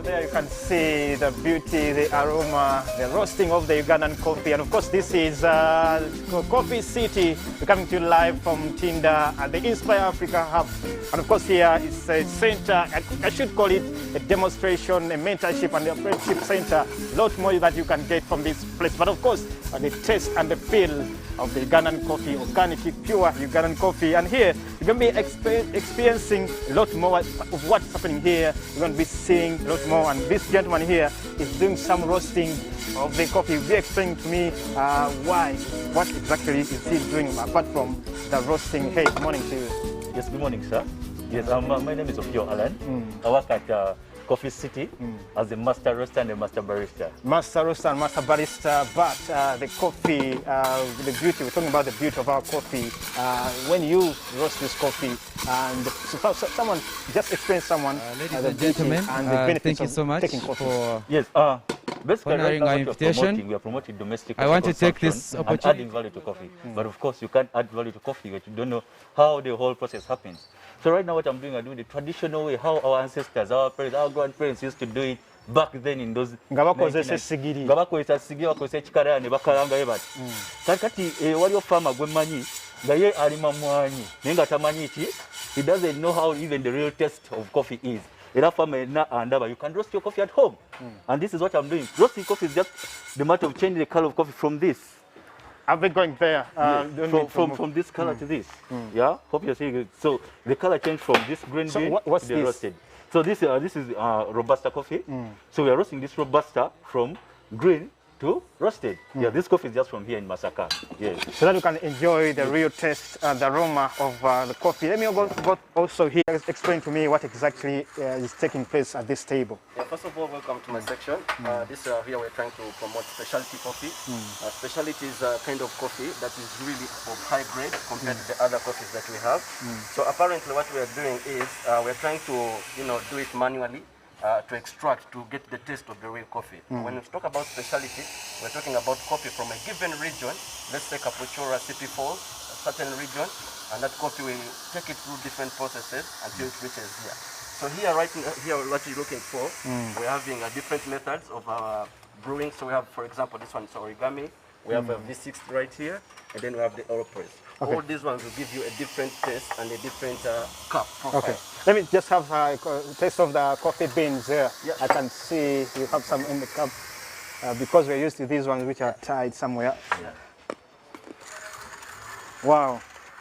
There you can see the beauty, the aroma, the roasting of the Ugandan coffee. And of course, this is Coffee City. We're coming to you live from Tinda at the Inspire Africa Hub. And of course, here is a center, I should call it a demonstration, a mentorship and apprenticeship center. A lot more that you can get from this place. But of course, the taste and the feel of the Ugandan coffee, organic, pure Ugandan coffee. And here, you're going to be experiencing a lot more of what's happening here. You're going to be seeing a lot more. And this gentleman here is doing some roasting of the coffee. He'll be explaining to me what exactly is he doing apart from the roasting. Hey, good morning to you. Yes, good morning, sir. Yes, my name is Opio Alan. I work at Coffee City as a master roaster and a master barista. Master roaster and master barista, but the coffee, the beauty, we're talking about the beauty of our coffee. When you roast this coffee, and someone, just explain someone, ladies and gentlemen, and the benefits thank you so much for yes, basically honoring our invitation. We are promoting domestic I want to take this opportunity and adding value to coffee. But of course, you can't add value to coffee but you don't know how the whole process happens. So right now what I'm doing, I do the traditional way, how our ancestors, our parents, our grandparents used to do it back then in those he doesn't know how even the real taste of coffee is. You can roast your coffee at home. And this is what I'm doing. Roasting coffee is just the matter of changing the color of coffee from this. I've been going there. From this color to this. Yeah, hope you're seeing it. So the color changed from this green bean what's to the this? roasted. So this is Robusta coffee. So we are roasting this Robusta from green to roasted. Yeah, this coffee is just from here in Masaka. Yes. So that you can enjoy the real taste and the aroma of the coffee. Let me go also here, explain to me what exactly is taking place at this table. Yeah, first of all, welcome to my section. Here we're trying to promote specialty coffee. Specialty is a kind of coffee that is really of high grade compared to the other coffees that we have. So apparently what we are doing is we're trying to do it manually. To extract, to get the taste of the real coffee. When we talk about specialty, we're talking about coffee from a given region. Let's say Capuchora, City Falls, a certain region, and that coffee will take it through different processes until it reaches here. So here, here, what you're looking for, we're having different methods of brewing. So we have, for example, this one is origami. We have a V6 right here, and then we have the AeroPress. Okay. All these ones will give you a different taste and a different cup profile. Okay. Let me just have a taste of the coffee beans here. Yeah. I can see you have some in the cup because we're used to these ones which are tied somewhere. Yeah. Wow.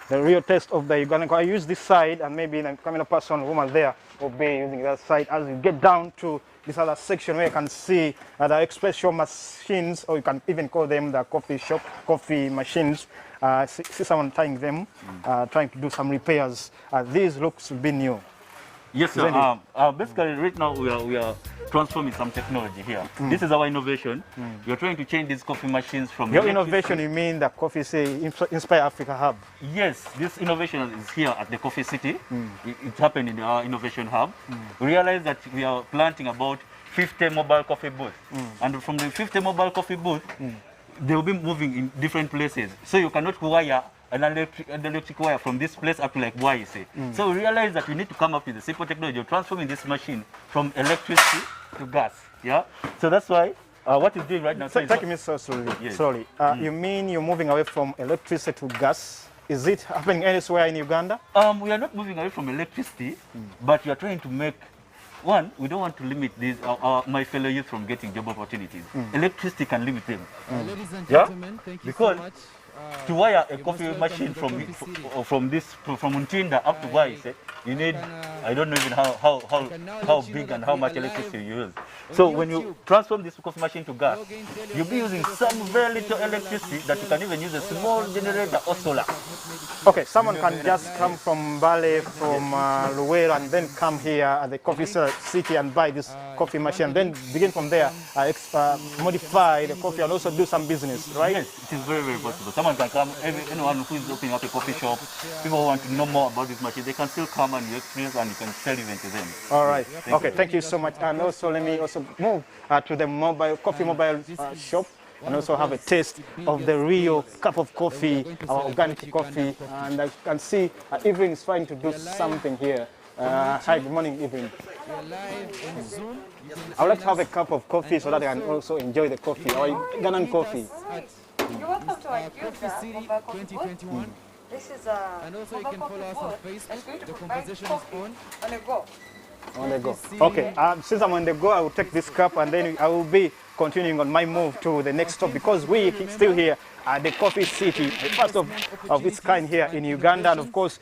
The real taste of the Ugandan. I use this side and maybe the camera person, woman there, will be using that side. As you get down to this other section where you can see the espresso machines, or you can even call them the coffee machines. See someone tying them, trying to do some repairs. These looks to be new. Yes, sir. Basically, right now we are transforming some technology here. This is our innovation. We are trying to change these coffee machines from... Your innovation, you mean the Coffee Inspire Africa Hub? Yes, this innovation is here at the Coffee City. It happened in our innovation hub. We realized that we are planting about 50 mobile coffee booths. And from the 50 mobile coffee booths, they will be moving in different places. So you cannot wire an electric wire from this place up to like YC. So we realized that we need to come up with a simple technology of transforming this machine from electricity to gas. Yeah. So that's why what it's doing right now. Take me so slowly. Yes. Slowly. You mean you're moving away from electricity to gas? Is it happening elsewhere in Uganda? We are not moving away from electricity, but we are trying to make. One, we don't want to limit these my fellow youth from getting job opportunities. Electricity can limit them. Ladies and gentlemen, thank you so much. To wire a coffee machine from Ntinda up to Waise, you need, I don't know even how big and how much electricity you use. So when you transform this coffee machine to gas, you'll be using some very little electricity that you can even use a small generator or solar. Okay, someone can just come from Bale, from Luwero, and then come here at the Coffee City and buy this coffee machine, and then begin from there, modify the coffee and also do some business, right? Yes, it is very, very possible. Someone can come, anyone who is opening up a coffee shop, people who want to know more about this machine, they can still come and you experience and you can sell even to them. All right. Thank you so much. And also let me also move to the mobile shop and also have a taste of the real cup of coffee, our organic coffee. And I can see Evelyn is trying to do something here. Hi, good morning, evening. We are live on Zoom. You can I would like to find have a us cup of coffee so that I can also enjoy the coffee, or Ghanaian meet coffee. us at You're welcome to our Coffee City mobile coffee booth. 2021. This is a And also you mobile can coffee follow us on booth that's Facebook. going to The provide conversation is coffee on. on a go. On the go. Coffee City. Okay, since I'm on the go, I will take this cup and then I will be continuing on my move to the next stop because we still here at the Coffee City, the first of its kind here in Uganda. And of course,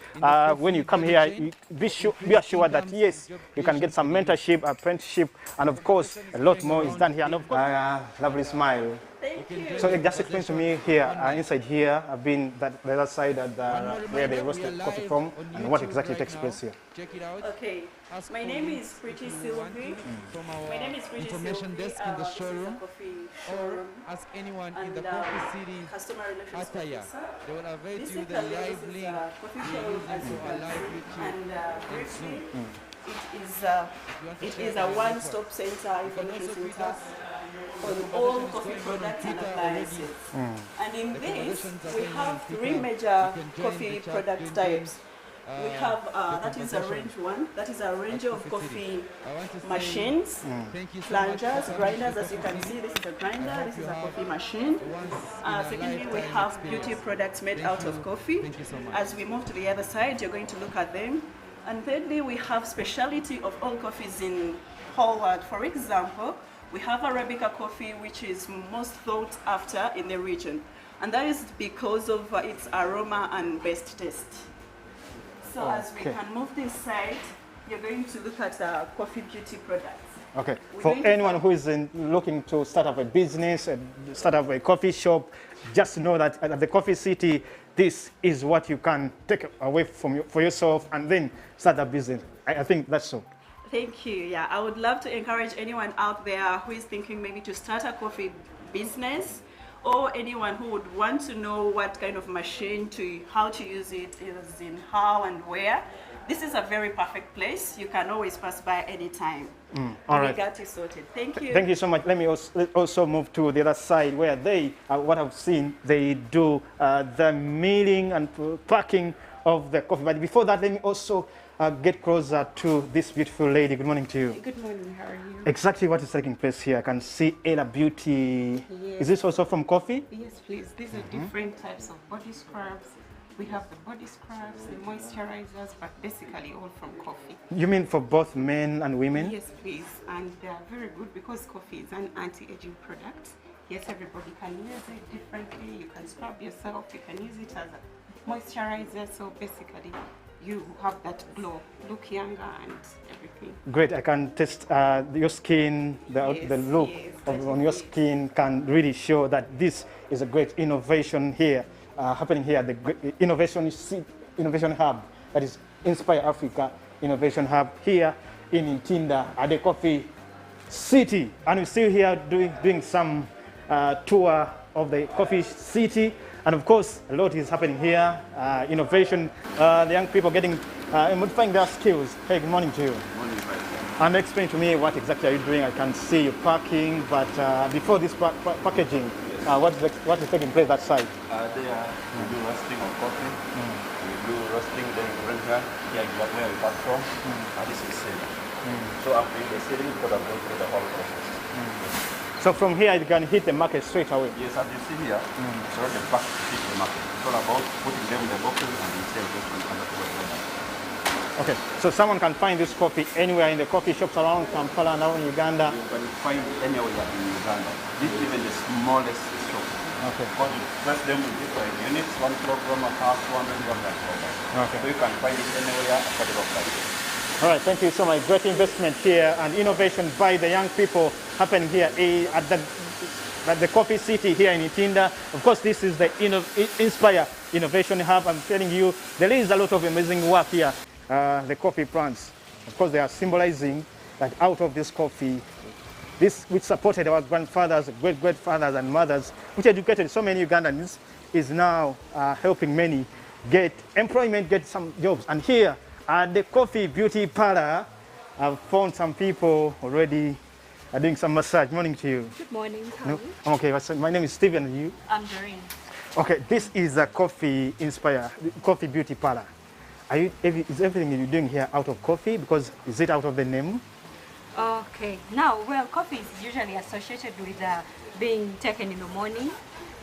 when you come here, be assured that yes, you can get some mentorship, apprenticeship, and of course, a lot more is done here. And of course, lovely smile. Thank you. So just explain to me here, inside here, I've been the other side where they roast the coffee from, and what exactly takes place here. Check it out. Okay, Ask my name is Pretty Sylvie. from My our name is Pretty information Sylvie. desk in the This is a showroom, coffee or showroom ask anyone in and the Coffee City customer relations attire. officer. They will avail you the Basically, live this is link a coffee we showroom use as you for our can live see. YouTube. And briefly, it check is our a one-stop center, information also tweet center us. on all coffee products and appliances. And in this, conversations are we going on have on Twitter. three major You can join coffee the chat, product join types. We have, that is a conversation range one, that is a range of Coffee City. coffee I want to say machines, thank you so much for plungers, coming grinders, to as you Coffee can City. see, this is a grinder, this is a have coffee machine. Once in a Secondly, we lifetime have experience. beauty products made Thank out you. of coffee. Thank you so much. As we move to the other side, you're going to look at them. And thirdly, we have specialty of all coffees in whole world. For example, we have Arabica coffee, which is most sought after in the region. And that is because of its aroma and best taste. So as we Okay. can move this side, you're going to look at coffee beauty products. Okay, We're for going to anyone who is looking to start up a business, start up a coffee shop, just know that at the Coffee City, this is what you can take away for yourself and then start a business. I think that's so. Thank you. Yeah, I would love to encourage anyone out there who is thinking maybe to start a coffee business, or anyone who would want to know what kind of machine how to use it, as in how and where. This is a very perfect place. You can always pass by anytime. all We right. got you sorted. Thank you. Thank you so much. Let me also move to the other side where what I've seen, they do the milling and packing of the coffee. But before that, let me also get closer to this beautiful lady. Good morning to you. Good morning, how are you? Exactly what is taking place here. I can see Ella Beauty. Yes. Is this also from coffee? Yes, please. These are different types of body scrubs. We have the body scrubs, the moisturizers, but basically all from coffee. You mean for both men and women? Yes, please. And they are very good because coffee is an anti-aging product. Yes, everybody can use it differently. You can scrub yourself. You can use it as a moisturizer. So basically, you have that glow, look younger and everything. Great. I can test your skin, the Yes, look yes, that on is your it. skin can really show that this is a great innovation here, happening here at the Innovation Hub, that is Inspire Africa Innovation Hub here in Ntinda at the Coffee City. And we're still here doing some tour of the Coffee City. And of course, a lot is happening here. Innovation, the young people getting, modifying their skills. Hey, good morning to you. And explain to me what exactly are you doing. I can see you packing, but before this packaging, what is taking place that side? There we do roasting of coffee. We do roasting, then we bring here. Here is where we pack from. And this is selling. So I'm doing the selling because I'm going through the whole process. So from here, you can hit the market straight away. Yes, as you see here, it's already packed to fit the market. It's all about putting them in the boxes and we sell them to other people. Okay, so someone can find this coffee anywhere in the coffee shops around Kampala and around Uganda. You can find anywhere in Uganda. This is even the smallest shop. Okay. Because you press them in different units, 1 kilogram, a half, 1 kilogram, like that. Okay. So you can find it anywhere affordable prices. All right, thank you so much. Great investment here and innovation by the young people happening here at the Coffee City here in Ntinda. Of course, this is the Inspire Innovation Hub. I'm telling you, there is a lot of amazing work here. The coffee plants, of course, they are symbolizing that out of this coffee, this which supported our grandfathers, great-grandfathers and mothers, which educated so many Ugandans, is now helping many get employment, get some jobs. And here at the Coffee Beauty Parlor, I've found some people already doing some massage. Morning to you. Good morning, how No? are you? I'm okay. My name is Steven. And you? I'm Doreen. Okay, this is a Coffee Beauty Parlor. Is everything you're doing here out of coffee? Because is it out of the name? Okay. Now, well, coffee is usually associated with being taken in the morning,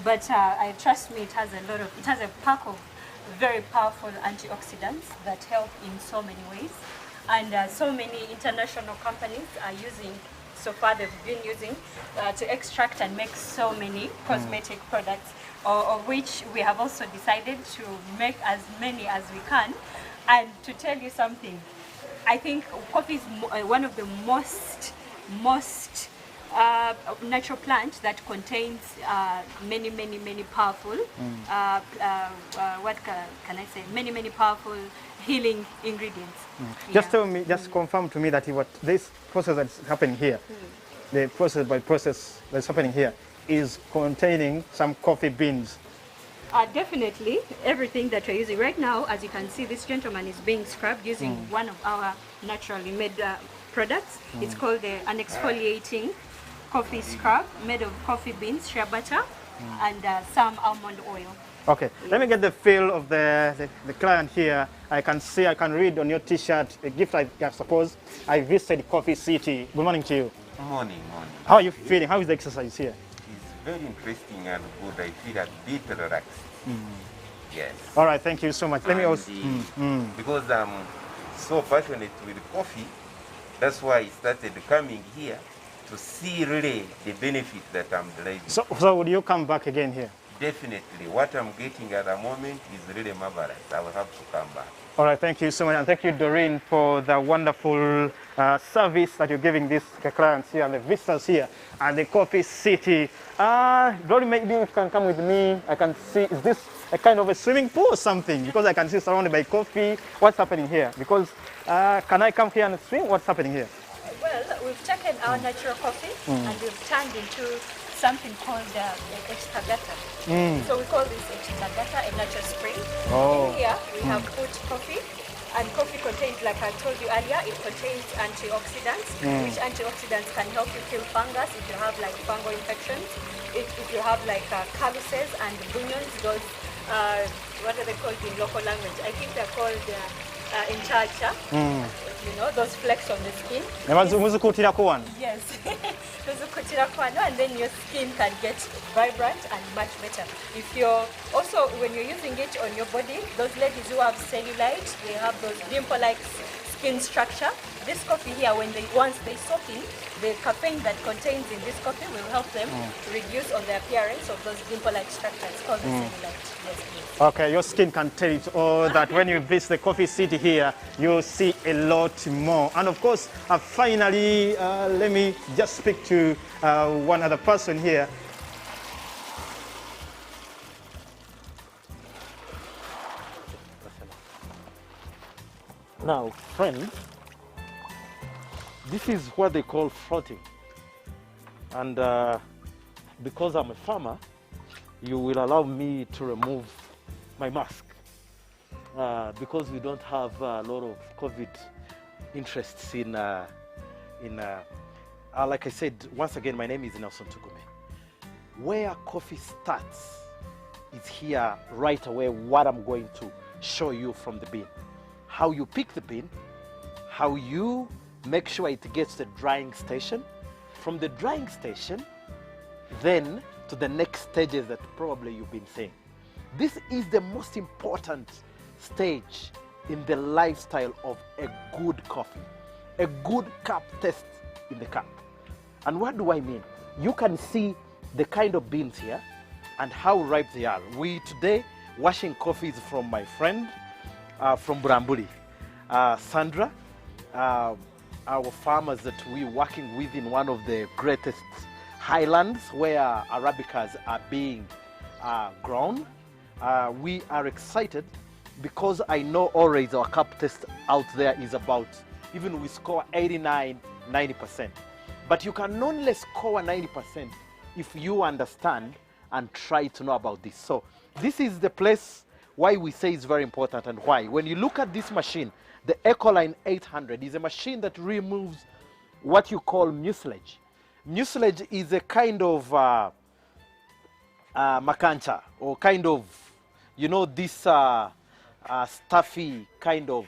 but I trust me, it has a pack of very powerful antioxidants that help in so many ways, and so many international companies are using. So far, they've been using to extract and make so many cosmetic products, of which we have also decided to make as many as we can. And to tell you something, I think coffee is one of the most natural plant that contains many powerful, what can I say, many powerful healing ingredients. Just tell me, just confirm to me that what this process that's happening here, the process that's happening here is containing some coffee beans. Definitely, everything that we're using right now, as you can see, this gentleman is being scrubbed using one of our naturally made products. It's called an exfoliating coffee scrub made of coffee beans, shea butter, and some almond oil. Okay, let me get the feel of the client here. I can read on your t-shirt, a gift I suppose. I visited Coffee City. Good morning to you. Morning. How are you feeling? How is the exercise here? It's very interesting and good. I feel a bit relaxed. Yes. All right, thank you so much. Let me also... Because I'm so passionate with coffee, that's why I started coming here to see really the benefit that I'm deriving. So would you come back again here? Definitely. What I'm getting at the moment is really marvelous. I will have to come back. All right, thank you so much. And thank you, Doreen, for the wonderful service that you're giving these clients here and the visitors here at the Coffee City. Doreen, maybe you can come with me. I can see, is this a kind of a swimming pool or something? Because I can see surrounded by coffee. What's happening here? Because can I come here and swim? What's happening here? Well, we've taken our natural coffee and we've turned into something called extragata. So we call this extragata a natural spring. In here we have put coffee, and coffee contains, like I told you earlier, it contains antioxidants, which antioxidants can help you kill fungus if you have like fungal infections, if you have like calluses and bunions, those, what are they called in local language? I think they're called inchacha. You know, those flecks on the skin. Yes. And then your skin can get vibrant and much better. If you're also, when you're using it on your body, those ladies who have cellulite, they have those dimple-like skin structure. This coffee here, once they soak in, the caffeine that contains in this coffee will help them reduce on the appearance of those dimple-like structures called the cellulite. Yes, please. Okay, your skin can tell it all that when you visit the Coffee City here, you'll see a lot more. And of course, finally, let me just speak to one other person here. Now, friends, this is what they call frotting. And because I'm a farmer, you will allow me to remove my mask because we don't have a lot of COVID interests in like I said, once again, my name is Nelson Tugume. Where coffee starts is here right away, what I'm going to show you from the bean. How you pick the bean, how you make sure it gets to the drying station. From the drying station, then to the next stages that probably you've been seeing. This is the most important stage in the lifestyle of a good coffee. A good cup taste in the cup. And what do I mean? You can see the kind of beans here and how ripe they are. We today washing coffees from my friend from Burambuli, Sandra, our farmers that we're working with in one of the greatest highlands where Arabicas are being grown. We are excited because I know always our cup test out there is about, even we score 89, 90%. But you can only score 90% if you understand and try to know about this. So this is the place why we say it's very important and why. When you look at this machine, the Ecoline 800 is a machine that removes what you call mucilage. Mucilage is a kind of macancha, or kind of, you know, this stuffy kind of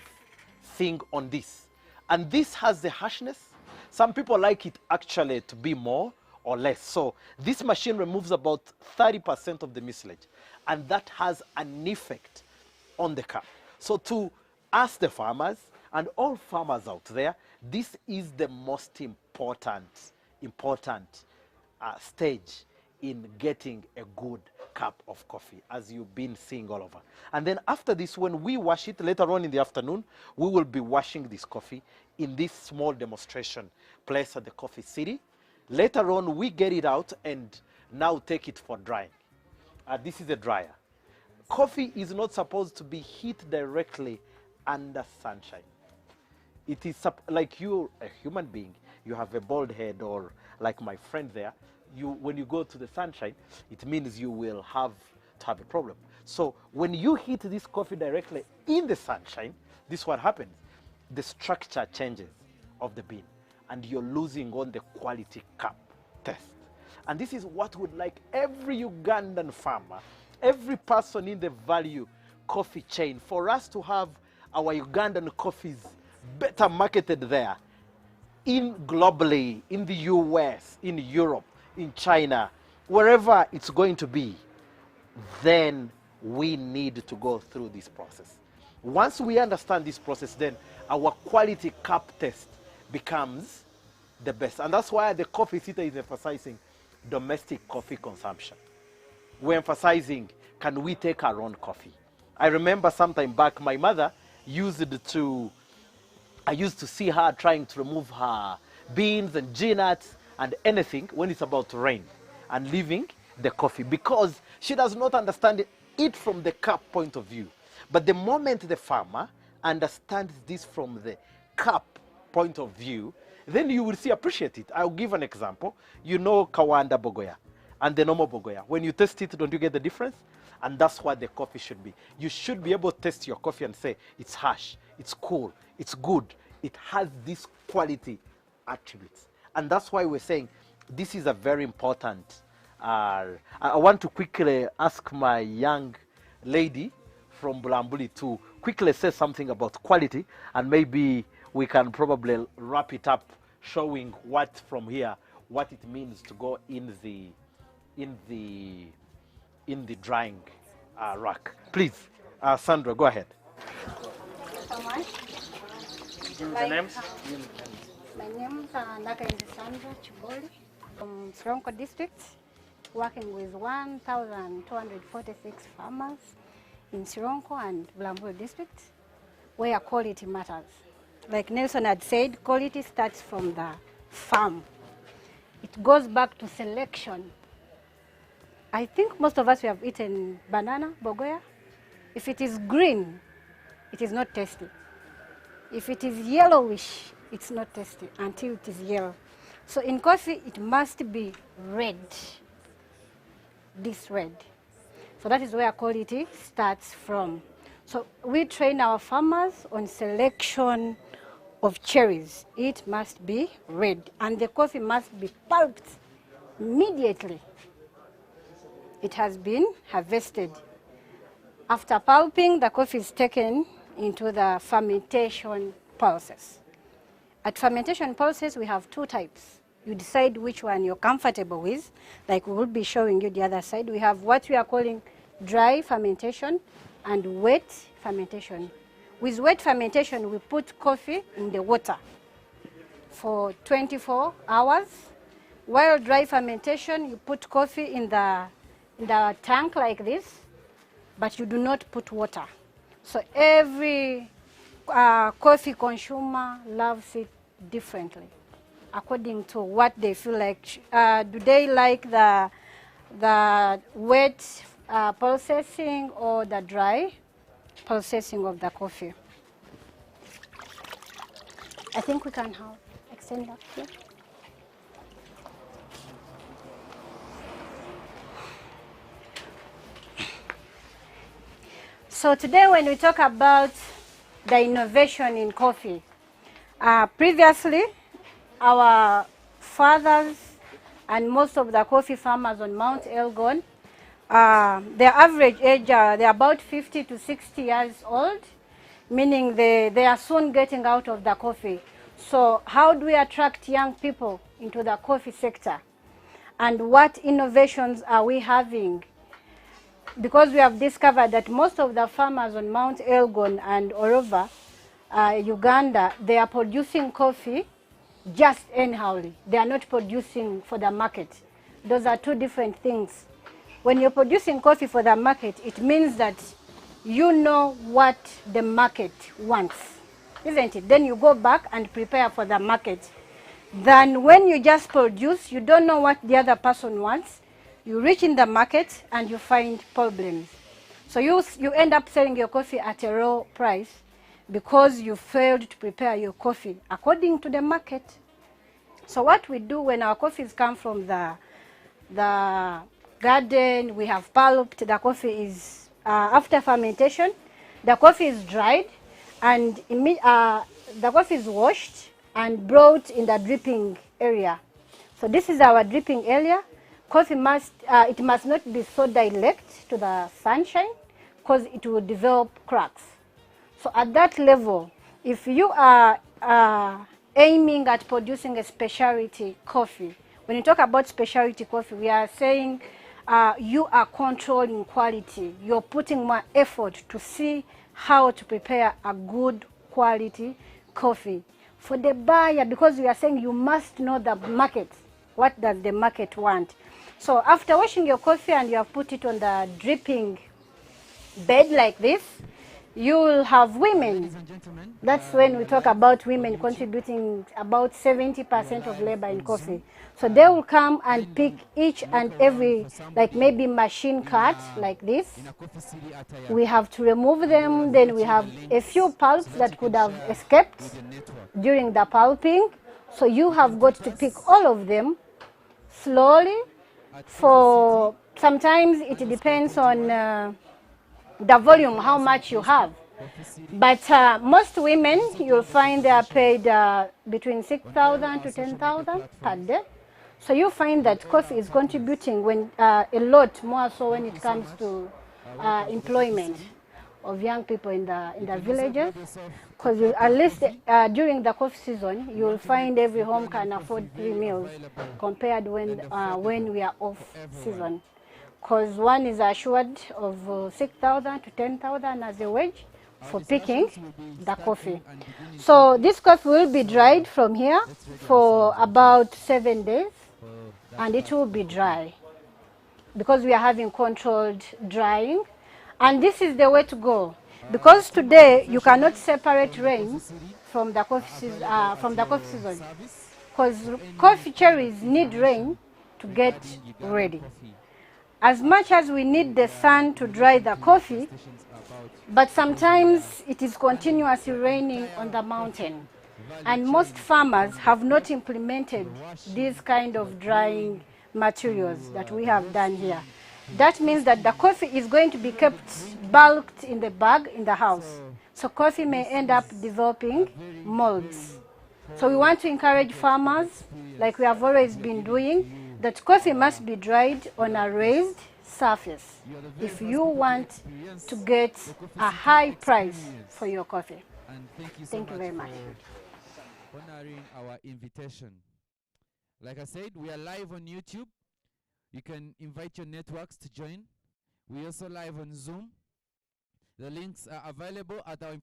thing on this. And this has the harshness. Some people like it actually to be more or less. So this machine removes about 30% of the mucilage, and that has an effect on the cup. So to us, the farmers, and all farmers out there, this is the most important stage in getting a good cup of coffee, as you've been seeing all over. And then after this, when we wash it later on in the afternoon, we will be washing this coffee in this small demonstration place at the Coffee City. Later on, we get it out and now take it for drying. This is a dryer. Coffee is not supposed to be heat directly under sunshine. It is like you're a human being, you have a bald head, or like my friend there, when you go to the sunshine, it means you will have to have a problem. So when you heat this coffee directly in the sunshine, this is what happens. The structure changes of the bean, and you're losing on the quality cup test. And this is what would like every Ugandan farmer, every person in the value coffee chain, for us to have our Ugandan coffees better marketed there, in globally, in the US, in Europe, in China, wherever it's going to be, then we need to go through this process. Once we understand this process, then our quality cup test becomes the best. And that's why the Coffee City is emphasizing domestic coffee consumption. We're emphasizing, can we take our own coffee? I remember sometime back, my mother I used to see her trying to remove her beans and peanuts and anything when it's about to rain, and leaving the coffee, because she does not understand it from the cup point of view. But the moment the farmer understands this from the cup point of view, then you will see, appreciate it. I'll give an example. You know Kawanda Bogoya and the normal Bogoya. When you taste it, don't you get the difference? And that's what the coffee should be. You should be able to taste your coffee and say, it's harsh, it's cool, it's good, it has these quality attributes. And that's why we're saying this is a very important. I want to quickly ask my young lady from Bulambuli to quickly say something about quality, and maybe we can probably wrap it up showing what from here, what it means to go in the drying rack. Please, Sandra, go ahead. So much. The names? My name is Sandra Chiboli from Sironko district, working with 1,246 farmers in Sironko and Bulambuli district, where quality matters. Like Nelson had said, quality starts from the farm. It goes back to selection. I think most of us we have eaten banana, bogoya. If it is green, it is not tasty. If it is yellowish, it's not tasty until it is yellow. So in coffee, it must be red, this red. So that is where quality starts from. So we train our farmers on selection of cherries. It must be red, and the coffee must be pulped immediately. It has been harvested. After pulping, the coffee is taken into the fermentation process. At fermentation process, we have two types. You decide which one you're comfortable with. Like we will be showing you the other side. We have what we are calling dry fermentation and wet fermentation. With wet fermentation, we put coffee in the water for 24 hours. While dry fermentation, you put coffee in the tank like this, but you do not put water. So every coffee consumer loves it differently, according to what they feel like. Do they like the wet processing or the dry processing of the coffee? I think we can extend that here. So today when we talk about the innovation in coffee, previously our fathers and most of the coffee farmers on Mount Elgon their average age, they're about 50 to 60 years old, meaning they are soon getting out of the coffee. So how do we attract young people into the coffee sector? And what innovations are we having? Because we have discovered that most of the farmers on Mount Elgon and all over Uganda, they are producing coffee just anyhowly. They are not producing for the market. Those are two different things. When you're producing coffee for the market, it means that you know what the market wants, isn't it? Then you go back and prepare for the market. Then when you just produce, you don't know what the other person wants. You reach in the market and you find problems. So you end up selling your coffee at a low price because you failed to prepare your coffee according to the market. So what we do when our coffees come from the garden, we have pulped, the coffee is, after fermentation, the coffee is dried and the coffee is washed and brought in the dripping area. So this is our dripping area. Coffee must not be so direct to the sunshine because it will develop cracks. So at that level, if you are aiming at producing a specialty coffee, when you talk about specialty coffee, we are saying you are controlling quality. You're putting more effort to see how to prepare a good quality coffee. For the buyer, because we are saying you must know the market. What does the market want? So after washing your coffee and you have put it on the dripping bed like this, you will have women. That's when we talk about women contributing about 70% of labor in coffee. So they will come and pick each and every, like maybe machine cut like this. We have to remove them. Then we have a few pulps that could have escaped during the pulping. So you have got to pick all of them slowly. For sometimes it depends on the volume, how much you have. But most women, you'll find they are paid between 6,000 to 10,000 per day. So you find that coffee is contributing when a lot more so when it comes to employment of young people in the villages. Because at least during the coffee season, you will find every home can afford 3 meals compared when we are off season. Because one is assured of 6,000 to 10,000 as a wage for picking the coffee. So this coffee will be dried from here for about 7 days and it will be dry because we are having controlled drying, and this is the way to go. Because today you cannot separate rain from the coffee season because coffee cherries need rain to get ready. As much as we need the sun to dry the coffee, but sometimes it is continuously raining on the mountain. And most farmers have not implemented these kind of drying materials that we have done here. That means that the coffee is going to be kept bulked in the bag in the house. So coffee may end up developing molds. So we want to encourage farmers, like we have always been doing, that coffee must be dried on a raised surface if you want to get a high price for your coffee. Thank you very much. Honoring our invitation. Like I said, we are live on YouTube. You can invite your networks to join. We also live on Zoom. The links are available at our,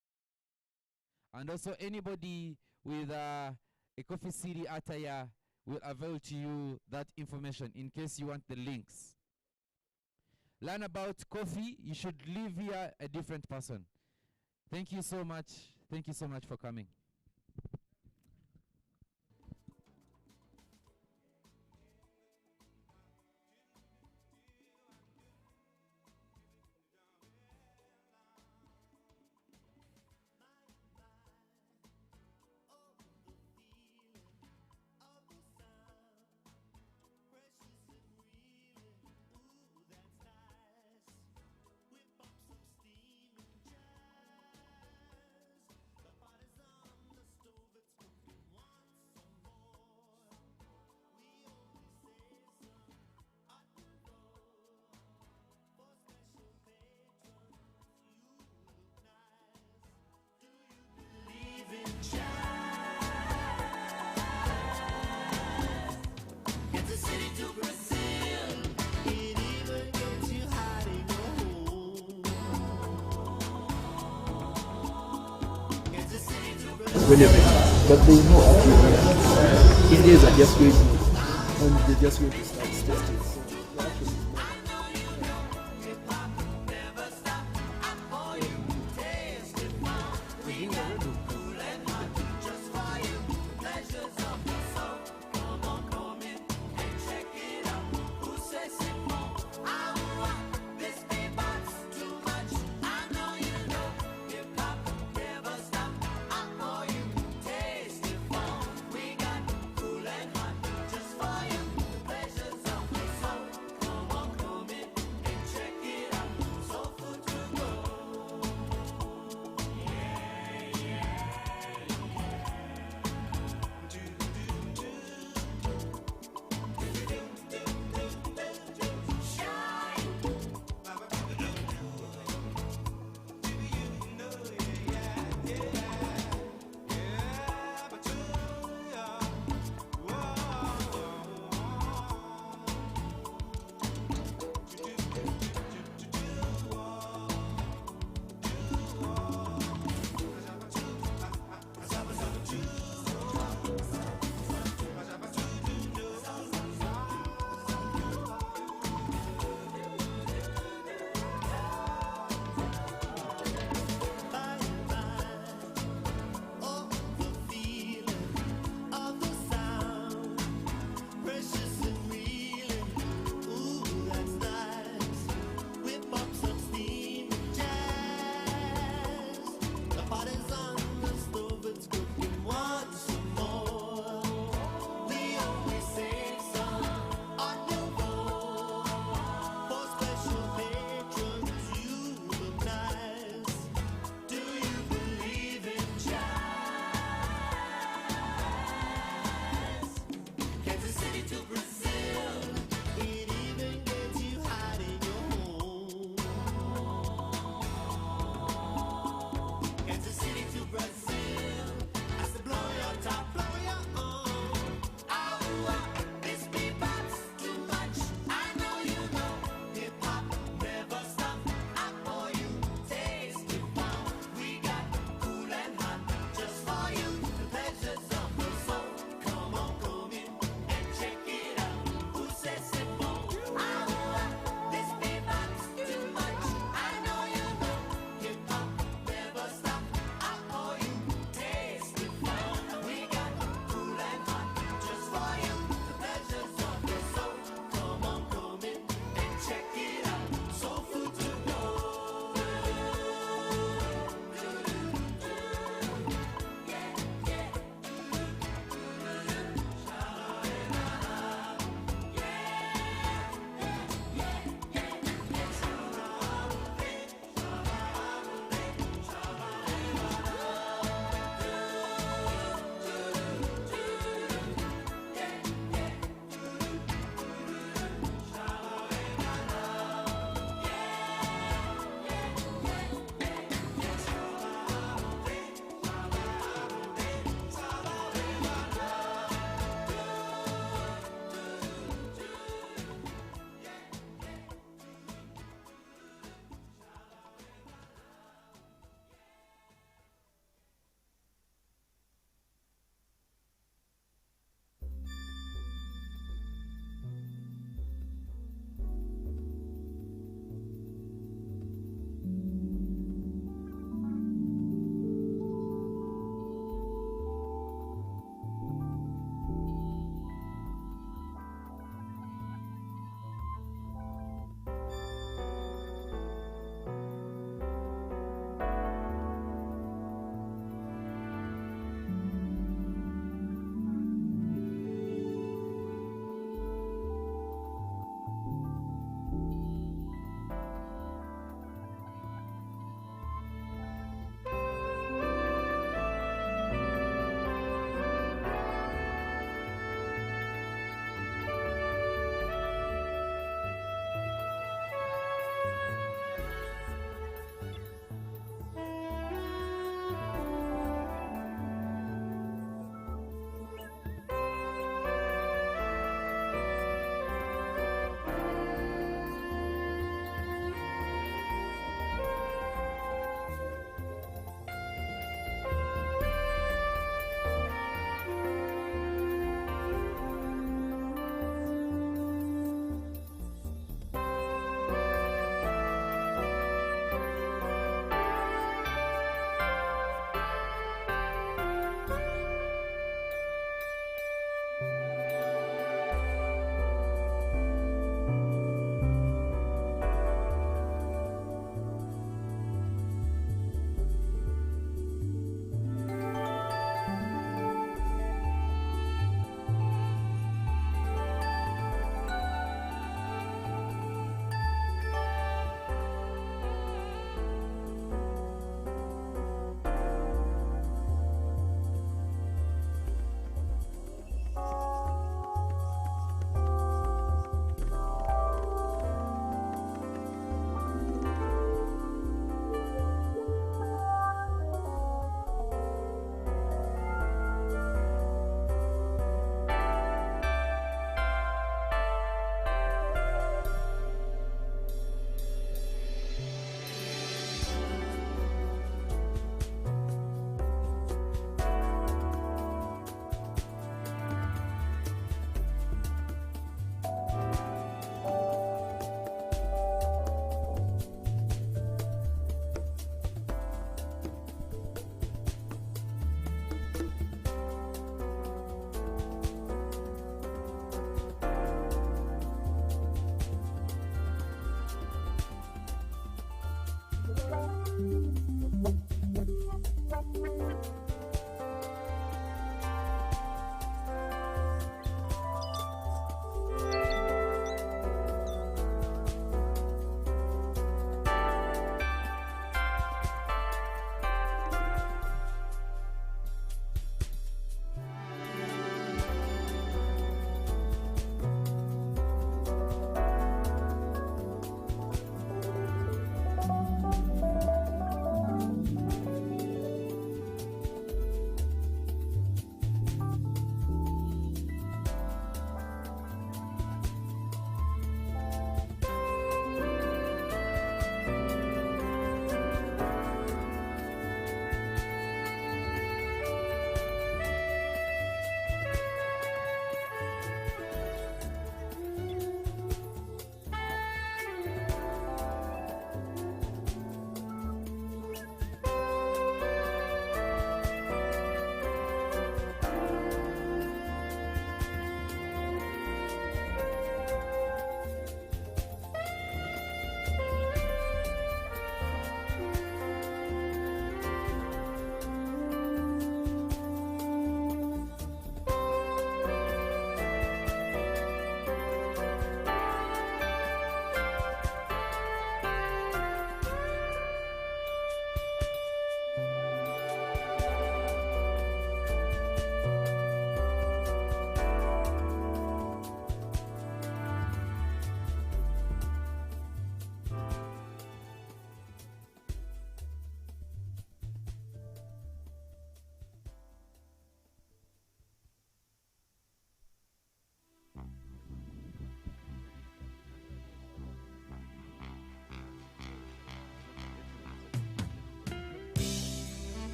and also anybody with a Coffee City attire will avail to you that information in case you want the links. Learn about coffee. You should leave here a different person. Thank you so much. Thank you so much for coming. when they're ready. But they know actually Indians are just going to, and they're just going to start testing. So actually,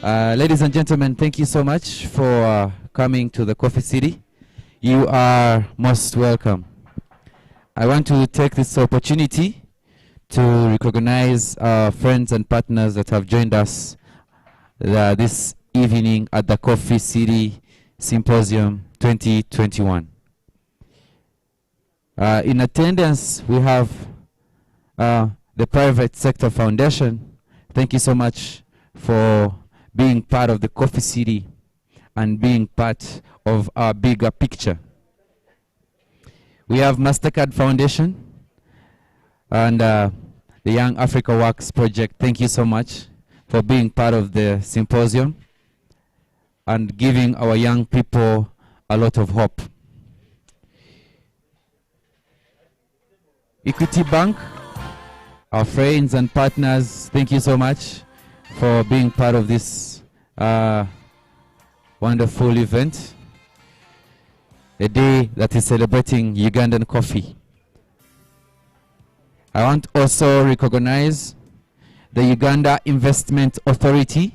Ladies and gentlemen, thank you so much for coming to the Coffee City. You are most welcome. I want to take this opportunity to recognize our friends and partners that have joined us this evening at the Coffee City Symposium 2021. In attendance, we have the Private Sector Foundation. Thank you so much for being part of the Coffee City and being part of our bigger picture. We have MasterCard Foundation and the Young Africa Works Project. Thank you so much for being part of the symposium and giving our young people a lot of hope. Equity Bank, our friends and partners, thank you so much for being part of this wonderful event, a day that is celebrating Ugandan coffee. I want to also recognize the Uganda Investment Authority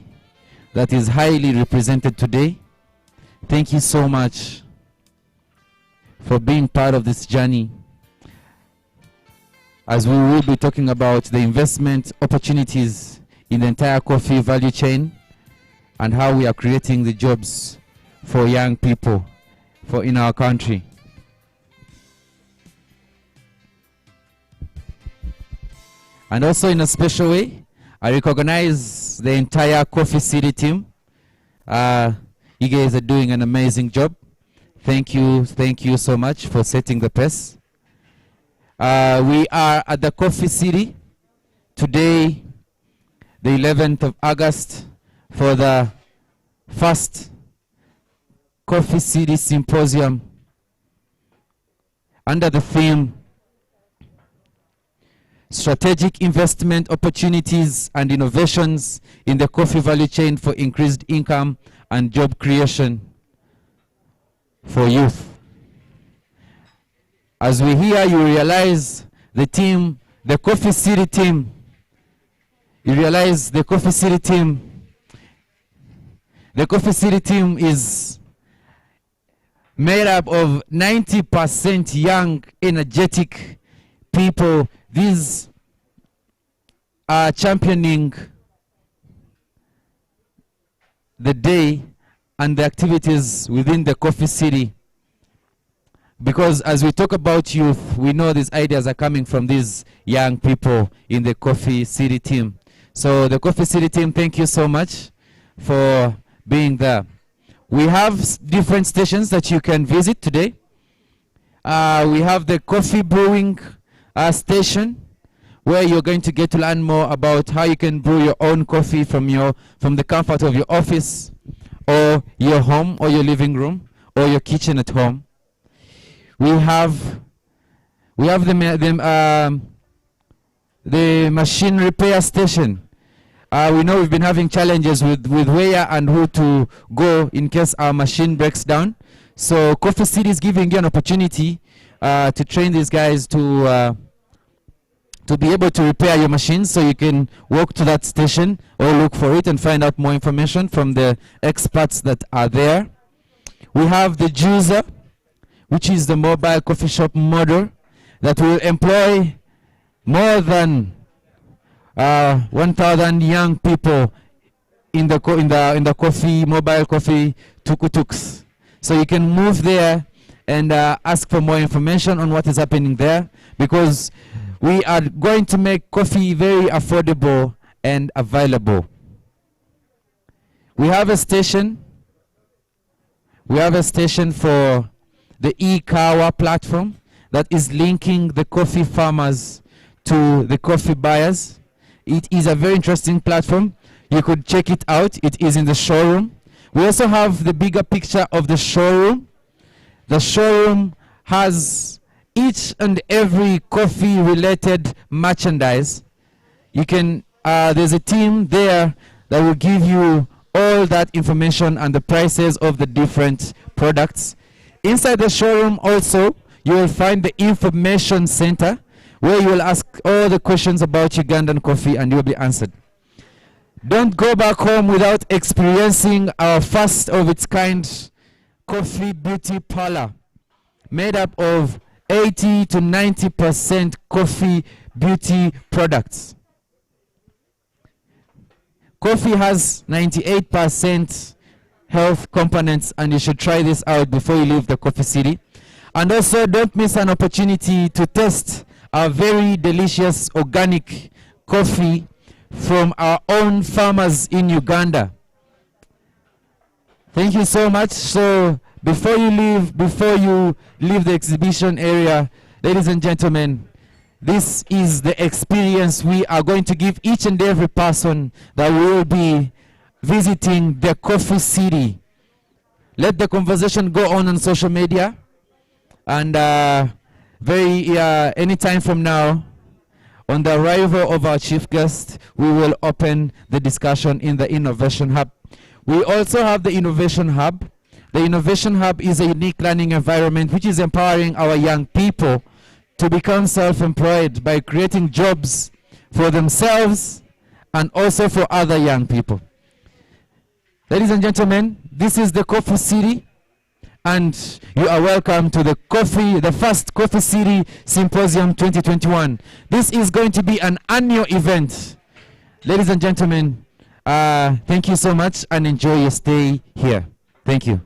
that is highly represented today. Thank you so much for being part of this journey, as we will be talking about the investment opportunities in the entire coffee value chain and how we are creating the jobs for young people in our country. And also in a special way, I recognize the entire Coffee City team. You guys are doing an amazing job. Thank you so much for setting the pace. We are at the Coffee City today, the 11th of August, for the first Coffee City Symposium under the theme Strategic Investment Opportunities and Innovations in the Coffee Value Chain for Increased Income and Job Creation for Youth. As we hear, you realize the team, the Coffee City team, you realize the Coffee City team is made up of 90% young, energetic people. These are championing the day and the activities within the Coffee City. Because as we talk about youth, we know these ideas are coming from these young people in the Coffee City team. So the Coffee City team, thank you so much for being there. We have different stations that you can visit today. We have the coffee brewing station, where you're going to get to learn more about how you can brew your own coffee from the comfort of your office or your home or your living room or your kitchen at home. We have the machine repair station. We know we've been having challenges with where and who to go in case our machine breaks down. So Coffee City is giving you an opportunity to train these guys to be able to repair your machines, so you can walk to that station or look for it and find out more information from the experts that are there. We have the juicer, which is the mobile coffee shop model that will employ more than 1,000 young people in the mobile coffee tuk-tuks. So you can move there and ask for more information on what is happening there, because we are going to make coffee very affordable and available. We have a station for the e-Kawa platform that is linking the coffee farmers to the coffee buyers. It is a very interesting platform. You could check it out. It is in the showroom. We also have the bigger picture of the showroom. The showroom has each and every coffee related merchandise. You can there's a team there that will give you all that information and the prices of the different products. Inside the showroom also, you will find the information center, where you will ask all the questions about Ugandan coffee and you will be answered. Don't go back home without experiencing our first of its kind coffee beauty parlor, made up of 80 to 90% coffee beauty products. Coffee has 98% health components, and you should try this out before you leave the Coffee City. And also, don't miss an opportunity to taste our very delicious organic coffee from our own farmers in Uganda. Thank you so much. So before you leave the exhibition area, ladies and gentlemen, this is the experience we are going to give each and every person that will be visiting the Coffee City. Let the conversation go on social media, and any time from now, on the arrival of our chief guest, we will open the discussion in the Innovation Hub. We also have the Innovation Hub. The Innovation Hub is a unique learning environment which is empowering our young people to become self-employed by creating jobs for themselves and also for other young people. Ladies and gentlemen, this is the Coffee City, and you are welcome to the first Coffee City Symposium 2021. This is going to be an annual event. Ladies and gentlemen, thank you so much and enjoy your stay here. Thank you.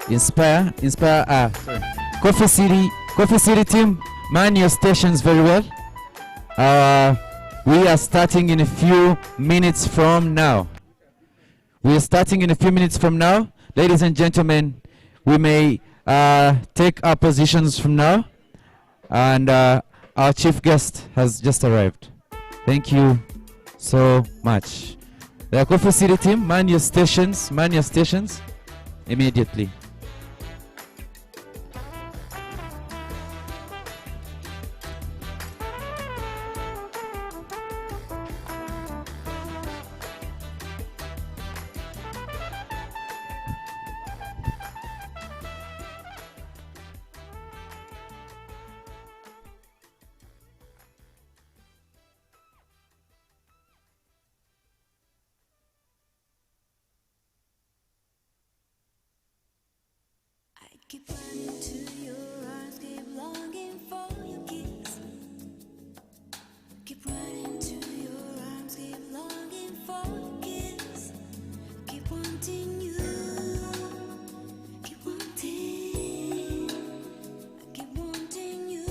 Inspire, Coffee City team, man your stations very well. We are starting in a few minutes from now. Ladies and gentlemen, we may take our positions from now, and our chief guest has just arrived. Thank you so much. The Coffee City team, man your stations immediately. Keep running to your arms, keep longing for your kiss. Keep running to your arms, keep longing for your kiss. Keep wanting you, keep wanting. I keep wanting you,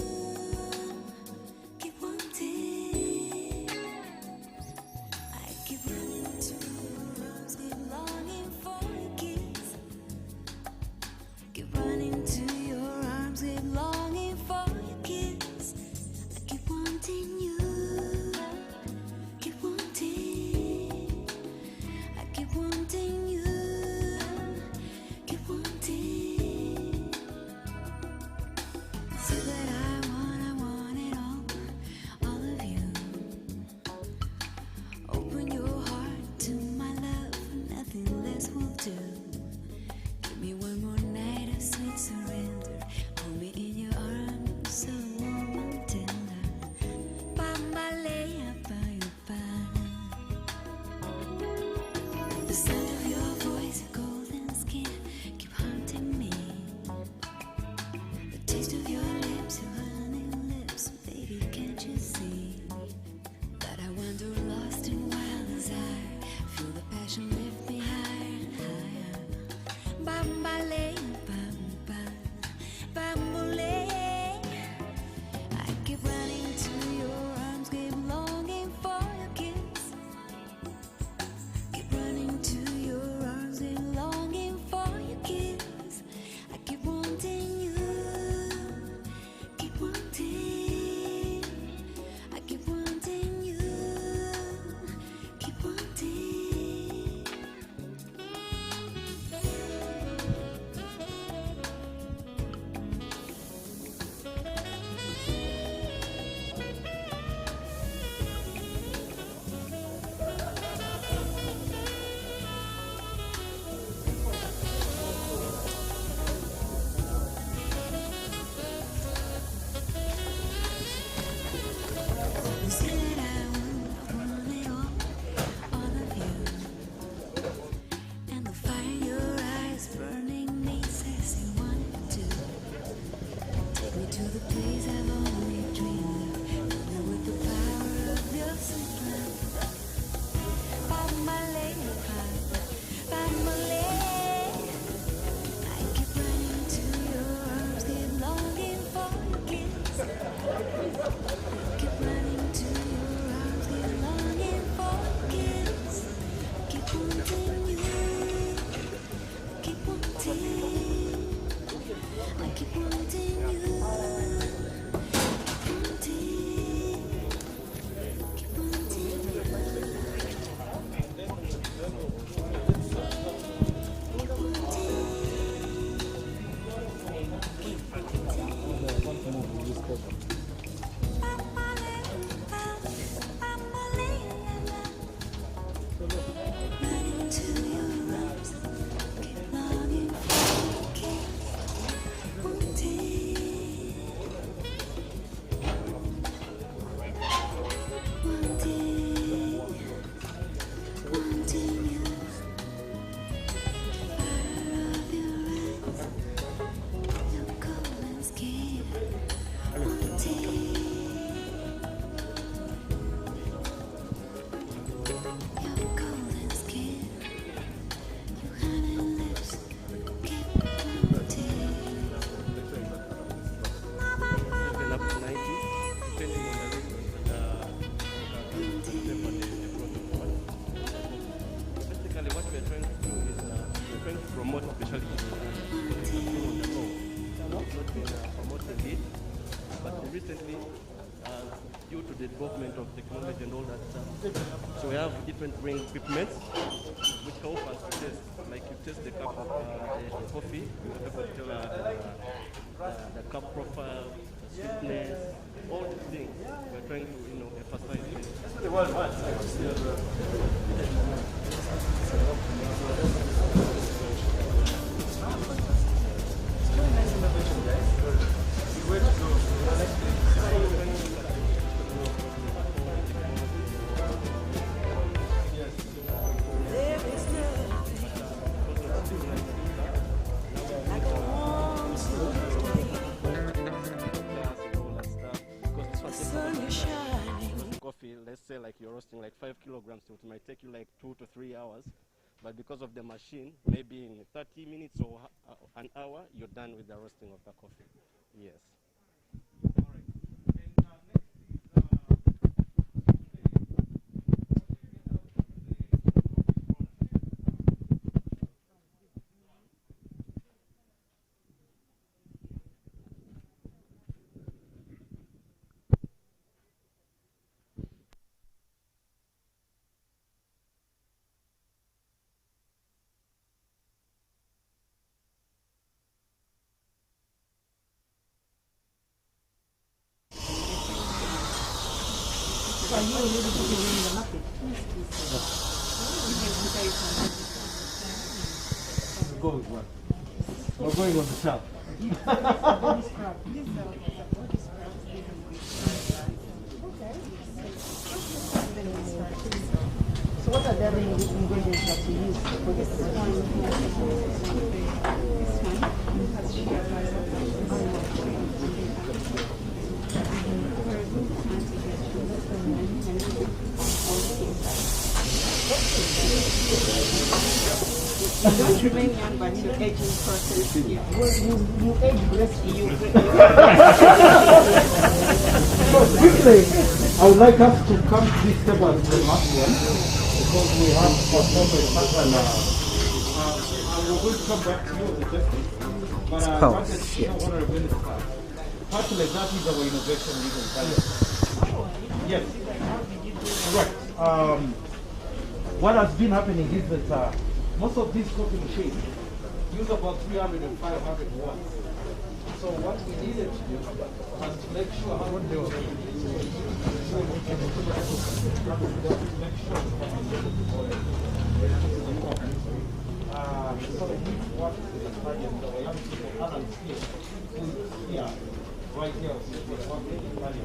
keep wanting. I keep running to your arms, keep longing for your kiss. Keep running to your arms, keep longing for your kiss. I keep wanting you, keep wanting. I keep wanting you, keep wanting. So that I want it all of you. Open your heart to my love, nothing less will do. Give me one more night of sweet surrender. Hold me in your arms, so warm and tender. Bambalea Bayuba. The sound of your voice, your golden skin, keep haunting me. The taste of your lips, your honey lips, baby, can't you see that I wander lost in wild desire? Feel the passion lift me higher and higher. Bambale, bamba, bambole. I keep running to your arms, keep longing for your kiss. Keep running to your arms, keep longing for your kiss. I keep wanting you, keep wanting. I keep wanting you, keep wanting. You say that I want it all of you. And the fire in your eyes burning me says you want it to. Take me to the place I've only dreamed of. Fill me with the power of your sweet love. Bambalea, bambalea. I keep running to your arms, keep longing for your kiss. Keep running to your arms, keep longing for your kiss. Keep wanting you, keep wanting. I keep wanting you, keep wanting. Keep running to your arms, keep longing for your kiss. Wanting, wanting you. Fire of your eyes, your golden skin. Wanting. Your golden skin, your honey lips, keep wanting. Even up to 90, depending on the protocol. Basically, what we're trying to do is we're trying to promote specialty. Not been promoting it, but recently due to the development of technology and all that stuff. So we have different brewing equipment which help us to test, like you test the cup of the coffee, you're able to tell the cup profile, the sweetness, all these things. We're trying to, emphasize this. Coffee, let's say like you're roasting like 5 kilograms, so it might take you like 2 to 3 hours. But because of the machine, maybe in 30 minutes or an hour, you're done with the roasting of the coffee. Yes. Are you already putting in the market? Go with what? We're going on the top. So what are the other ingredients that you use for this You don't remain young, but your aging process. You age gracefully. So quickly, I would like us to come to this table as the last one, because we have performance and we're going to come back to you with the testing. But I wanted to know what our benefits are. Partly that is our innovation legal talent. Yes, correct. What has been happening is that most of these coffee machines use about 300 and 500 watts. So what we needed to do was to make sure how to do it. So we work with the Italian, the way other here, right here, we work with the Italian.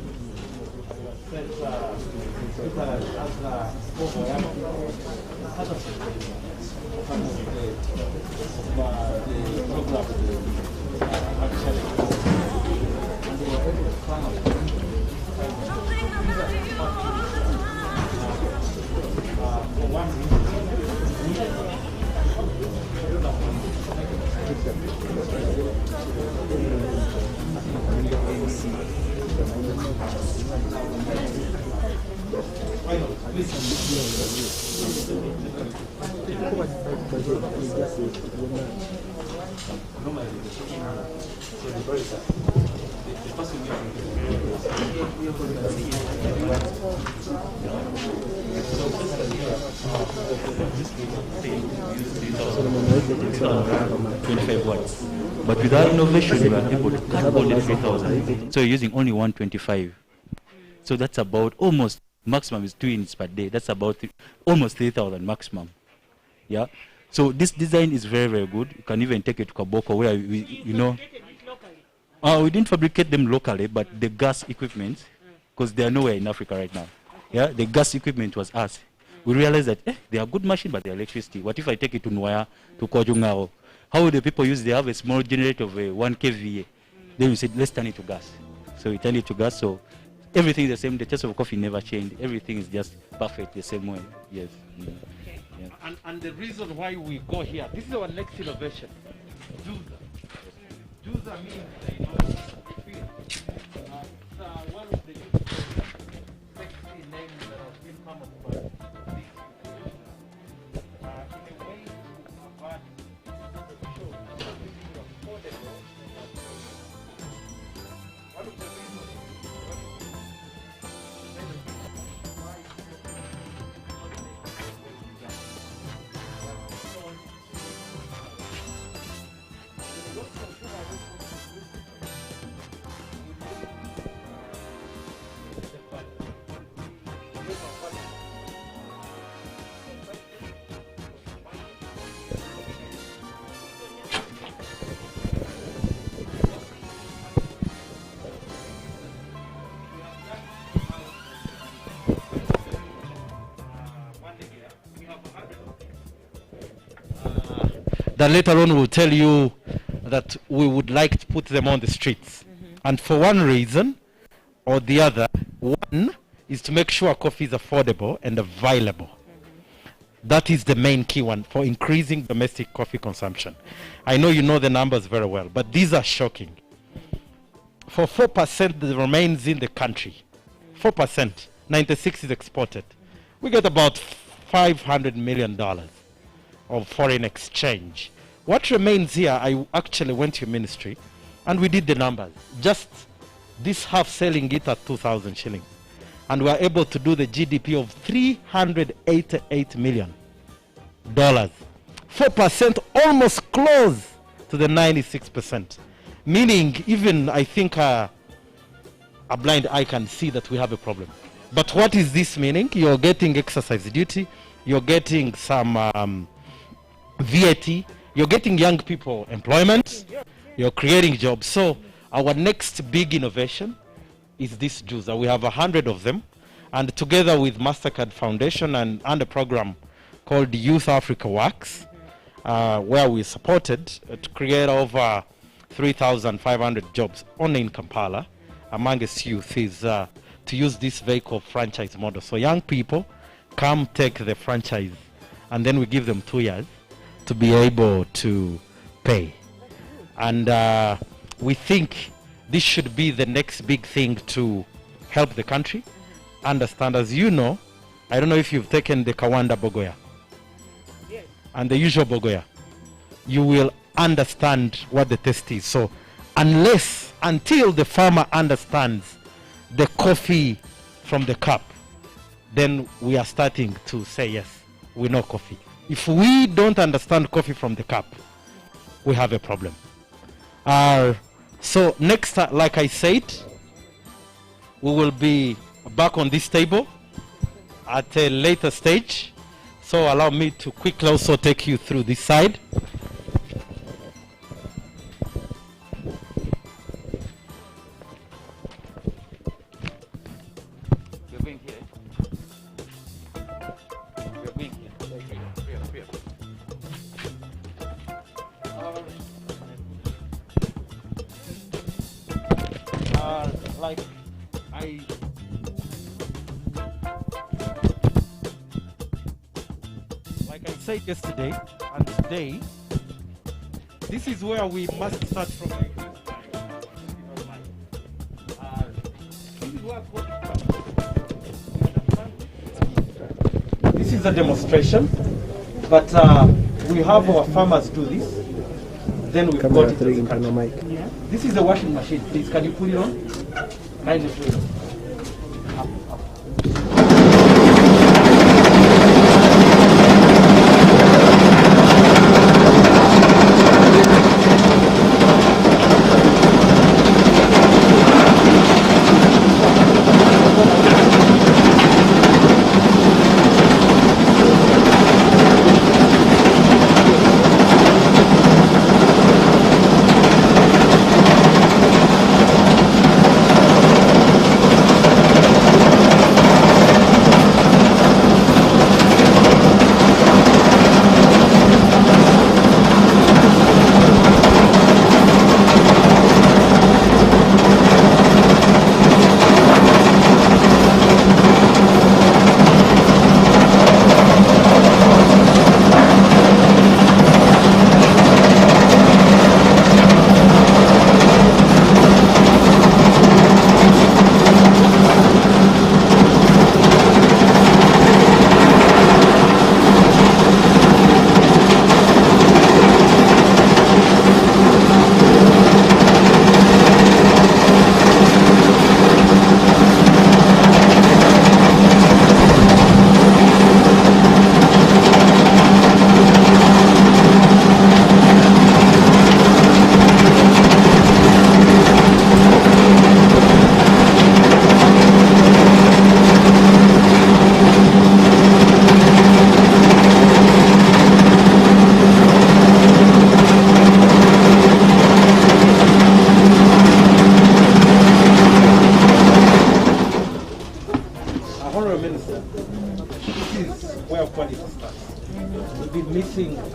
Watts. But with our innovation, we are able to cut all the 3,000. So you're using only 125. So that's about almost, maximum is 2 units per day. That's about almost 3,000 maximum. Yeah. So this design is very, very good. You can even take it to Kaboko where we didn't fabricate them locally, but the gas equipment, because they are nowhere in Africa right now. Yeah, the gas equipment was us. We realized that they are good machine, but they are electricity. What if I take it to Nwaya, to Kwajungao? How will the people use? They have a small generator of 1 kVA. Then we said, let's turn it to gas. So we turned it to gas. So everything is the same. The taste of coffee never changed. Everything is just perfect the same way. Yes. Okay. Yeah. And the reason why we go here, this is our next innovation. Juicer means one of the sexy names that has been come up by this in a way to avoid show affordable. One of the reasons that later on will tell you that we would like to put them on the streets. And for one reason or the other, one is to make sure coffee is affordable and available. That is the main key one for increasing domestic coffee consumption. I know you know the numbers very well, but these are shocking. For 4% that remains in the country, 4%, 96 is exported. We get about $500 million of foreign exchange. What remains here, I actually went to your ministry and we did the numbers. Just this half selling it at 2,000 shillings. And we are able to do the GDP of $388 million. 4% almost close to the 96%. Meaning even I think a blind eye can see that we have a problem. But what is this meaning? You're getting exercise duty, you're getting some VAT, you're getting young people employment, you're creating jobs. So our next big innovation is this juicer. We have 100 of them, and together with MasterCard Foundation and a program called Youth Africa Works, where we supported to create over 3,500 jobs only in Kampala amongst youth, is to use this vehicle franchise model. So young people come take the franchise, and then we give them 2 years to be able to pay. And we think this should be the next big thing to help the country understand. As you know, I don't know if you've taken the Kawanda Bogoya and the usual Bogoya, you will understand what the taste is. So until the farmer understands the coffee from the cup, then we are starting to say, yes, we know coffee. If we don't understand coffee from the cup, we have a problem. So next, like I said, we will be back on this table at a later stage. So allow me to quickly also take you through this side. We're going here. We're going here. Like I said yesterday and today, this is where we must start from. This is a demonstration, but we have our farmers do this. Then we've got it as a country. This is a washing machine. Please, can you put it on? Kindly put it on.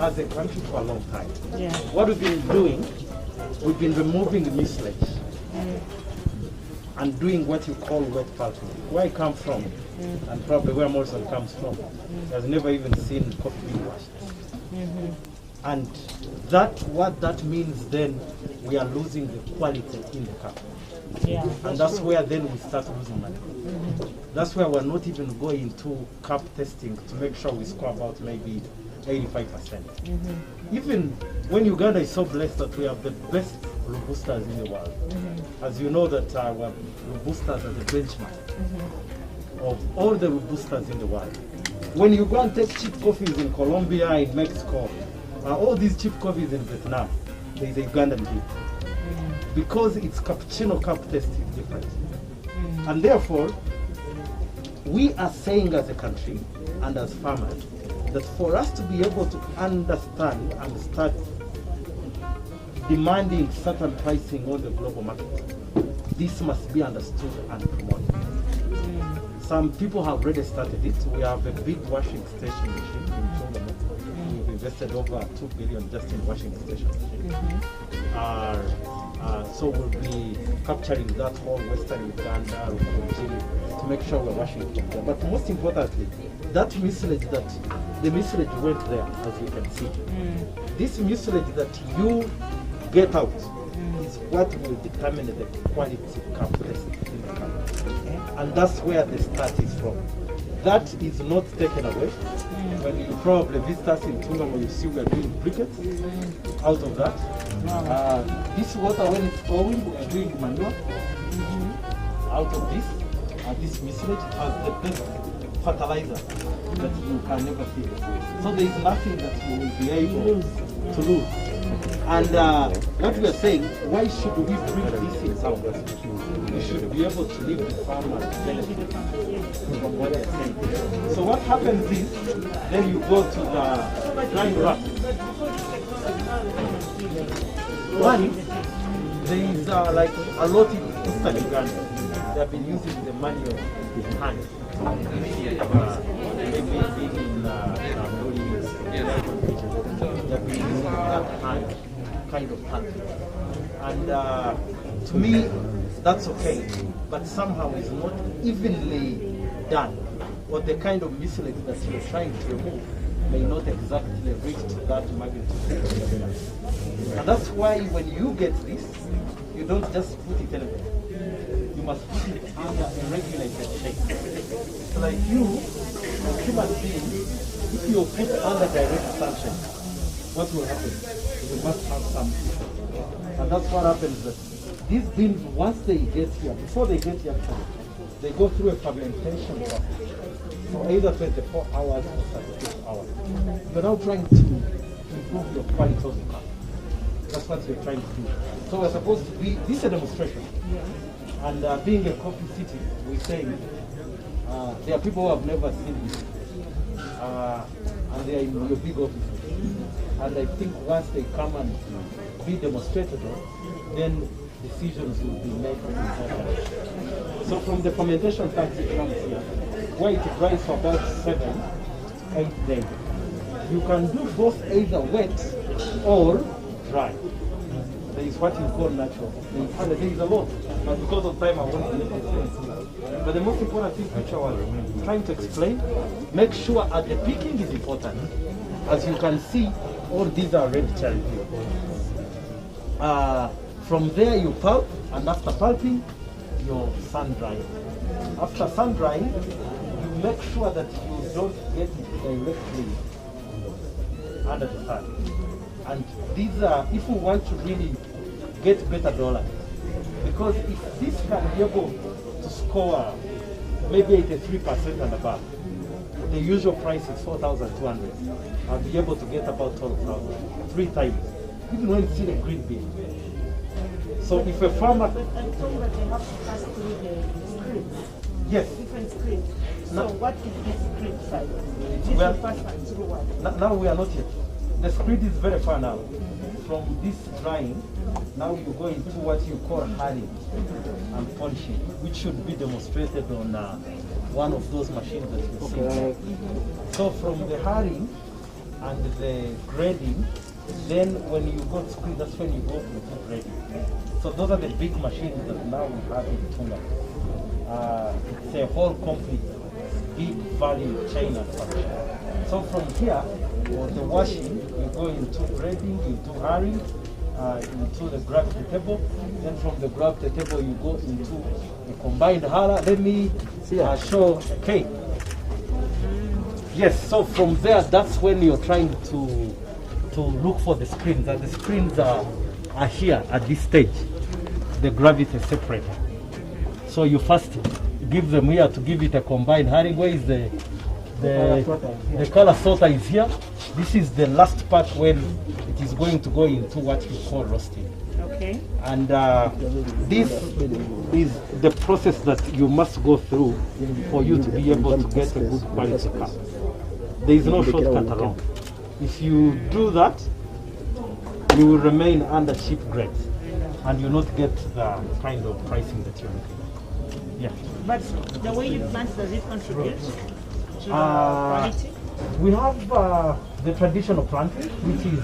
as a country for a long time. Yeah. What we've been doing, we've been removing the mucilage and doing what you call wet pulping. Where I come from, and probably where Morrison comes from, has never even seen coffee being washed. And what that means then, we are losing the quality in the cup. Yeah, and that's where then we start losing money. That's where we're not even going to cup testing to make sure we score about maybe 85%. Even when Uganda is so blessed that we have the best Robustas in the world. As you know that our Robustas are the benchmark of all the Robustas in the world. When you go and take cheap coffees in Colombia, in Mexico, all these cheap coffees in Vietnam, there is a Ugandan bean. Because it's cappuccino cup taste is different. And therefore, we are saying as a country and as farmers that for us to be able to understand and start demanding certain pricing on the global market, this must be understood and promoted. Some people have already started it. We have a big washing station machine in Tongamo. We've invested over 2 billion just in washing station machine. So we'll be capturing that whole Western Uganda, Rukunjili, to make sure we're washing it from there. But most importantly, that mucilage the mucilage went there, as you can see. This mucilage that you get out is what will determine the quality cup taste in the cup. And that's where the start is from. That is not taken away. When you probably visit us in Tungamo, you see we're doing briquettes out of that. This water, when it's flowing, we're doing manure out of this. This mucilage has the best fertilizer that you can never feel. So there is nothing that you will be able to lose. And what we are saying, why should we bring this in South? We should be able to leave the farmers benefit from what they are saying. So what happens is, then you go to the dry wrap. One, there is like a lot in Eastern Uganda. They have been using the money of hand. Maybe in they've been using that hand kind of hand. And to me, that's okay. But somehow it's not evenly done. Or the kind of mucilage that you're trying to remove may not exactly reach to that magnitude. And that's why when you get this, you don't just put it anywhere. You must put it under a regulated shape. So like you, a human being, if you put under direct sanction, what will happen? You must have some people. And that's what happens that these beans, once they get here, before they get here, they go through a fermentation process. So either 24 hours or 36 hours. You're now trying to improve your quality of the cup. That's what you're trying to do. So we're supposed to be, this is a demonstration. And being a coffee city, we're saying there are people who have never seen this. And they are in your big offices. And I think once they come and be demonstrated on, then decisions will be made. So from the fermentation tank it comes here, where it dries for about 7 to 8 days. You can do both either wet or dry. There is what you call natural. And there is a lot, but because of time I won't be able to say. But the most important thing which I was trying to explain, make sure at the picking is important. As you can see, all these are red cherry here. From there you pulp, and after pulping, you sun drying. After sun drying, you make sure that you don't get it directly under the sun. And these are, if we want to really get better dollars, because if this can be able to score maybe 83% and above, the usual price is 4,200. I'll be able to get about 12,000, 3 times, even when it's in a green bean. So if a farmer... I told that they have to pass through the scripts. Yes. Different scripts. So what is this script size? This Well, will pass through what? Now we are not yet. The script is very far now. From this drying, now you go into what you call hardening and polishing, which should be demonstrated on one of those machines that you see. So from the hardening, and the grading. Then when you go to screen, that's when you go to grading. So those are the big machines that now we have in Tunga. It's a whole complete big value chain and function. So from here, for the washing, you go into grading, you do hurry, into the gravity table. Then from the gravity table, you go into a combined hurler. Let me show. Okay. Yes. So from there, that's when you're trying to look for the screens. And the screens are here at this stage. The gravity separator. So you first give them here to give it a combined hurling. Where is the color sorter is here. This is the last part when it is going to go into what we call roasting. Okay. And this is the process that you must go through for you to be able to get a good quality cup. There is no shortcut around. If you do that, you will remain under cheap grades and you will not get the kind of pricing that you're looking at. Yeah. But the way you plant, does it contribute to the quality? We have the traditional planting, which is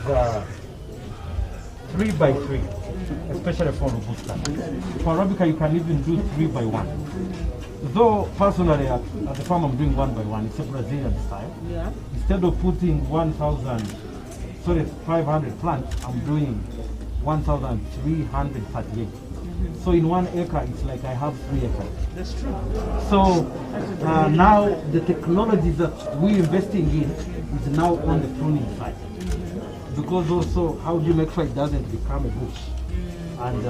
3 by 3, especially for Robusta. For Arabica, you can even do 3 by 1. Though personally, at the farm, I'm doing 1 by 1. It's a Brazilian style. Yeah. Instead of putting 500 plants, I'm doing 1,338. So in 1 acre, it's like I have 3 acres. That's true. So now the technology that we're investing in is now on the pruning side. Because also, how do you make sure it doesn't become a bush? And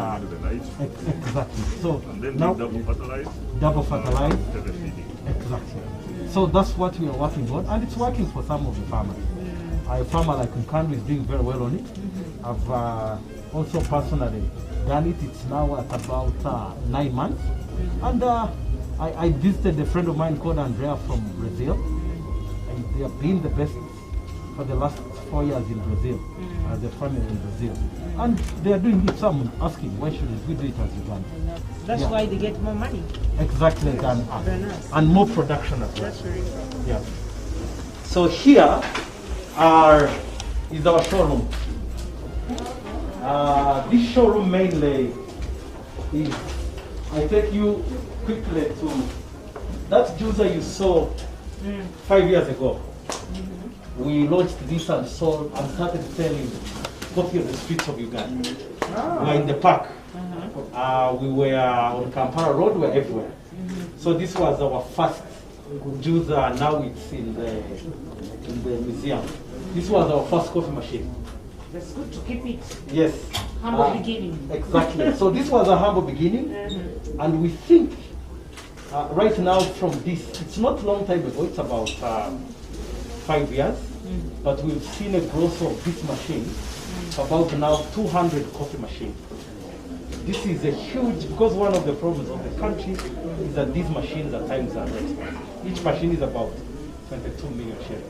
exactly. So now double fertilize. Exactly. So that's what we are working on, and it's working for some of the farmers. A farmer like Nkandu is doing very well on it. I've also personally done it. It's now at about 9 months. And I visited a friend of mine called Andrea from Brazil. And they have been the best for the last 4 years in Brazil, as a family in Brazil. And they are doing it. So I'm asking, why should we do it as Uganda? That's why they get more money. Exactly, than us. And more production as well. That's very good. Yeah. So here is our showroom. This showroom mainly is, I take you quickly to that juicer you saw 5 years ago. We launched this and sold and started selling coffee on the streets of Uganda. We were in the park. We were on Kampala Road, we were everywhere. So this was our first juicer, now it's in the museum. This was our first coffee machine. That's good to keep it. Yes. Humble beginning. Exactly. So this was a humble beginning, and we think right now from this, it's not a long time ago, it's about 5 years, but we've seen a growth of this machine, about now 200 coffee machines. This is a huge, because one of the problems of the country is that these machines at times are very expensive. Each machine is about 22 million shillings.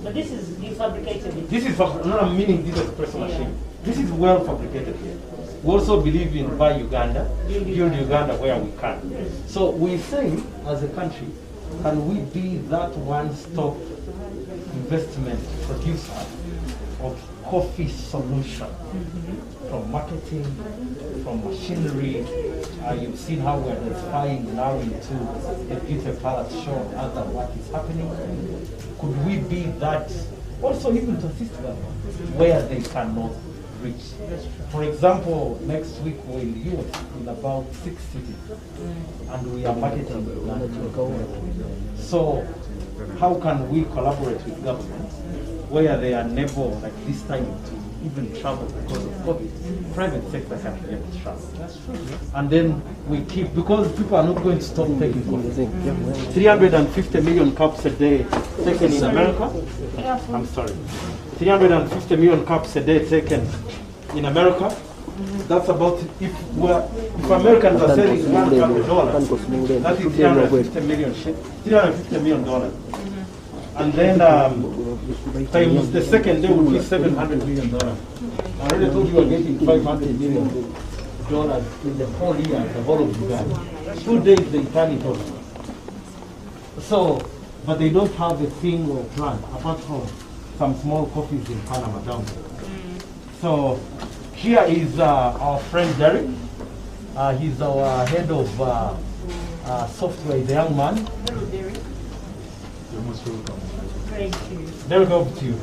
But this is you fabricated it. This is, no, meaning this espresso machine. This is well fabricated here. We also believe in buy Uganda, build Uganda where we can. So we're saying, as a country, can we be that one-stop investment producer of coffee solution? From marketing, from machinery. You've seen how we're diversifying now into the beauty parlor to show other what is happening. Could we be that, also even to assist them where they cannot reach? For example, next week we're in the US in about 6 cities, and we are marketing that. So how can we collaborate with governments where they are unable, like this time, to even travel because of COVID? Private sector can be able to travel. That's true. And then we keep, because people are not going to stop taking coffee. 350 million cups a day taken in America. I'm sorry. 350 million cups a day taken in America. That's about, if Americans are selling $1 cup, that is 350 million $350 million. And then times the second day would be $700 million. I already told you we're getting $500 million in the whole year, the whole of Uganda. 2 days they turn it over. So, but they don't have a single plan apart from some small coffees in Panama down there. So here is our friend Derek. He's our head of software, the young man. Hello, Derek. You're most welcome. Thank you. Derek, over to you.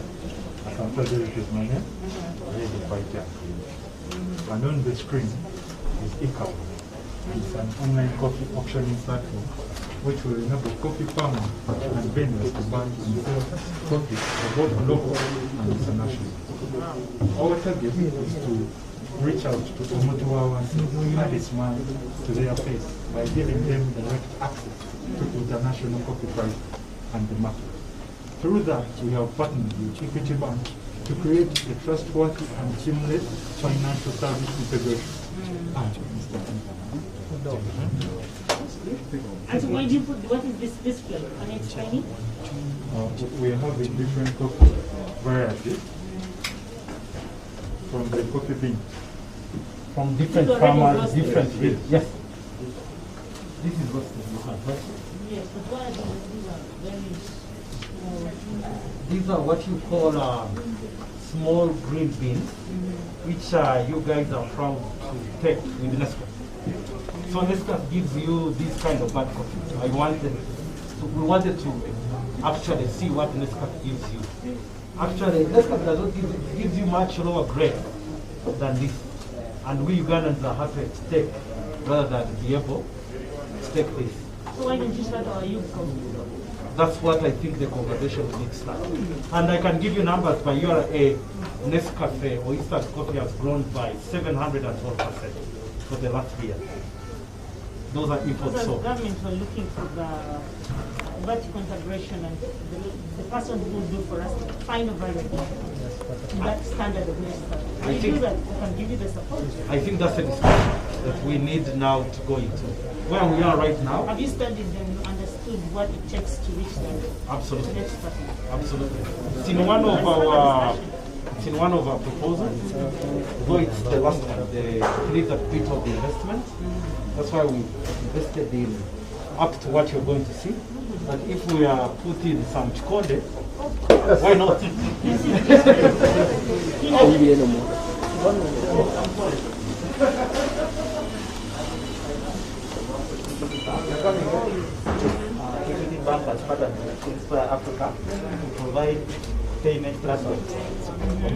After Derek is my name. Very quite young. And on the screen is eCup. It's an online coffee auctioning platform which will enable coffee farmers and vendors to buy and sell coffee for both local and international. Our target is to reach out to Omotuawans and add a smile to their face by giving them direct access to international coffee price and the market. Through that, we have partnered with Equity Bank to create a trustworthy and seamless financial service integration. And so why do you put, what is this display? Can you explain it? We have a different coffee varieties from the coffee bean. From different farmers, different fields. Yes. This is roasted. Yes, but what are these are very small. These are what you call small green beans, which you guys are proud to take with Nescafe. So Nescafe gives you this kind of bad coffee. We wanted to actually see what Nescafe gives you. Actually, Nescafe does not gives you much lower grade than this. And we Ugandans are happy to take rather than be able to take this. So why don't you start our youth coffee? That's what I think the conversation needs to start. And I can give you numbers by URA. Nescafe or instant coffee has grown by 712% for the last year. Those are imports. Because So the government were looking for the vertical integration and the person who will do for us final value. That standard of Nescafe. I And you think- do that, we can give you the support. I think that's a discussion that we need now to go into. Where we are right now, Have you studied and understood what it takes to reach the absolutely. next person? Absolutely. It's in one of our proposals, though it's the last one, it needs a bit of the investment. That's why we invested in up to what you're going to see. But if we are putting some chikonde, why not? Equity Bank has partnered with Inspire Africa to provide payment platforms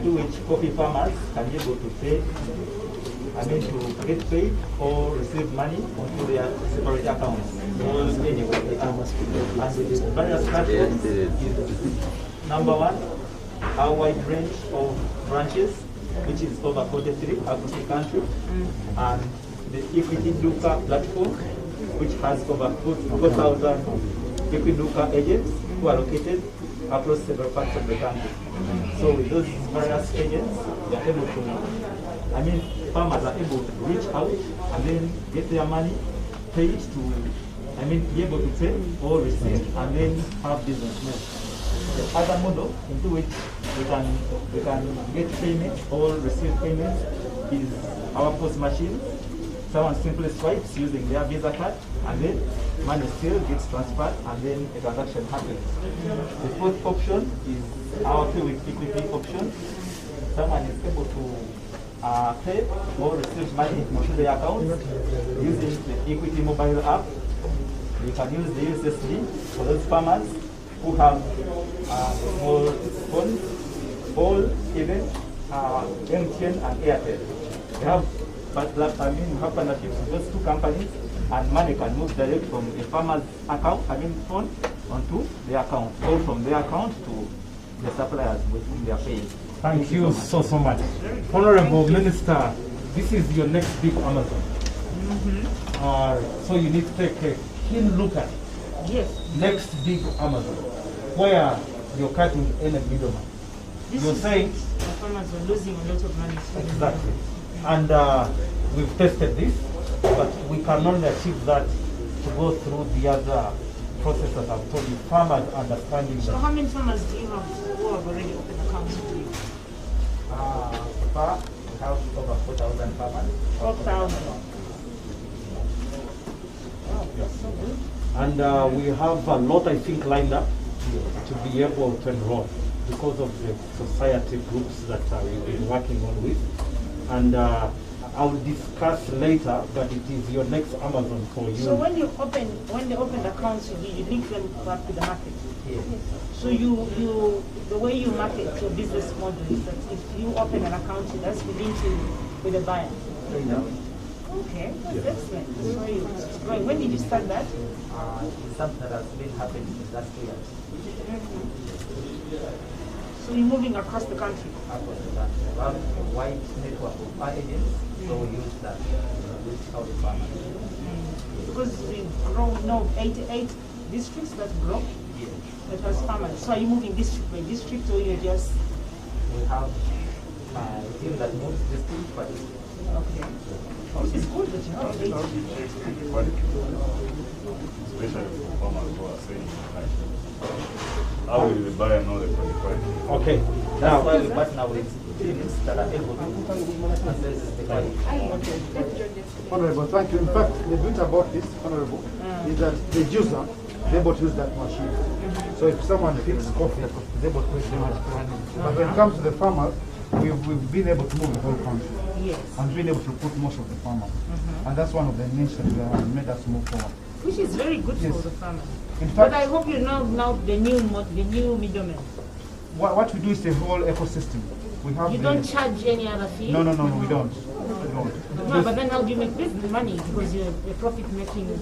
through which coffee farmers can be able to pay, to get paid or receive money onto their separate accounts. Those anyway they can. And the various platforms is number one, a wide range of branches, which is over 43 across the country, and the Equity Duka platform, which has over 4,000 Equity Duka agents who are located across several parts of the country. So with those various agents, they are able to, farmers are able to reach out and then get their money paid to, be able to pay or receive and then have business made. The other model into which we can get payments or receive payments is our post machines. Someone simply swipes using their Visa card and then money still gets transferred and then a transaction happens. The fourth option is our pay with equity option. Someone is able to pay or receive money into their account using the Equity mobile app. You can use the USSD for those farmers who have small phones or even MTN and Airtel. We have partnerships with those two companies, and money can move direct from a farmer's account, phone, onto their account, or from their account to the suppliers with whom they are paying. Thank you so much. Honorable Minister, this is your next big Amazon. So you need to take a keen look at it. Yes. Next big Amazon, where you're cutting any middleman. You're saying The farmers were losing a lot of money. exactly. And we've tested this, but we can only achieve that to go through the other process that I've told you. Farmers understanding So that. how many farmers do you have who have already opened accounts with you? So far, we have over 4,000 farmers. 4,000. And we have a lot, I think, lined up to be able to enroll. because of the society groups that we've been working on with. And I will discuss later, but it is your next Amazon for you. So when they open accounts, you link them back to the market. Yes. So the way you market your business model is that if you open an account with us, we link you with a buyer. Okay, that's excellent. That's very good. When did you start that? It's something that has been happening in the last 2 years. So you're moving across the country? Across the country. We have a wide network of our agents, so we use that to reach out to farmers. Because we grow, 88 districts that grow, that has farmers. So are you moving district by district, or you're just? We have a team that moves district by district. Okay. This is good that you have 8. Especially for farmers who are saying, how will the buyer know the quality? Okay. That's why we partner with teams that are able to assess the quality. Honorable, thank you. In fact, the beauty about this, Honorable, is that the user is able to use that machine. So if someone picks coffee, is able to use the machine. But when it comes to the farmers, we've been able to move the whole country. Yes. And been able to recruit most of the farmers. And that's one of the initiatives that have made us move forward. Which is very good Yes. for the farmer. In fact, But I hope you know now the new middleman. what we do is the whole ecosystem. We have You don't charge any other fee? No, we don't. We don't. No, but then how do you make business money? Because you're a profit making.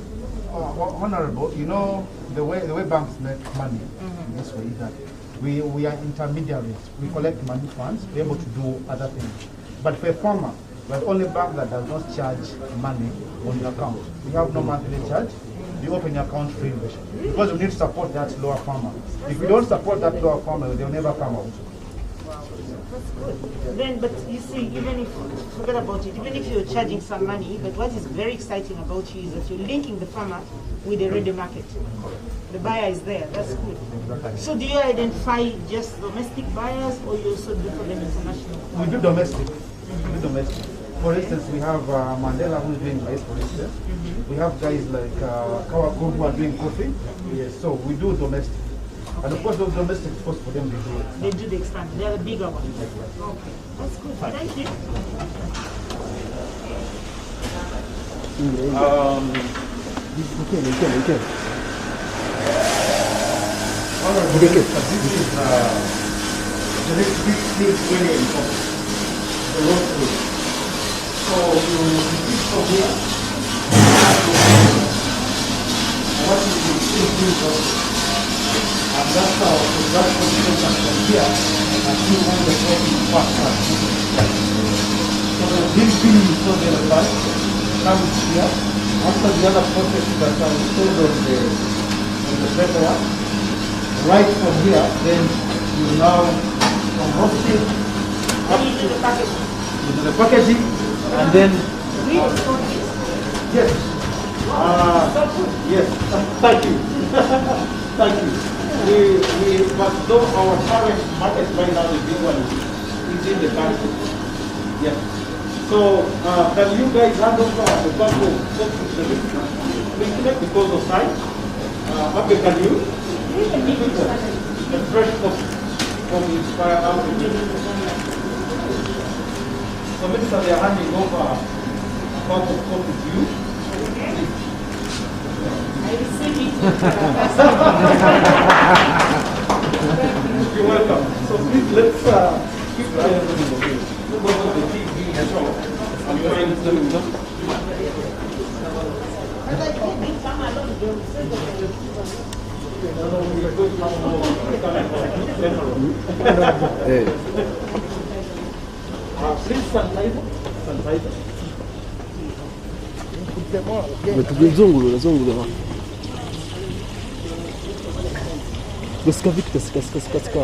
Honorable, you know, the way banks make money in this way is that we are intermediaries. We collect money funds, we're able to do other things. But for a farmer, we're the only bank that does not charge money on your account. We have no monthly charge. You open your account free, because we need to support that lower farmer. If we don't support that lower farmer, they'll never come out. That's good. Then, but you see, even if, forget about it, even if you're charging some money, but what is very exciting about you is that you're linking the farmer with the ready market. The buyer is there, that's good. So do you identify just domestic buyers, or you also do for them international? We do domestic. We do domestic. For instance, we have Mandela who's doing rice, for instance. We have guys like Kawaku who are doing coffee. Yes, so we do domestic. And of course, those domestic, of course, for them, they do it. They do the expansion. They are the bigger ones. Okay, that's good. Thank you. This is the next big thing really important. The road through. So you pick from here. What is the thing of and that's how the drug concentration from here until when the coffee is faster. So the big thing you saw there on the back comes here. After the other processes that are stored on the paperwork, right from here, then you now from roasting up to the packaging. You do the packaging, and then yes, yes. Thank you, thank you. But though our current market right now, the big one is in the country. Yes. So can you guys handle the bundle of because of size? Okay, can you? The fresh coffee from Inspire Africa. So Minister, they are handing over a bag of coffee to you. I receive it. You're welcome. So please let's keep the TV as well. I'm trying to Zungulu, zungulu. Sika Victor, sika.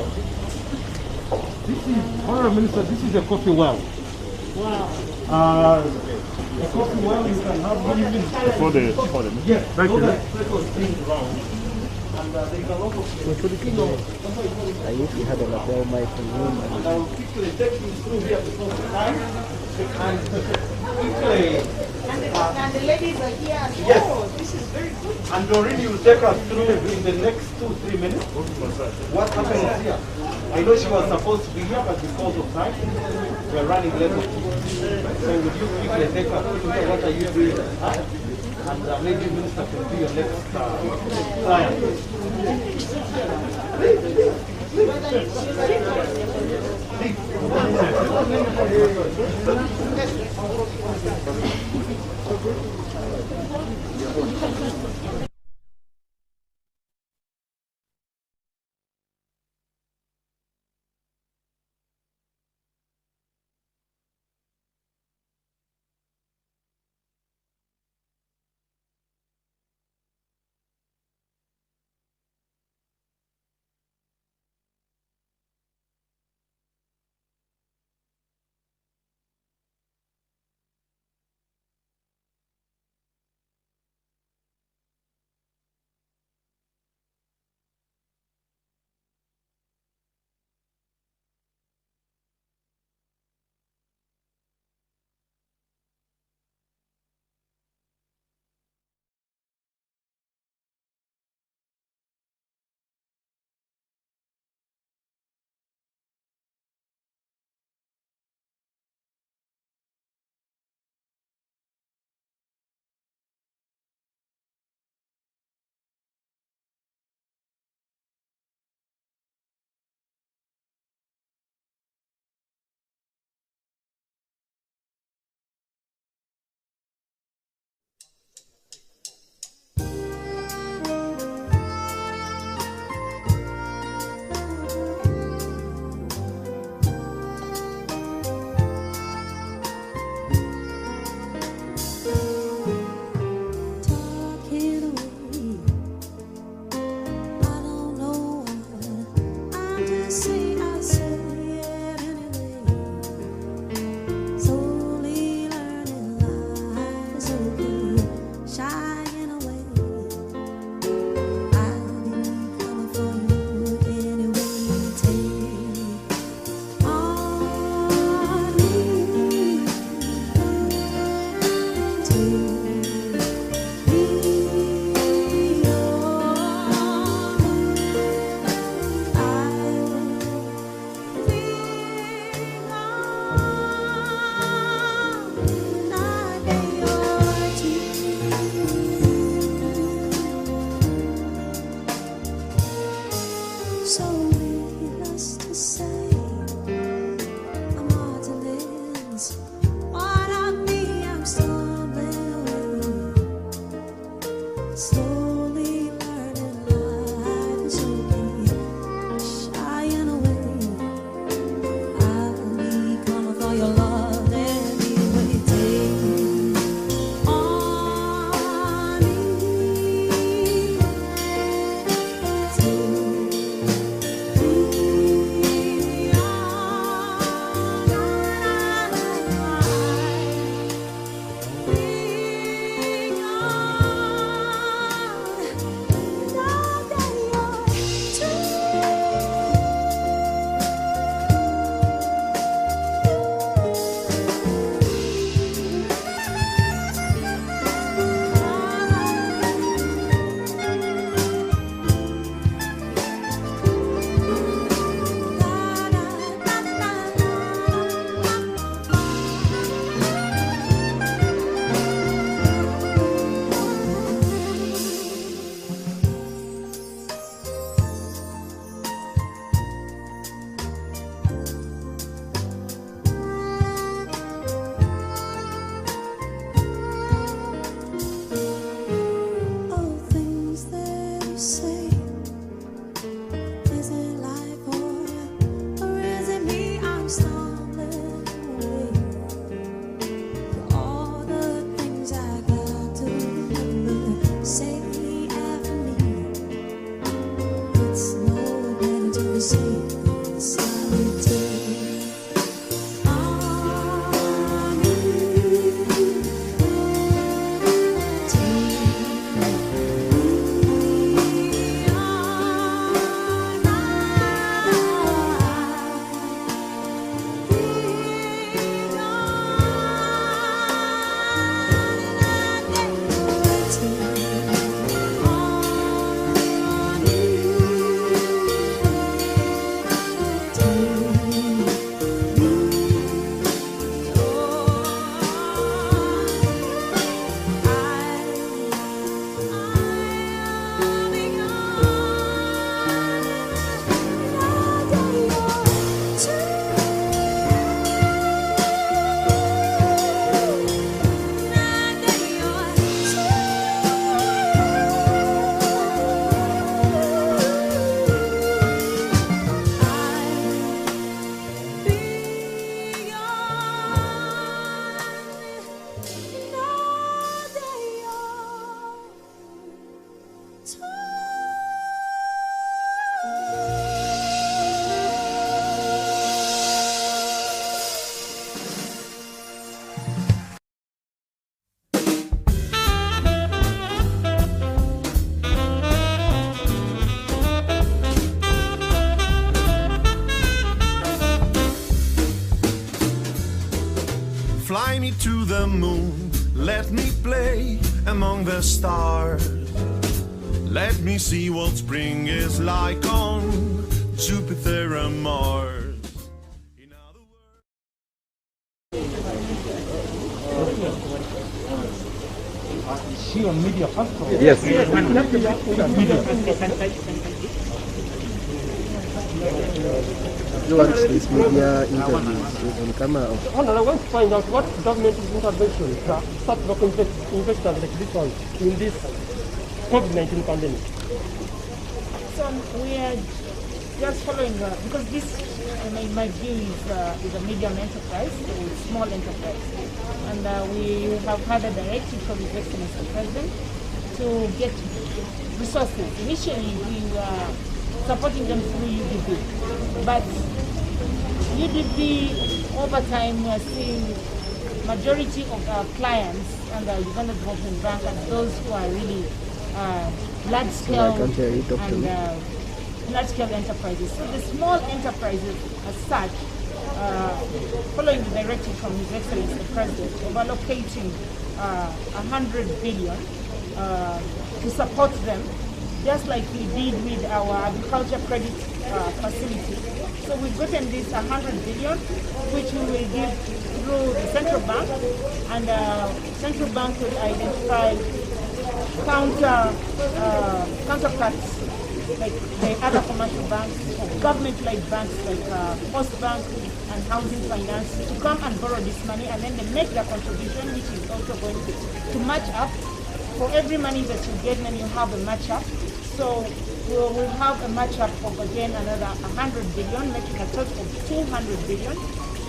Honorable Minister, this is a coffee well. Wow. A coffee well you can have even For the yes, thank you. And there is a lot of I wish we had a lapel mic from him. and I will quickly take you through here because of time and quickly And the ladies are here as well. Yes. Oh, this is very good. And Doreen will take us through in the next 2-3 minutes what happens here. I know she was supposed to be here, but because of time, we're running late. So would you quickly take us through here? What are you doing? And maybe Minister can be your next client. fly me to the moon. Let me play among the stars. Let me see what spring is like on Jupiter and Mars. Is she on media first? Yes. You want this media interviews, you can come out. I want to find out what government intervention to start local investors like this one in this COVID-19 pandemic. So we are just following, because this, in my view, is a medium enterprise, a small enterprise. And we have had a directive from His Excellency the President to get resources. Initially, we were supporting them through UDB. But UDB, over time, we are seeing majority of our clients and the Uganda Development Bank and those who are really large-scale and large-scale enterprises. So the small enterprises as such, following the directive from His Excellency the President of allocating 100 billion to support them, just like we did with our agriculture credit facility. So we've gotten this 100 billion, which we will give through the central bank, and central bank will identify counterparts like the other commercial banks, government-like banks like Post Bank and Housing Finance to come and borrow this money, and then they make their contribution, which is also going to match up. For every money that you get, then you have a match up. So we'll have a match up of again another 100 billion, making a total of 200 billion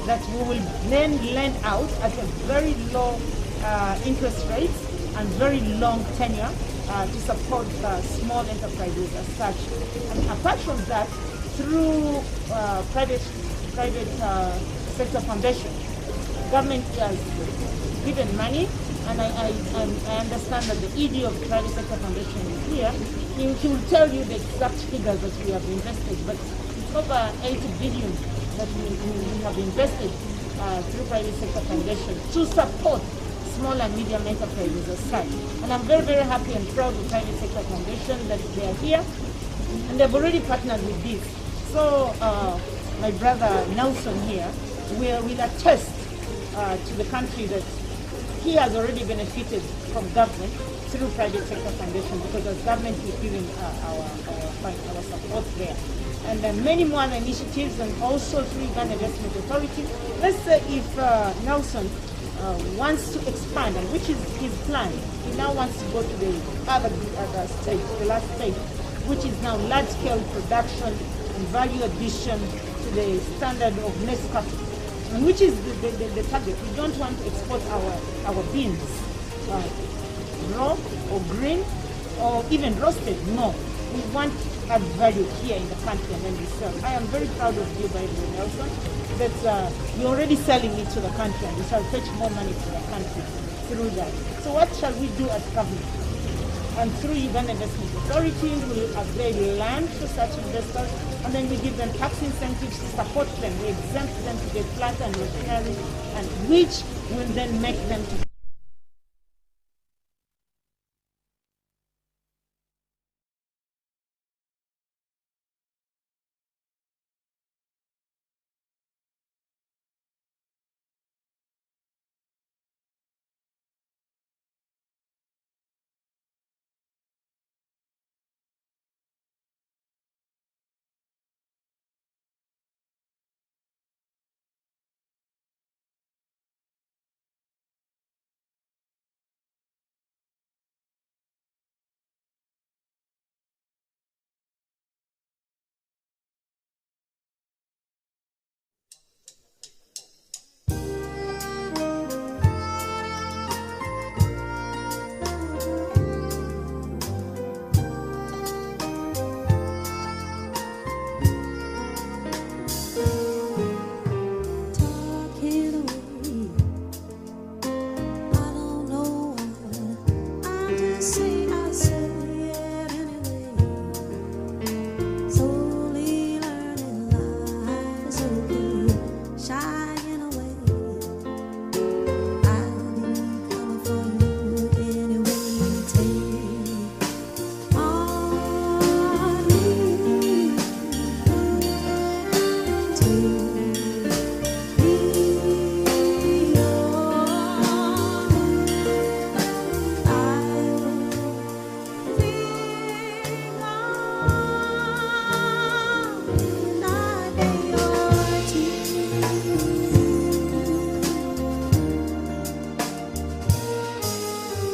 that we will then lend out at a very low interest rates and very long tenure to support small enterprises as such. And apart from that, through private sector foundation, government has given money, and I understand that the ED of the private sector foundation is here. He will tell you the exact figures that we have invested, but it's over 80 billion that we have invested through private sector foundation to support small and medium enterprises as such. And I'm very, very happy and proud of Private Sector Foundation that they are here, and they've already partnered with this. So my brother Nelson here will attest to the country that he has already benefited from government through Private Sector Foundation, because as government is giving our support there. And many more other initiatives, and also through Uganda Investment Authority. Let's say if Nelson wants to expand, and which is his plan. He now wants to go to the other stage, the last stage, which is now large-scale production and value addition to the standard of Nescafe, and which is the target. We don't want to export our beans raw or green or even roasted. No, we want to add value here in the country and then we sell. I am very proud of you, by the way, Nelson, that you're already selling it to the country, and we shall fetch more money to the country through that. So what shall we do as government? And through Uganda Investment Authority, we will avail land for such investors, and then we give them tax incentives to support them. We exempt them to get plant and machinery, and which will then make them to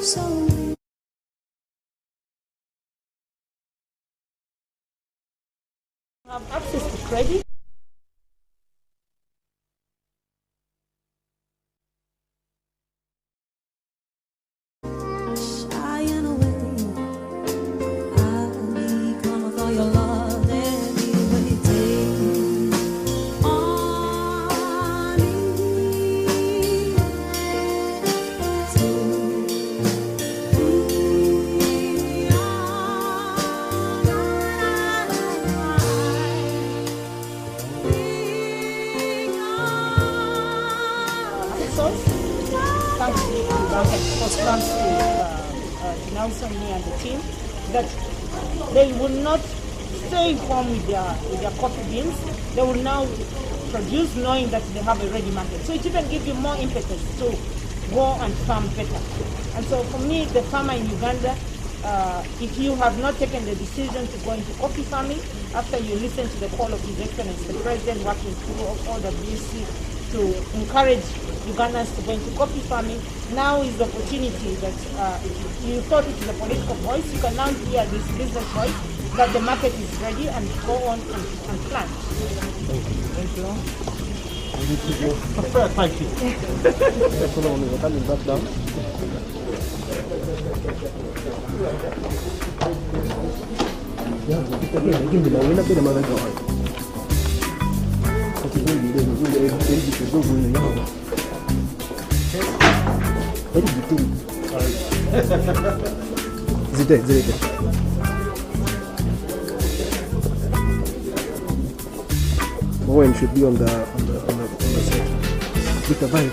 So have access to credit. shying away, I'll become with all your love anyway. Take on me. Thanks to the bank and post thanks to Nelson, me and the team, that they will not stay home with their coffee beans. They will now produce knowing that they have a ready market. So it even gives you more impetus to go and farm better. And so for me, the farmer in Uganda, if you have not taken the decision to go into coffee farming, after you listen to the call of His Excellency, the President, working through all the BC to encourage Ugandans to go into coffee farming, now is the opportunity that if you thought it is a political voice, you can now hear this business voice that the market is ready and go on and plant. Thank you. Thank you. We're coming back down. Zite. Owen should be on the side. Vita, vai.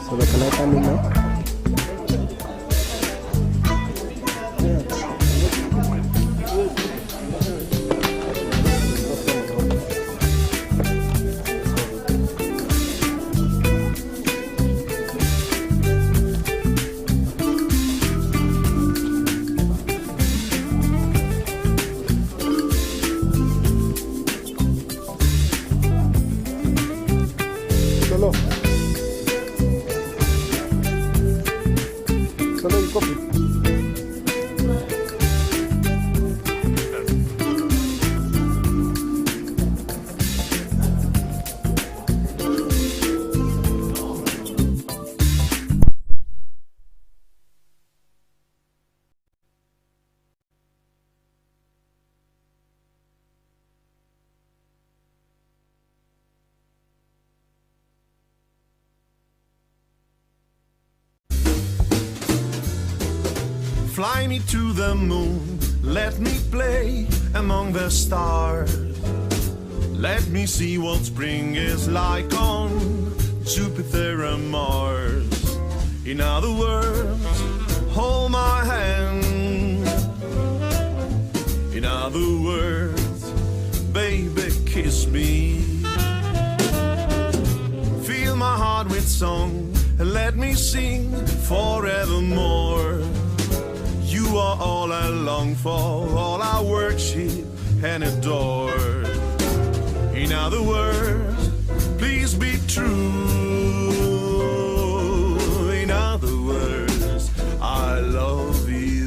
So can I come in now? Solo y coffee. Fly me to the moon, let me play among the stars. Let me see what spring is like on Jupiter and Mars. In other words, hold my hand. In other words, baby, kiss me. Fill my heart with song and let me sing forevermore. You are all I long for, all I worship and adore. In other words, please be true. In other words, I love you.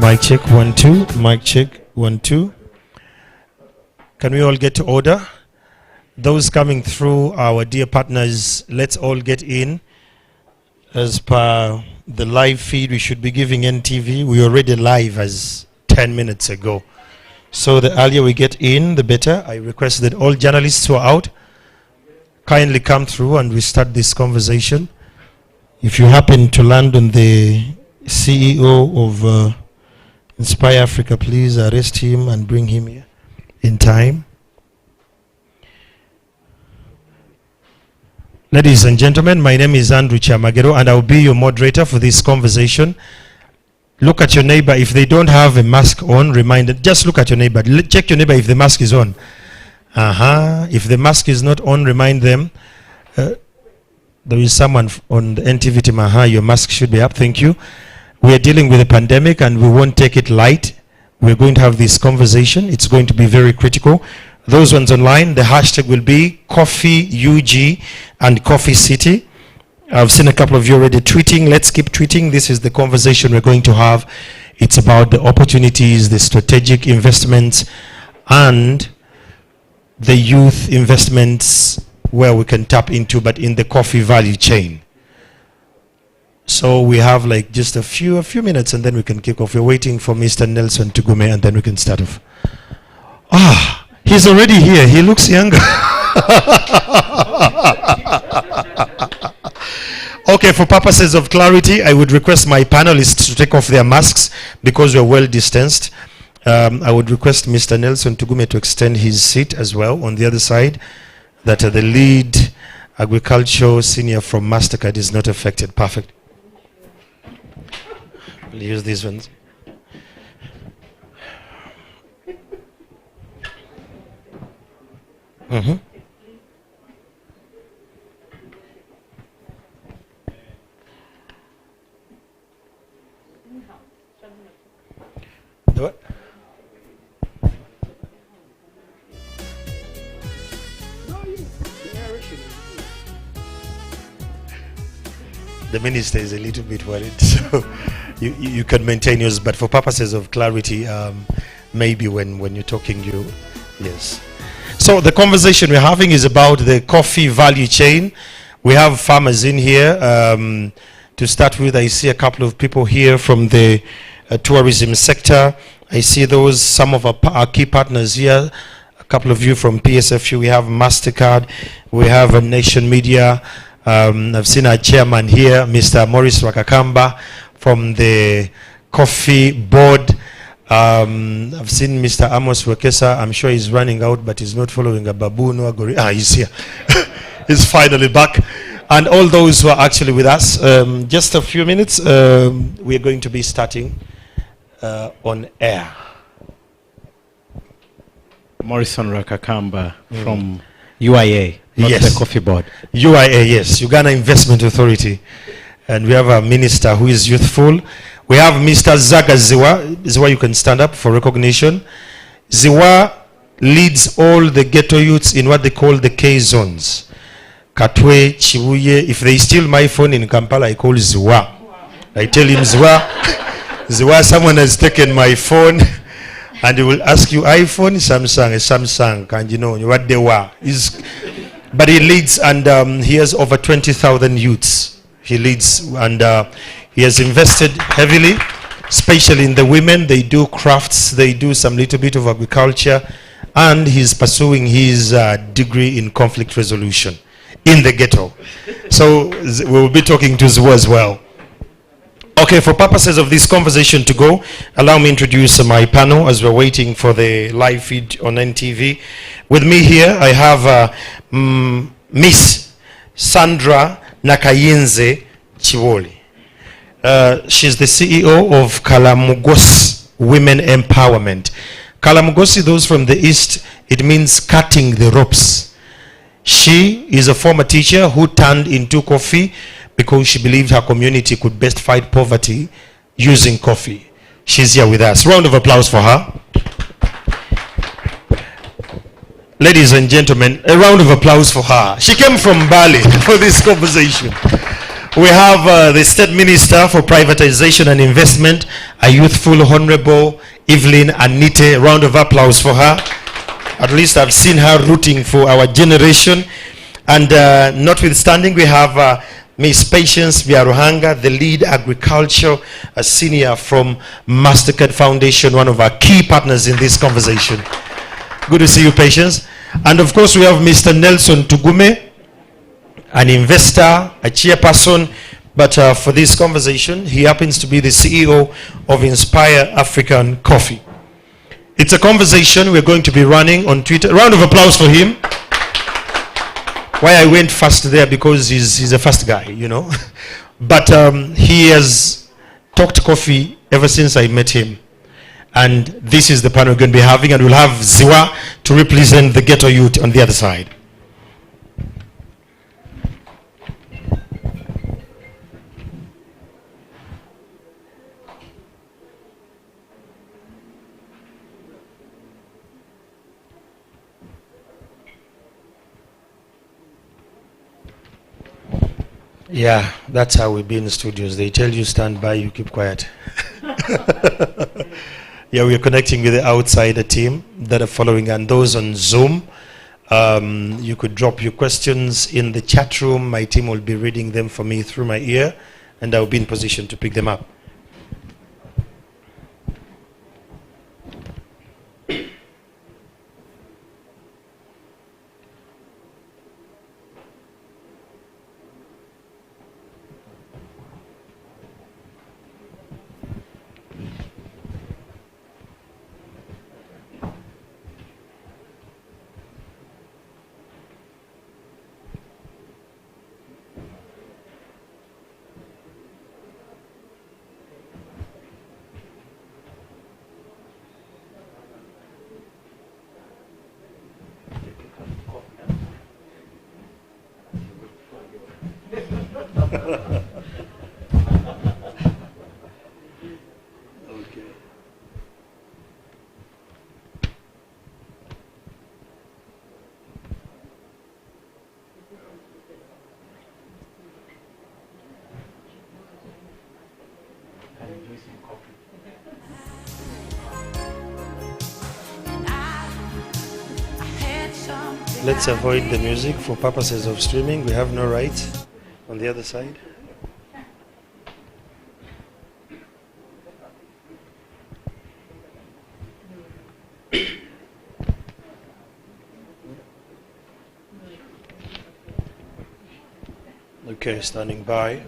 Mic check 1 2. Mic check 1 2. Can we all get to order? Those coming through, our dear partners, let's all get in. As per the live feed, we should be giving NTV. We already live as 10 minutes ago. So the earlier we get in, the better. I request that all journalists who are out kindly come through and we start this conversation. If you happen to land on the CEO of Inspire Africa, please arrest him and bring him here in time. Ladies and gentlemen, my name is Andrew Chamagero and I'll be your moderator for this conversation. Look at your neighbor. If they don't have a mask on, remind them. Just look at your neighbor. Check your neighbor if the mask is on. If the mask is not on, remind them. There is someone on the NTV team. Your mask should be up. Thank you. We are dealing with a pandemic and we won't take it light. We're going to have this conversation. It's going to be very critical. Those ones online, the hashtag will be Coffee UG and Coffee City. I've seen a couple of you already tweeting. Let's keep tweeting. This is the conversation we're going to have. It's about the opportunities, the strategic investments, and the youth investments where we can tap into, but in the coffee value chain. So we have like just a few minutes and then we can kick off. We're waiting for Mr. Nelson Tugume and then we can start off. He's already here. He looks younger. Okay, for purposes of clarity, I would request my panelists to take off their masks because we're well distanced. I would request Mr. Nelson Tugume to extend his seat as well on the other side, that the lead agricultural senior from MasterCard is not affected. Perfect. We'll use these ones. What? The minister is a little bit worried, so you can maintain yours, but for purposes of clarity, maybe when you're talking, yes. So the conversation we're having is about the coffee value chain. We have farmers in here. To start with, I see a couple of people here from the tourism sector. I see some of our key partners here. A couple of you from PSFU. We have MasterCard. We have Nation Media. I've seen our chairman here, Mr. Maurice Rakakamba from the Coffee Board. I've seen Mr. Amos Wekesa. I'm sure he's running out, but he's not following a baboon or a gorilla. He's here. He's finally back. And all those who are actually with us, just a few minutes, we are going to be starting on air. Morrison Rakakamba from UIA, not the Coffee Board. UIA, yes, Uganda Investment Authority. And we have a minister who is youthful. We have Mr. Zaga Ziwa. Ziwa, you can stand up for recognition. Ziwa leads all the ghetto youths in what they call the K zones. Katwe, Chibuye. If they steal my phone in Kampala, I call Ziwa. I tell him, Ziwa, someone has taken my phone. And he will ask you, iPhone, Samsung, and you know what they were. But he leads, and he has over 20,000 youths. He leads, and he has invested heavily, especially in the women. They do crafts, they do some little bit of agriculture, and he's pursuing his degree in conflict resolution in the ghetto. So we'll be talking to Zwo as well. Okay, for purposes of this conversation to go, allow me to introduce my panel as we're waiting for the live feed on NTV. With me here, I have Miss Sandra Nakayinze Chiwoli. She's the CEO of Kalamugosi Women Empowerment. Kalamugosi, those from the East, it means cutting the ropes. She is a former teacher who turned into coffee because she believed her community could best fight poverty using coffee. She's here with us. Round of applause for her. Ladies and gentlemen, a round of applause for her. She came from Bali for this conversation. We have the State Minister for Privatization and Investment, a youthful, honorable Evelyn Anite. A round of applause for her. At least I've seen her rooting for our generation. And notwithstanding, we have Ms. Patience Biaruhanga, the lead agriculture senior from Mastercard Foundation, one of our key partners in this conversation. Good to see you, Patience. And of course, we have Mr. Nelson Tugume, an investor, a chairperson, but for this conversation, he happens to be the CEO of Inspire African Coffee. It's a conversation we're going to be running on Twitter. A round of applause for him. Why I went fast there, because he's a fast guy, you know. But he has talked coffee ever since I met him. And this is the panel we're going to be having, and we'll have Ziwa to represent the ghetto youth on the other side. Yeah, that's how we be in the studios. They tell you stand by, you keep quiet. Yeah, we are connecting with the outsider team that are following, and those on Zoom. You could drop your questions in the chat room. My team will be reading them for me through my ear, and I'll be in position to pick them up. Let's avoid the music for purposes of streaming. We have no rights on the other side. Okay, standing by.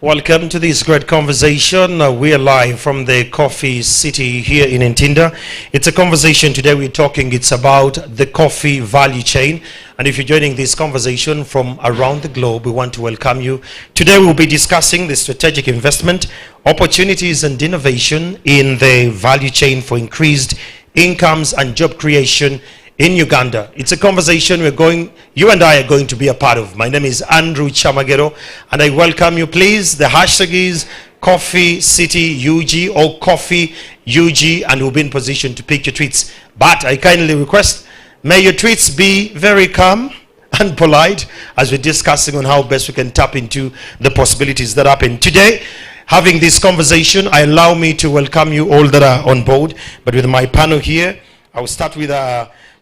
Welcome to this great conversation. We are live from the Coffee City here in Ntinda. It's a conversation today we're talking, it's about the coffee value chain. And if you're joining this conversation from around the globe, we want to welcome you. Today we'll be discussing the strategic investment, opportunities and innovation in the value chain for increased incomes and job creation in Uganda. It's a conversation you and I are going to be a part of. My name is Andrew Chamagero, and I welcome you. Please, the hashtag is Coffee City UG or Coffee UG, and we'll be in position to pick your tweets. But I kindly request, may your tweets be very calm and polite as we're discussing on how best we can tap into the possibilities that happen. Today, having this conversation, I allow me to welcome you all that are on board. But with my panel here, I will start with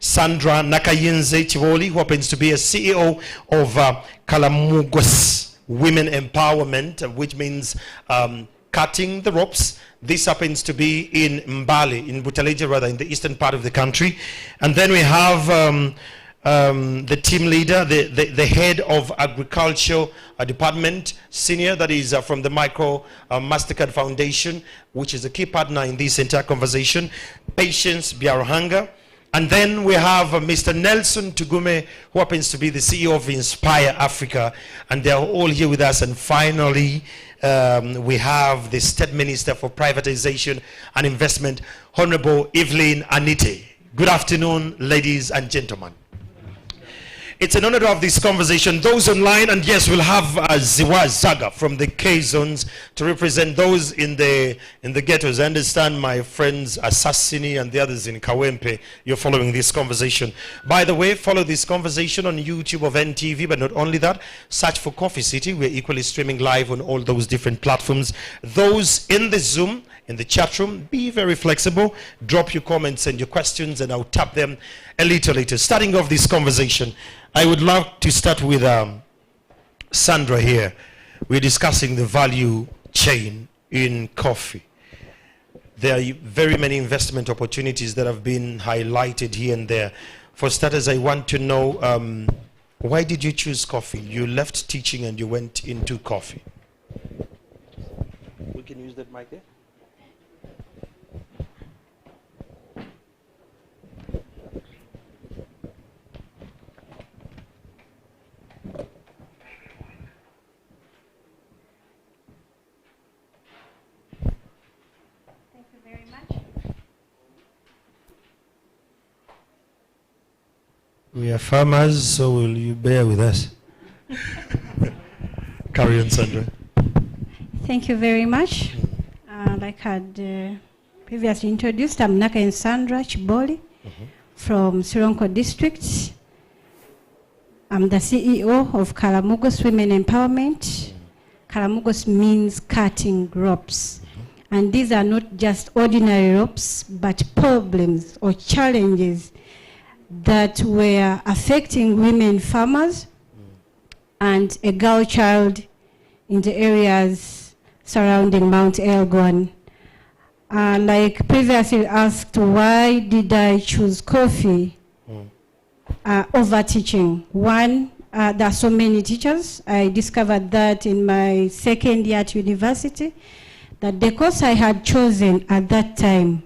Sandra Nakayenze Chivoli, who happens to be a CEO of Kalamugos Women Empowerment, which means cutting the ropes. This happens to be in Mbale, in Butaleja, rather, in the eastern part of the country. And then we have the team leader, the head of agriculture department, senior, that is from the Mastercard Foundation, which is a key partner in this entire conversation, Patience Biaruhanga. And then we have Mr. Nelson Tugume, who happens to be the CEO of Inspire Africa, and they're all here with us. And finally, we have the State Minister for Privatization and Investment, Honorable Evelyn Anite. Good afternoon, ladies and gentlemen. It's an honor to have this conversation. Those online, and yes, we'll have Ziwa Zaga from the K zones to represent those in the ghettos. I understand my friends Assassini and the others in Kawempe, you're following this conversation. By the way, follow this conversation on YouTube of NTV, but not only that, search for Coffee City. We're equally streaming live on all those different platforms. Those in the Zoom, in the chat room, be very flexible. Drop your comments and your questions, and I'll tap them a little later. Starting off this conversation, I would love to start with Sandra here. We're discussing the value chain in coffee. There are very many investment opportunities that have been highlighted here and there. For starters, I want to know, why did you choose coffee? You left teaching and you went into coffee. We can use that mic there. We are farmers, so will you bear with us? Carry on, Sandra. Thank you very much. Like I had previously introduced, I'm Naka and Sandra Chiboli from Sironko District. I'm the CEO of Kalamugos Women Empowerment. Kalamugos means cutting ropes. And these are not just ordinary ropes, but problems or challenges that were affecting women farmers and a girl child in the areas surrounding Mount Elgon. Like previously asked, why did I choose coffee over teaching? One, there are so many teachers. I discovered that in my second year at university, that the course I had chosen at that time,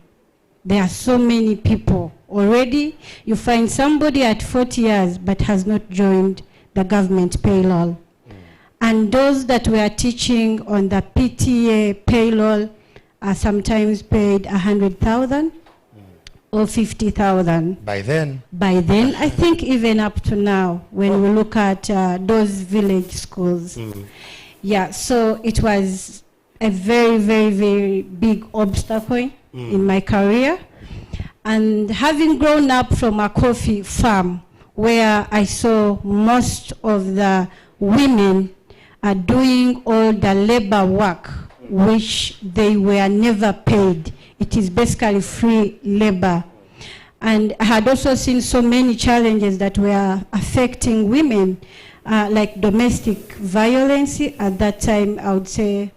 there are so many people. Already, you find somebody at 40 years but has not joined the government payroll. And those that were teaching on the PTA payroll are sometimes paid 100,000 or 50,000. By then? By then, I think even up to now, when we look at those village schools. Yeah, so it was a very, very, very big obstacle in my career. And having grown up from a coffee farm where I saw most of the women are doing all the labor work, which they were never paid. It is basically free labor. And I had also seen so many challenges that were affecting women, like domestic violence. At that time, I would say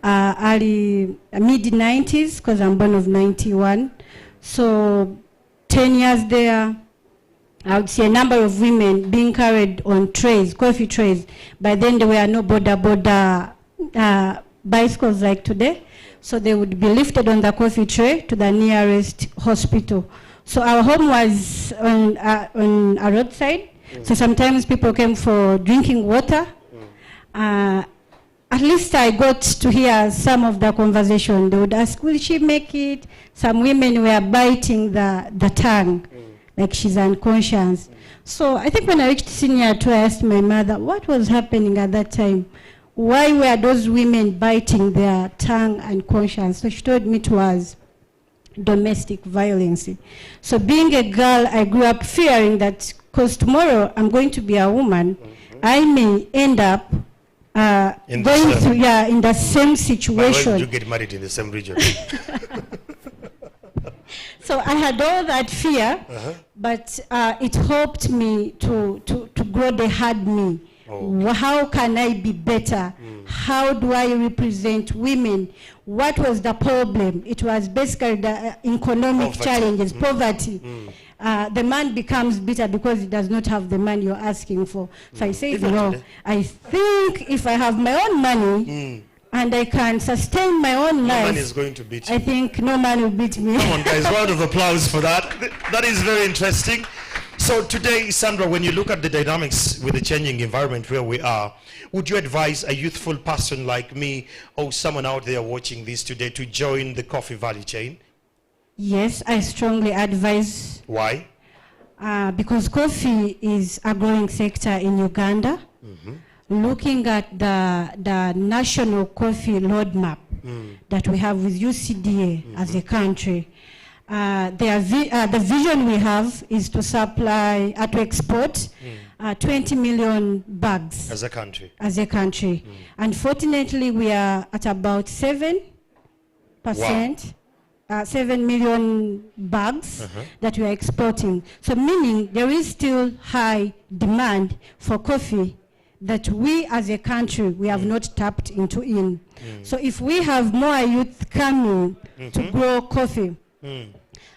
early, mid-90s, because I'm born of 91. So 10 years there, I would see a number of women being carried on trays, coffee trays. By then there were no border bicycles like today. So they would be lifted on the coffee tray to the nearest hospital. So our home was on a roadside. So sometimes people came for drinking water. At least I got to hear some of the conversation. They would ask, will she make it? Some women were biting the tongue, like she's unconscious. So I think when I reached senior two, I asked my mother, what was happening at that time? Why were those women biting their tongue unconscious? So she told me it was domestic violence. So being a girl, I grew up fearing that, because tomorrow I'm going to be a woman, I may end up going through, in the same situation. Why did you get married in the same region? So I had all that fear, but it helped me to grow the hard me. How can I be better? How do I represent women? What was the problem? It was basically the economic challenges, poverty. The man becomes bitter because he does not have the money you're asking for. So I said, no, I think if I have my own money and I can sustain my own life, no man is going to beat you. I think no man will beat me. Come on, guys, round of applause for that. That is very interesting. So today, Sandra, when you look at the dynamics with the changing environment where we are, would you advise a youthful person like me or someone out there watching this today to join the coffee value chain? Yes, I strongly advise. Why? because coffee is a growing sector in Uganda. Looking at the national coffee roadmap that we have with UCDA as a country, the vision we have is to supply, to export 20 million bags. As a country. As a country. Unfortunately, we are at about 7%, 7 million bags that we are exporting. So meaning there is still high demand for coffee that we as a country, we have not tapped into in. So if we have more youth coming to grow coffee,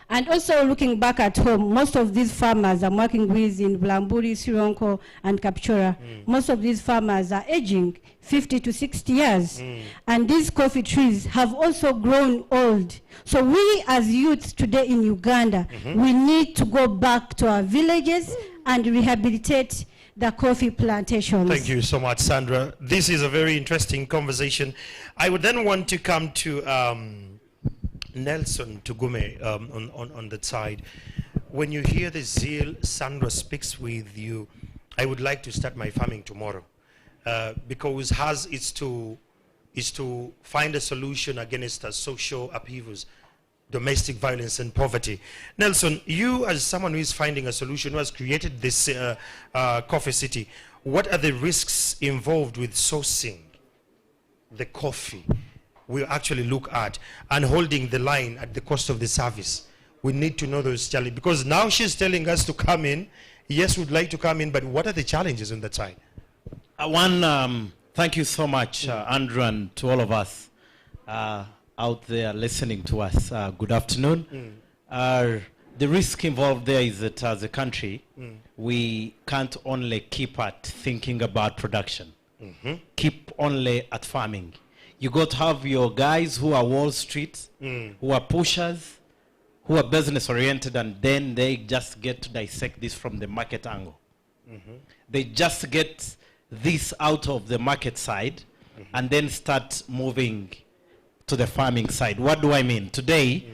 and also looking back at home, most of these farmers I'm working with in Blamburi, Sironko, and Kapchora, most of these farmers are aging 50 to 60 years. And these coffee trees have also grown old. So we as youths today in Uganda, we need to go back to our villages and rehabilitate the coffee plantations. Thank you so much, Sandra. This is a very interesting conversation. I would then want to come to Nelson Tugume on that side. When you hear the zeal Sandra speaks with you, I would like to start my farming tomorrow, because hers is to find a solution against social upheavals, domestic violence and poverty. Nelson, you as someone who is finding a solution, who has created this coffee city, what are the risks involved with sourcing the coffee we actually look at and holding the line at the cost of the service? We need to know those challenges, because now she's telling us to come in. Yes, we'd like to come in, but what are the challenges on that side? Thank you so much, Andrew, and to all of us out there listening to us. Good afternoon. The risk involved there is that as a country, we can't only keep at thinking about production, keep only at farming. You got to have your guys who are Wall Street, who are pushers, who are business oriented, and then they just get to dissect this from the market angle. They just get this out of the market side and then start moving to the farming side. What do I mean? Today,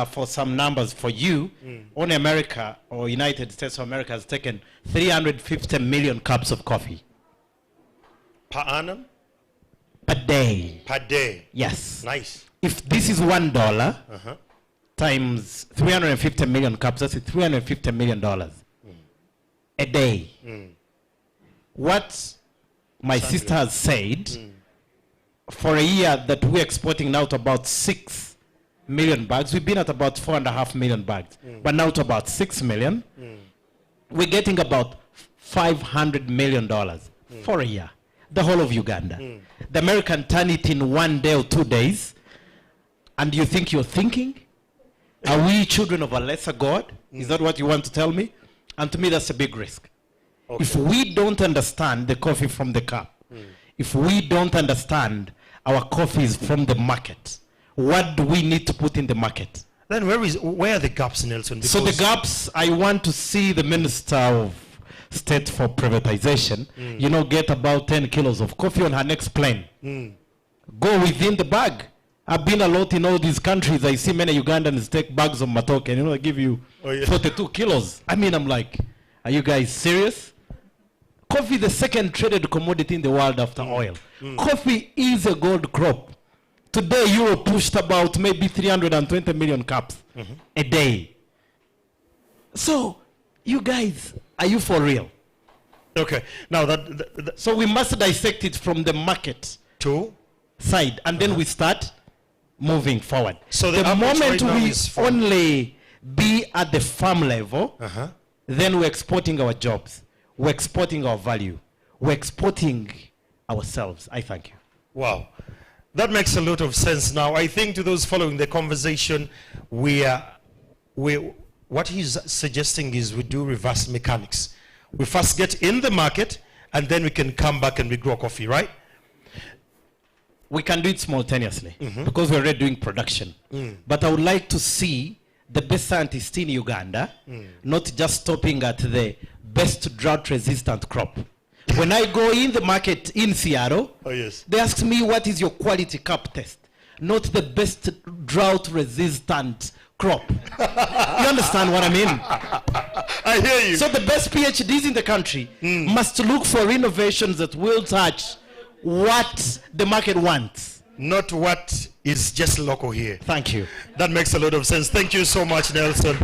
for some numbers for you, only America or United States of America has taken 350 million cups of coffee. Per annum? Per day. Per day? Yes. Nice. If this is $1 times 350 million cups, that's $350 million a day. What my sister has said, for a year that we're exporting now to about 6 million bags, we've been at about 4.5 million bags, but now to about 6 million, we're getting about $500 million for a year, the whole of Uganda. The American turn it in 1 day or 2 days, and you think you're thinking? Are we children of a lesser God? Is that what you want to tell me? And to me, that's a big risk. Okay. If we don't understand the coffee from the cup, if we don't understand our coffee is from the market, what do we need to put in the market? Then where are the gaps, Nelson? So the gaps, I want to see the Minister of State for Privatization, get about 10 kilos of coffee on her next plane. Go within the bag. I've been a lot in all these countries. I see many Ugandans take bags of matoke and, they give you 42 kilos. I mean, I'm like, are you guys serious? Coffee is the second traded commodity in the world after oil. Coffee is a gold crop. Today, Europe pushed about maybe 320 million cups a day. So, you guys, are you for real? Okay. Now so we must dissect it from the market side, and then we start moving forward. So the moment we only be at the farm level, then we're exporting our jobs, we're exporting our value, we're exporting ourselves. I thank you. Wow. That makes a lot of sense now. I think to those following the conversation, what he's suggesting is we do reverse mechanics. We first get in the market, and then we can come back and we grow coffee, right? We can do it simultaneously because we're already doing production. But I would like to see the best scientists in Uganda not just stopping at the best drought-resistant crop. When I go in the market in Seattle, they ask me, what is your quality cup test? Not the best drought-resistant crop. You understand what I mean? I hear you. So the best PhDs in the country must look for innovations that will touch what the market wants. Not what is just local here. Thank you. That makes a lot of sense. Thank you so much, Nelson.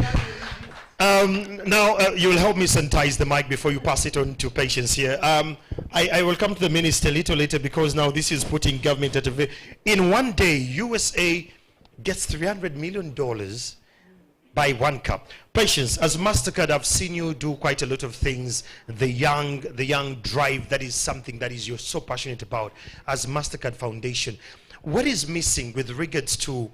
Now, you'll help me sanitize the mic before you pass it on to patients here. I will come to the minister a little later because now this is putting government at a... In one day, USA gets $300 million by one cup. Patience, as MasterCard, I've seen you do quite a lot of things. The young drive, that is something that is you're so passionate about as MasterCard Foundation. What is missing with regards to,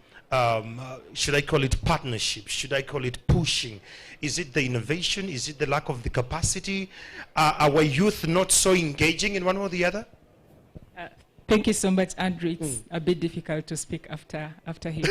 should I call it partnership? Should I call it pushing? Is it the innovation? Is it the lack of the capacity? Our youth not so engaging in one or the other? Thank you so much, Andrew. It's a bit difficult to speak after him.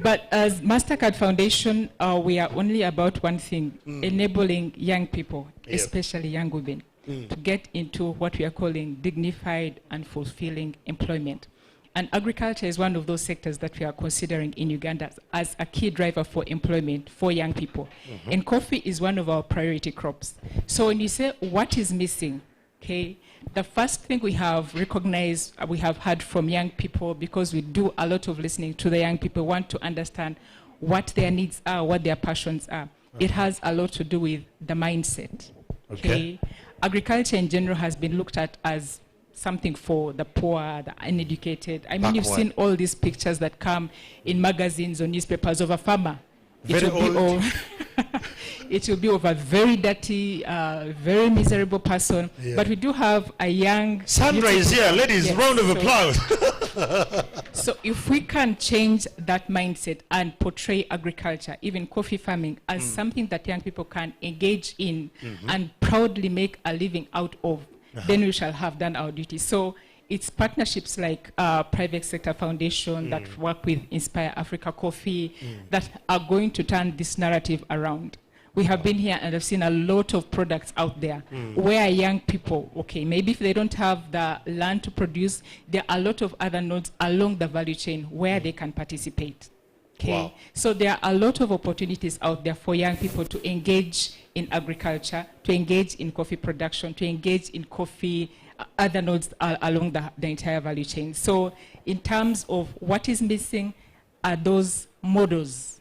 But as MasterCard Foundation, we are only about one thing, enabling young people, especially young women, to get into what we are calling dignified and fulfilling employment. And agriculture is one of those sectors that we are considering in Uganda as a key driver for employment for young people. And coffee is one of our priority crops. So when you say what is missing, okay, the first thing we have recognized, we have heard from young people, because we do a lot of listening to the young people, want to understand what their needs are, what their passions are. It has a lot to do with the mindset. Okay. Agriculture in general has been looked at as something for the poor, the uneducated. I mean, you've seen all these pictures that come in magazines or newspapers of a farmer. It will be of a very dirty, very miserable person. Yeah. But we do have a young... Sandra is here. Ladies, round of applause. So if we can change that mindset and portray agriculture, even coffee farming, as something that young people can engage in and proudly make a living out of, then we shall have done our duty. So it's partnerships like Private Sector Foundation that work with Inspire Africa Coffee that are going to turn this narrative around. We have been here and have seen a lot of products out there where young people, okay, maybe if they don't have the land to produce, there are a lot of other nodes along the value chain where they can participate. Okay, wow. So there are a lot of opportunities out there for young people to engage in agriculture, to engage in coffee production, to engage in coffee, other nodes along the entire value chain. So in terms of what is missing are those models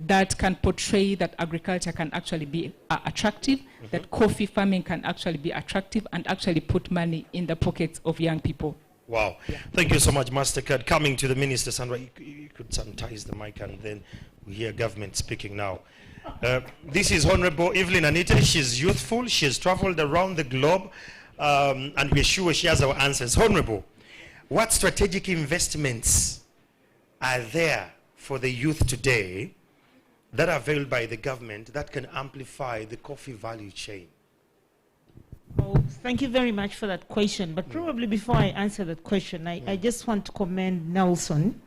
that can portray that agriculture can actually be attractive, that coffee farming can actually be attractive and actually put money in the pockets of young people. Wow. Yeah. Thank you so much, MasterCard. Coming to the Minister, Sandra, you could sanitize the mic and then we hear government speaking now. This is Honorable Evelyn Anita. She's youthful. She has traveled around the globe and we're sure she has our answers. Honorable, what strategic investments are there for the youth today that are available by the government that can amplify the coffee value chain? Oh, thank you very much for that question. But probably before I answer that question, I just want to commend Nelson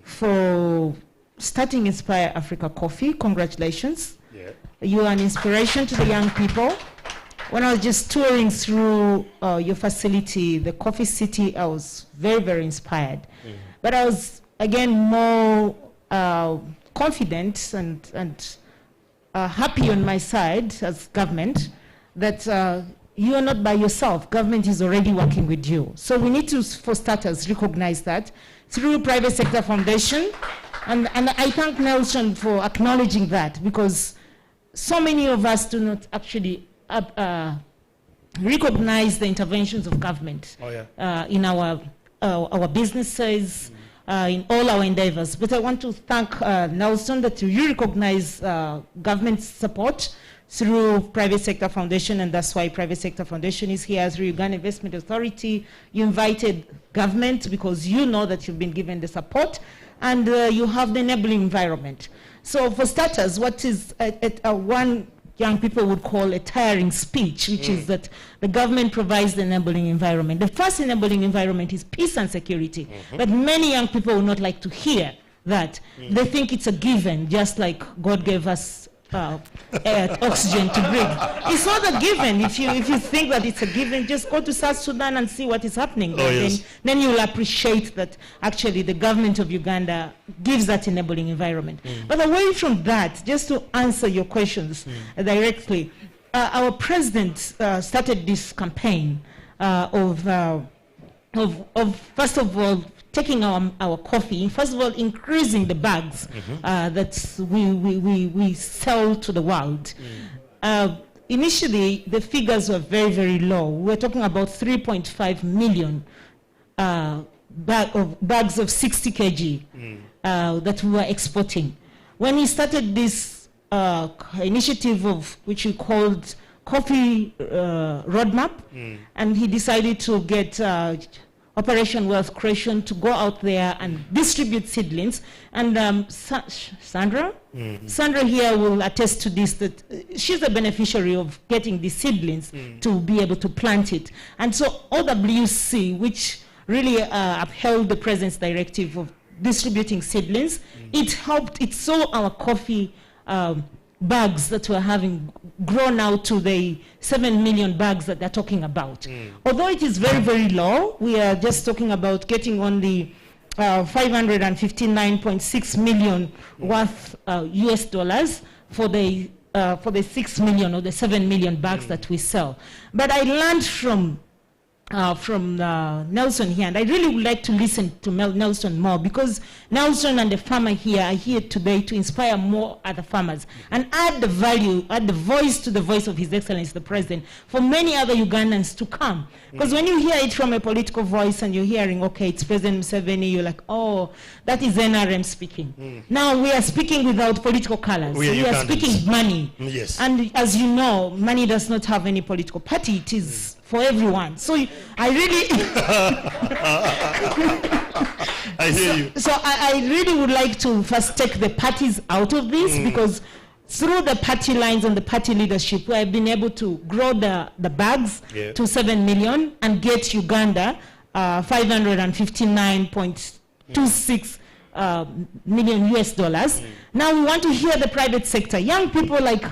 for starting Inspire Africa Coffee. Congratulations. Yeah. You are an inspiration to the young people. When I was just touring through your facility, the Coffee City, I was very, very inspired. But I was, again, more confident and happy on my side as government that you are not by yourself. Government is already working with you. So we need to, for starters, recognize that through Private Sector Foundation. And I thank Nelson for acknowledging that, because so many of us do not actually recognize the interventions of government in our businesses, in all our endeavors. But I want to thank Nelson that you recognize government support through Private Sector Foundation, and that's why Private Sector Foundation is here as the Uganda Investment Authority. You invited government because you know that you've been given the support and you have the enabling environment. So for starters, what is one young people would call a tiring speech, which is that the government provides the enabling environment. The first enabling environment is peace and security, but many young people would not like to hear that. They think it's a given, just like God gave us oxygen to breathe. It's not a given. If you think that it's a given, just go to South Sudan and see what is happening there. Yes. Then you'll appreciate that actually the government of Uganda gives that enabling environment. But away from that, just to answer your questions directly, our president started this campaign of first of all taking our coffee, first of all increasing the bags that we sell to the world. Initially, the figures were very, very low. We're talking about 3.5 million bags of 60 kg that we were exporting. When he started this initiative of which we called Coffee Roadmap, and he decided to get Operation Wealth Creation to go out there and distribute seedlings. And Sandra here will attest to this, that she's a beneficiary of getting the seedlings to be able to plant it. And so OWC, which really upheld the president's directive of distributing seedlings, it saw our coffee bags that we're having grown out to the 7 million bags that they're talking about. Although it is very, very low, we are just talking about getting only 559.6 million worth US dollars for the 6 million or the 7 million bags that we sell. But I learned from Nelson here, and I really would like to listen to Nelson more, because Nelson and the farmer here are here today to inspire more other farmers and add the value, add the voice to the voice of His Excellency the President for many other Ugandans to come. Because when you hear it from a political voice and you're hearing, okay, it's President Museveni, you're like, oh, that is NRM speaking. Now we are speaking without political colors. We are speaking money. Yes. And as you know, money does not have any political party. It is for everyone. So I really I hear you. So I really would like to first take the parties out of this, because through the party lines and the party leadership, we have been able to grow the bags to 7 million and get Uganda 559.26 million US dollars. Now we want to hear the private sector, young people like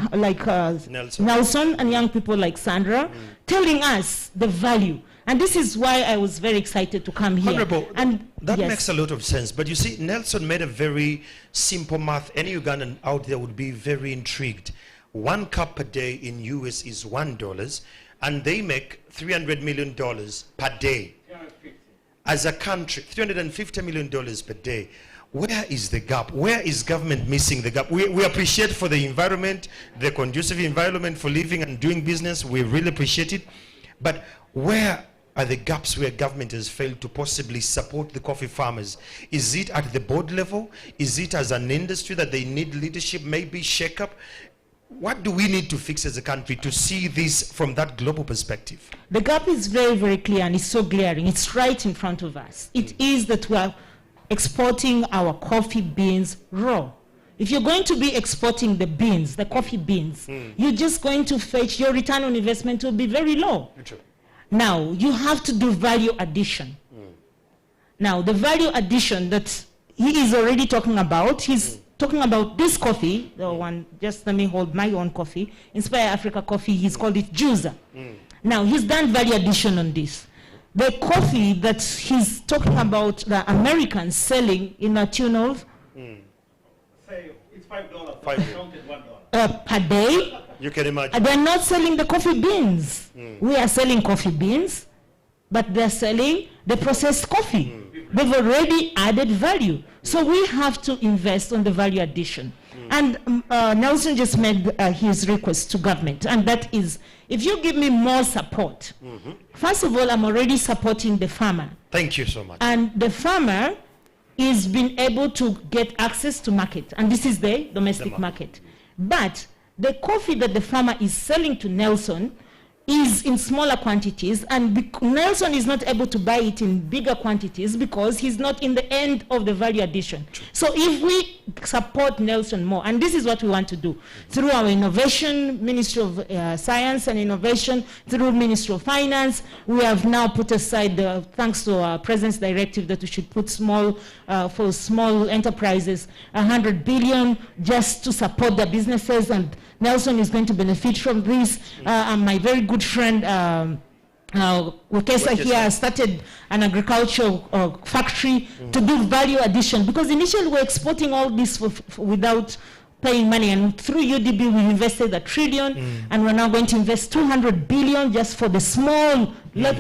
Nelson and young people like Sandra, telling us the value. And this is why I was very excited to come here. Honorable, and that makes a lot of sense. But you see, Nelson made a very simple math. Any Ugandan out there would be very intrigued. 1 cup per day in US is $1, and they make $300 million per day. As a country, $350 million per day. Where is the gap? Where is government missing the gap? We appreciate for the environment, the conducive environment for living and doing business. We really appreciate it. But where are the gaps where government has failed to possibly support the coffee farmers? Is it at the board level? Is it as an industry that they need leadership, maybe shake up? What do we need to fix as a country to see this from that global perspective? The gap is very, very clear, and it's so glaring. It's right in front of us. It is that we are exporting our coffee beans raw. If you're going to be exporting the beans, the coffee beans, you're just going to fetch, your return on investment will be very low. Now, you have to do value addition. Now, the value addition that he is already talking about, he's talking about this coffee, the one, just let me hold my own coffee, Inspire Africa coffee, he's called it Juicer. Now, he's done value addition on this. The coffee that he's talking about, the Americans selling in a tune of? Say it's $5. Per day. You can imagine. They're not selling the coffee beans. We are selling coffee beans, but they're selling the processed coffee. They've already added value. So we have to invest on the value addition. And Nelson just made his request to government, and that is, if you give me more support, first of all, I'm already supporting the farmer. Thank you so much. And the farmer is being able to get access to market, and this is the domestic market. But the coffee that the farmer is selling to Nelson, is in smaller quantities, and Nelson is not able to buy it in bigger quantities because he's not in the end of the value addition. So if we support Nelson more, and this is what we want to do, through our innovation, Ministry of Science and Innovation, through Ministry of Finance, we have now put aside, thanks to our President's directive, that we should put for small enterprises, 100 billion just to support their businesses, and Nelson is going to benefit from this. And my very good friend, Wekesa here, started an agricultural factory to do value addition, because initially we're exporting all this without paying money, and through UDB we invested $1 trillion, and we're now going to invest 200 billion just for the small,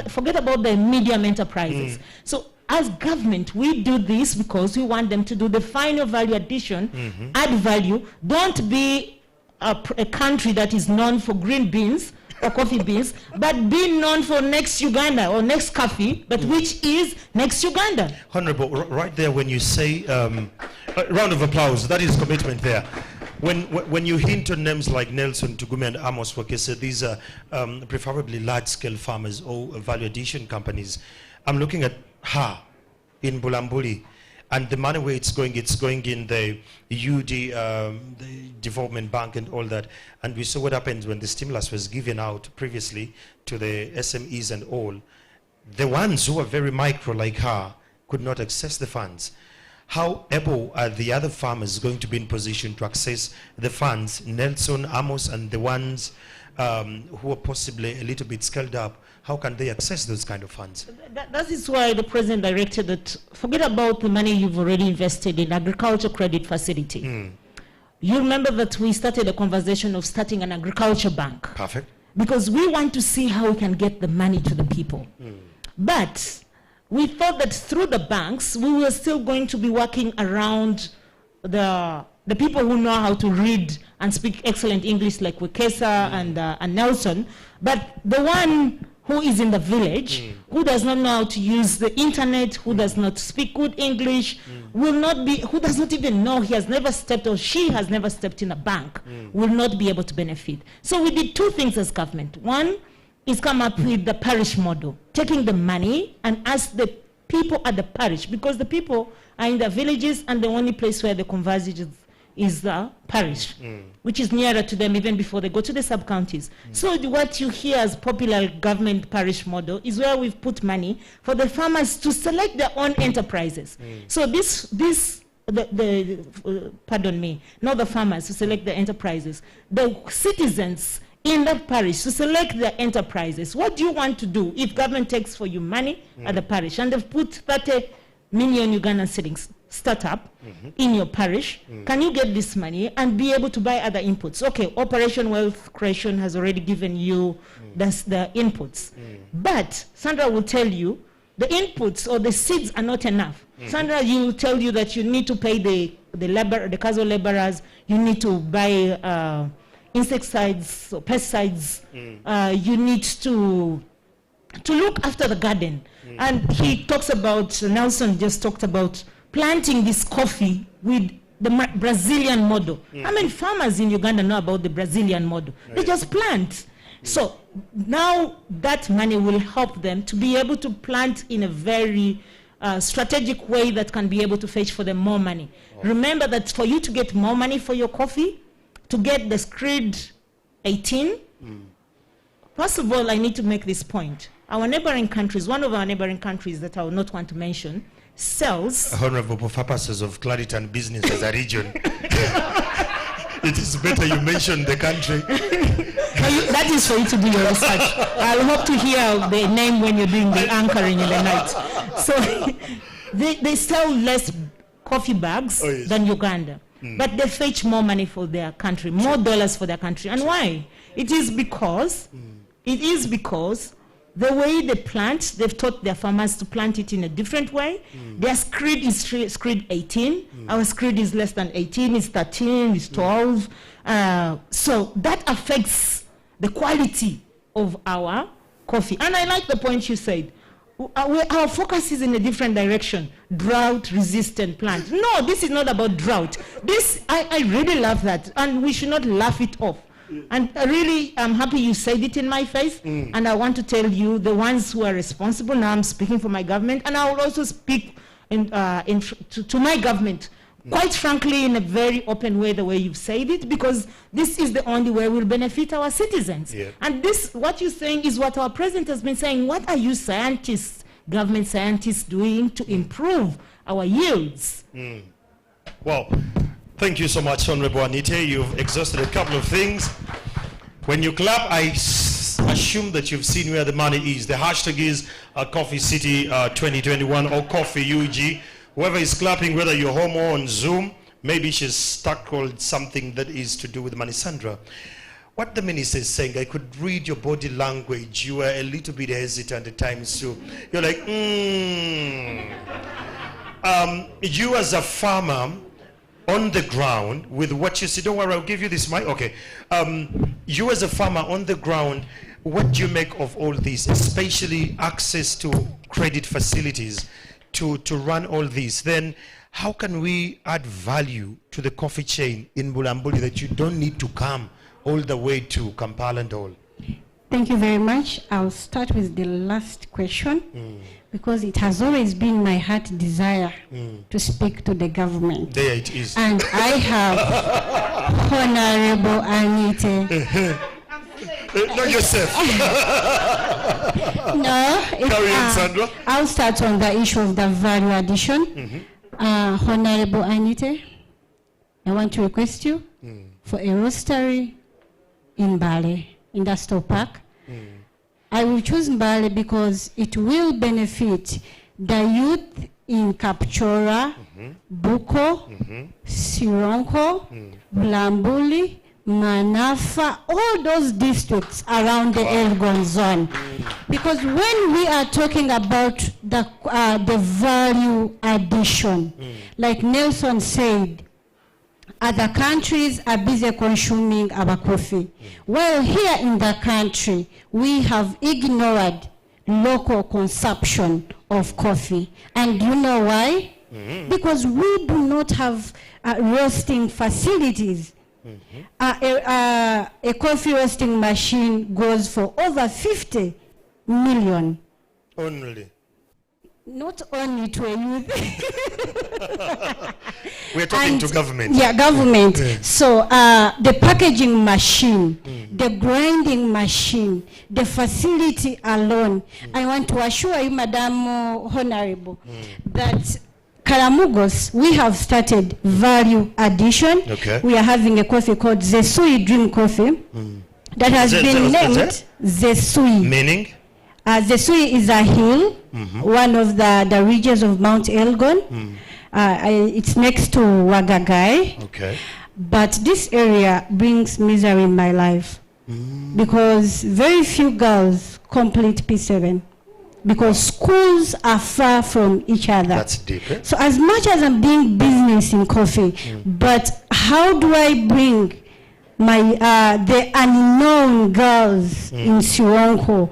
forget about the medium enterprises. So as government, we do this because we want them to do the final value addition, add value. Don't be a country that is known for green beans or coffee beans, but be known for next Uganda or next coffee, but which is next Uganda. Honorable, right there when you say, round of applause, that is commitment there. When you hint on names like Nelson, Tugume, and Amos Wekesa, these are preferably large-scale farmers or value addition companies. I'm looking at her in Bulambuli, and the money where it's going in the UD, the Development Bank and all that. And we saw what happens when the stimulus was given out previously to the SMEs and all. The ones who are very micro like her could not access the funds. How able are the other farmers going to be in position to access the funds, Nelson, Amos, and the ones who are possibly a little bit scaled up? How can they access those kind of funds? That is why the President directed that forget about the money you've already invested in agriculture credit facility. You remember that we started a conversation of starting an agriculture bank. Perfect. Because we want to see how we can get the money to the people. But we thought that through the banks, we were still going to be working around the people who know how to read and speak excellent English like Wekesa and Nelson, but the one who is in the village, who does not know how to use the internet, who does not speak good English, will not be, who does not even know, he has never stepped or she has never stepped in a bank, will not be able to benefit. So we did two things as government. One is come up with the parish model, taking the money and ask the people at the parish, because the people are in the villages and the only place where the conversion is the parish, which is nearer to them even before they go to the sub-counties. So what you hear as popular government parish model is where we've put money for the farmers to select their own enterprises. So pardon me, not the farmers to select the enterprises, the citizens in that parish to select their enterprises. What do you want to do if government takes for you money at the parish and they've put 30 million Ugandan shillings startup in your parish? Can you get this money and be able to buy other inputs? Okay, Operation Wealth Creation has already given you the inputs. But Sandra will tell you the inputs or the seeds are not enough. Sandra will tell you that you need to pay the casual laborers, you need to buy insecticides or pesticides, you need to look after the garden. And he talks about, Nelson just talked about planting this coffee with the Brazilian model. How many farmers in Uganda know about the Brazilian model? They just plant. So now that money will help them to be able to plant in a very strategic way that can be able to fetch for them more money. Remember that for you to get more money for your coffee, to get the screed 18, first of all, I need to make this point. Our neighboring countries, one of our neighboring countries that I will not want to mention, sells... Honorable, for purposes of clarity and business as a region, it is better you mention the country. That is for you to do your research. I hope to hear the name when you're doing the anchoring in the night. So they sell less coffee bags than Uganda. But they fetch more money for their country, more dollars for their country. And why? It is because the way they plant, they've taught their farmers to plant it in a different way. Their screed is screed 18. Our screed is less than 18, it's 13, it's 12. So that affects the quality of our coffee. And I like the point you said. Our focus is in a different direction. Drought-resistant plant. No, this is not about drought. I really love that, and we should not laugh it off. And really, I'm happy you said it in my face. And I want to tell you, the ones who are responsible, now I'm speaking for my government, and I will also speak to my government, quite frankly, in a very open way, the way you've said it, because this is the only way we'll benefit our citizens. Yeah. And this, what you're saying, is what our president has been saying. What are you scientists, government scientists, doing to improve our yields? Well, thank you so much, Honorable Anita. You've exhausted a couple of things. When you clap, I assume that you've seen where the money is. The hashtag is Coffee City 2021 or Coffee UG. Whoever is clapping, whether you're home or on Zoom, maybe she's tackled something that is to do with money. Sandra, what the minister is saying, I could read your body language. You were a little bit hesitant at times too. You're like, you as a farmer on the ground with what you see, don't worry, I'll give you this mic. Okay. You as a farmer on the ground, what do you make of all this, especially access to credit facilities to run all this? Then how can we add value to the coffee chain in Bulambuli that you don't need to come all the way to Kampala and all? Thank you very much. I'll start with the last question because it has always been my heart desire to speak to the government. There it is. And I have Honorable Anita. Not yourself. No. Carry on, Sandra. I'll start on the issue of the value addition. Honorable Anita, I want to request you for a roastery in Mbale Industrial Park. I will choose Mbale because it will benefit the youth in Kapchora, Buko, Sironko, Bulambuli, Manafa, all those districts around the Elgon zone. Because when we are talking about the value addition, like Nelson said, other countries are busy consuming our coffee. Well, here in the country, we have ignored local consumption of coffee. And you know why? Because we do not have roasting facilities. A coffee roasting machine goes for over 50 million. Only. Not only to a youth. We're talking to government. Yeah, government. So the packaging machine, the grinding machine, the facility alone. I want to assure you, Madam Honorable, that Karamugos, we have started value addition. Okay. We are having a coffee called Zesui Dream Coffee that has been named Zesui. Meaning? Zesui is a hill, one of the regions of Mount Elgon. It's next to Wagagai. Okay. But this area brings misery in my life because very few girls complete P7 because schools are far from each other. That's deep. So as much as I'm doing business in coffee, but how do I bring my the unknown girls in Sironko,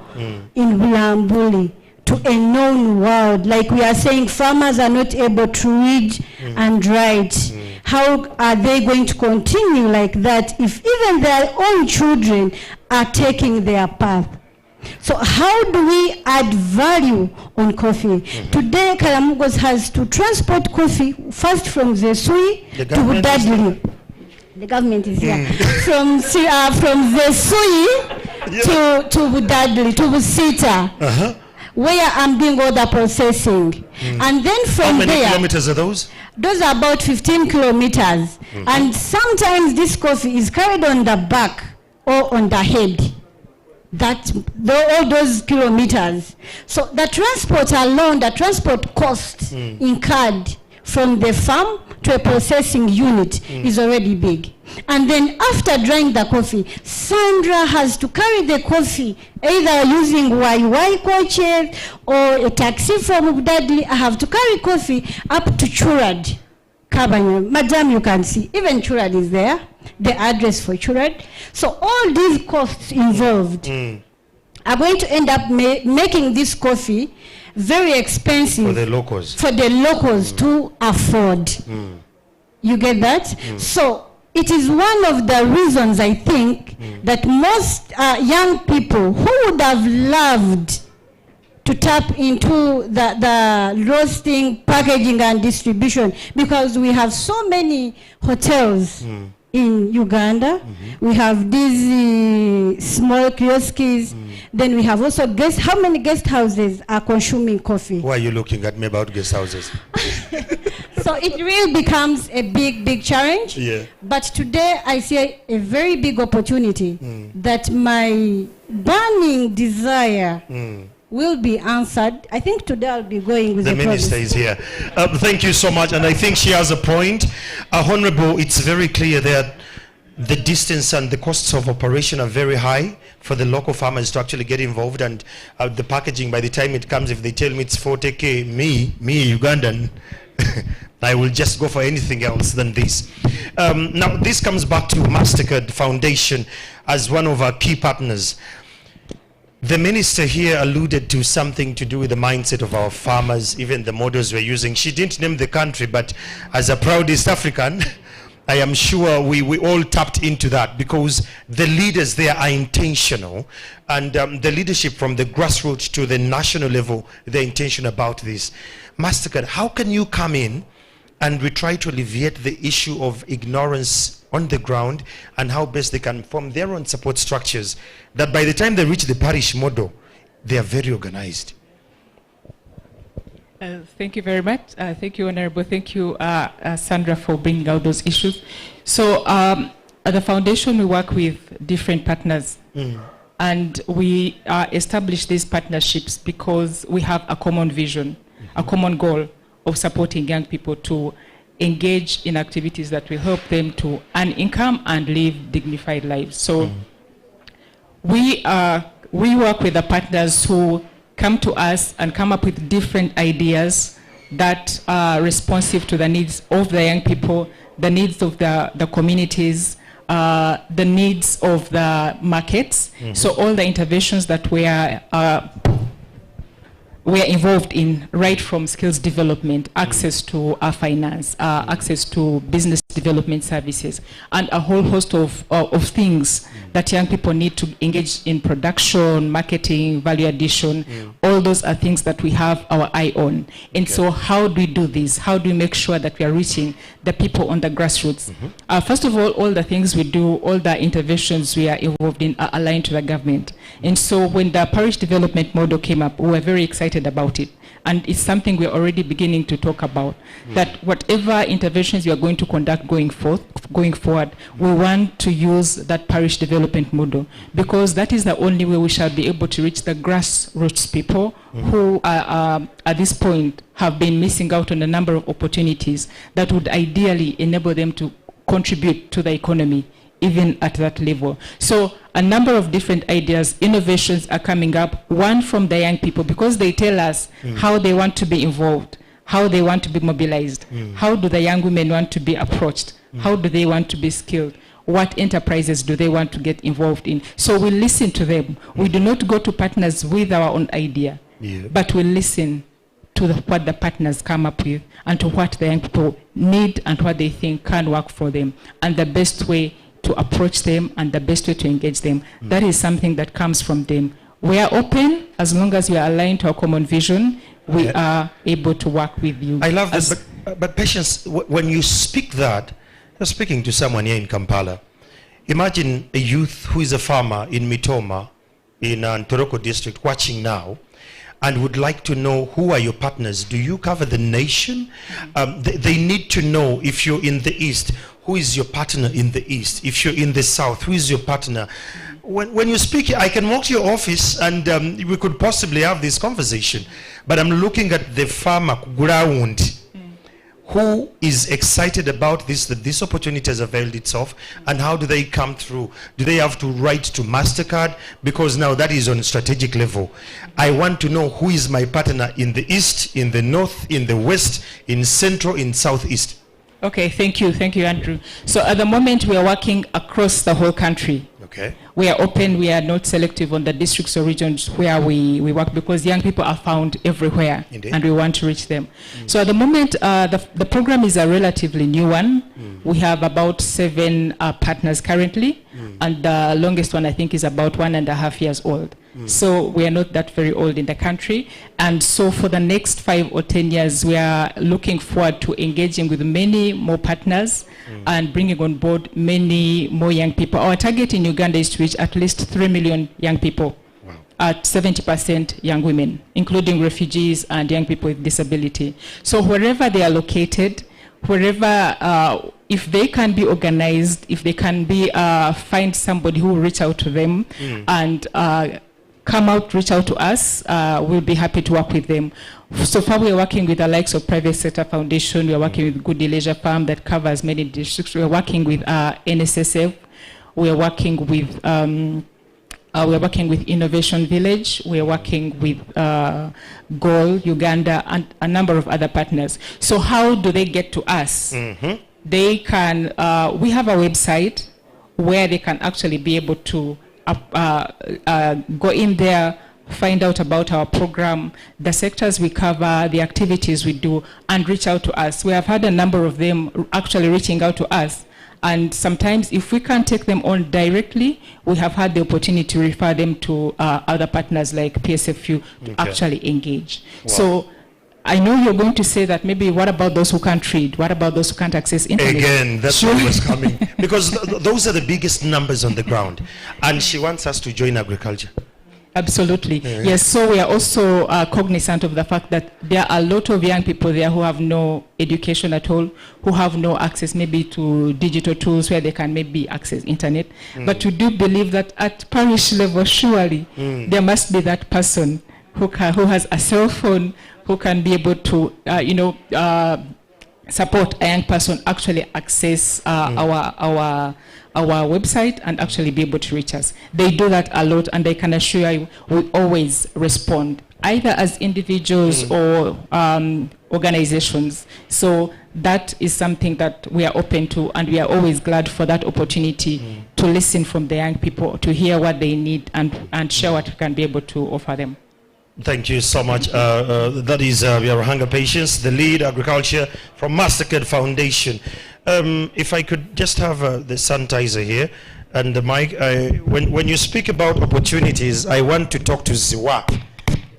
in Bulambuli, to a known world? Like we are saying, farmers are not able to read and write. How are they going to continue like that if even their own children are taking their path? So how do we add value on coffee? Today, Karamugos has to transport coffee first from Zesui to Budadli. The government is here. From Zesui to Budadli, to Busita, where I'm doing all the processing. And then from How many there, kilometers are those? Those are about 15 kilometers. And sometimes this coffee is carried on the back or on the head. All those kilometers. So the transport alone, the transport cost incurred from the farm to a processing unit is already big. And then after drying the coffee, Sandra has to carry the coffee either using YY coaches or a taxi from Budadli. I have to carry coffee up to Churad. Kabanya. Madam, you can see, even Churad is there, the address for Churad. So all these costs involved are going to end up making this coffee very expensive For the locals. to afford. You get that? So it is one of the reasons I think that most young people who would have loved to tap into the roasting, packaging and distribution, because we have so many hotels in Uganda. We have these small kiosks. Then we have also how many guest houses are consuming coffee? Why are you looking at me about guest houses? So it really becomes a big challenge. Yeah. But today I see a very big opportunity that my burning desire will be answered. I think today I'll be going with the minister is here. Thank you so much, and I think she has a point. Honorable, it's very clear that the distance and the costs of operation are very high for the local farmers to actually get involved, and the packaging, by the time it comes, if they tell me it's 40K, me Ugandan, I will just go for anything else than this. Now, this comes back to MasterCard Foundation as one of our key partners. The minister here alluded to something to do with the mindset of our farmers, even the models we're using. She didn't name the country, but as a proud East African, I am sure we all tapped into that, because the leaders there are intentional, and the leadership from the grassroots to the national level, they're intentional about this. MasterCard, how can you come in and we try to alleviate the issue of ignorance on the ground, and how best they can form their own support structures, that by the time they reach the parish model, they are very organized? Thank you very much. Thank you, Honorable. Thank you, Sandra, for bringing out those issues. So at the foundation, we work with different partners. And we establish these partnerships because we have a common vision, a common goal of supporting young people to engage in activities that will help them to earn income and live dignified lives. So we work with the partners who come to us and come up with different ideas that are responsive to the needs of the young people, the needs of the communities, the needs of the markets. So all the interventions that we are involved in, right from skills development, access to finance, access to business development services, and a whole host of things that young people need to engage in: production, marketing, value addition. All those are things that we have our eye on. And so how do we do this? How do we make sure that we are reaching the people on the grassroots? First of all the things we do, all the interventions we are involved in are aligned to the government. And so when the parish development model came up, we were very excited about it. And it's something we're already beginning to talk about, that whatever interventions we are going to conduct going forward, we want to use that parish development model, because that is the only way we shall be able to reach the grassroots people who are, at this point, have been missing out on a number of opportunities that would ideally enable them to contribute to the economy, even at that level. So a number of different ideas, innovations are coming up, one from the young people, because they tell us how they want to be involved, how they want to be mobilized, how do the young women want to be approached, how do they want to be skilled, what enterprises do they want to get involved in. So we listen to them. We do not go to partners with our own idea, but we listen to what the partners come up with, and to what the young people need and what they think can work for them, and the best way to approach them and the best way to engage them. That is something that comes from them. We are open. As long as we are aligned to our common vision, we are able to work with you. I love that, but Patience, when you speak that, you're speaking to someone here in Kampala. Imagine a youth who is a farmer in Mitoma, in Ntoroko district, watching now, and would like to know, who are your partners? Do you cover the nation? They need to know, if you're in the east, who is your partner in the east? If you're in the south, who is your partner? When you speak, I can walk to your office and we could possibly have this conversation. But I'm looking at the farmer ground, who is excited about this, that this opportunity has availed itself, and how do they come through? Do they have to write to MasterCard? Because now that is on a strategic level. I want to know, who is my partner in the east, in the north, in the west, in central, in southeast. Okay, thank you, Andrew. So at the moment we are working across the whole country. Okay. We are open. We are not selective on the districts or regions where we work, because young people are found everywhere. Indeed. And we want to reach them. So at the moment, the program is a relatively new one. We have about 7 partners currently, and the longest one I think is about 1.5 years old. So we are not that very old in the country, and so for the next 5 or 10 years we are looking forward to engaging with many more partners and bringing on board many more young people. Our target in Uganda is to reach at least 3 million young people, at 70% young women, including refugees and young people with disability. So wherever they are located, wherever, if they can be organized, if they can be find somebody who will reach out to them and reach out to us, we'll be happy to work with them. So far we are working with the likes of Private Sector Foundation, we are working with Good Leisure Farm that covers many districts, we are working with NSSF, we are working with Innovation Village, we are working with Goal, Uganda, and a number of other partners. So how do they get to us? They can, we have a website where they can actually be able to go in there, find out about our program, the sectors we cover, the activities we do, and reach out to us. We have had a number of them actually reaching out to us. And sometimes if we can't take them on directly, we have had the opportunity to refer them to other partners like PSFU to actually engage. Wow. So I know you're going to say that maybe what about those who can't read? What about those who can't access internet? Again, that's what was coming. Because those are the biggest numbers on the ground. And she wants us to join agriculture. Absolutely. Yes, so we are also cognizant of the fact that there are a lot of young people there who have no education at all, who have no access maybe to digital tools where they can maybe access internet. But we do believe that at parish level, surely there must be that person who has a cell phone, who can be able to, support a young person actually access our website and actually be able to reach us. They do that a lot, and I can assure you we always respond, either as individuals or organizations. So that is something that we are open to, and we are always glad for that opportunity to listen from the young people, to hear what they need and share what we can be able to offer them. Thank you so much. That is Yarahanga Patience, the lead agriculture from Mastercard Foundation. If I could just have the sanitizer here and the mic. When you speak about opportunities, I want to talk to Ziwa.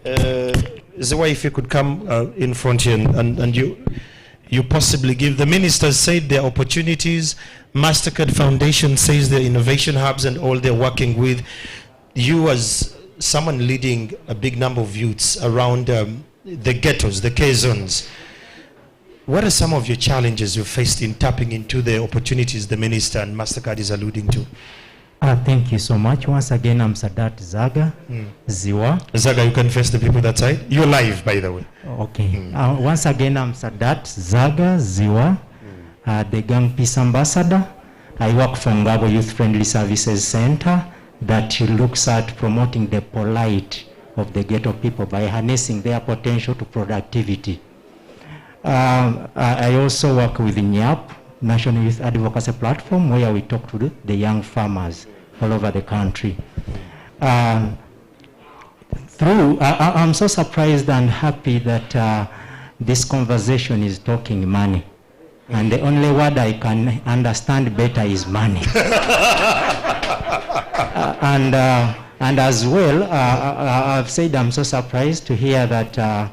Ziwa, if you could come in front here and you possibly give. The minister said there are opportunities. Mastercard Foundation says there are innovation hubs and all they're working with. You as someone leading a big number of youths around the ghettos, the K-zones, what are some of your challenges you faced in tapping into the opportunities the minister and Mastercard is alluding to? Thank you so much. Once again, I'm Sadat Zaga, Ziwa. Zaga, you can face the people that side. You're live, by the way. Okay. Once again, I'm Sadat Zaga, Ziwa, the Gang Peace Ambassador. I work for Ngabo Youth Friendly Services Center that looks at promoting the polite of the ghetto people by harnessing their potential to productivity. I also work with NYAP, National Youth Advocacy Platform, where we talk to the young farmers all over the country. I'm so surprised and happy that this conversation is talking money. And the only word I can understand better is money. And as well, I've said I'm so surprised to hear that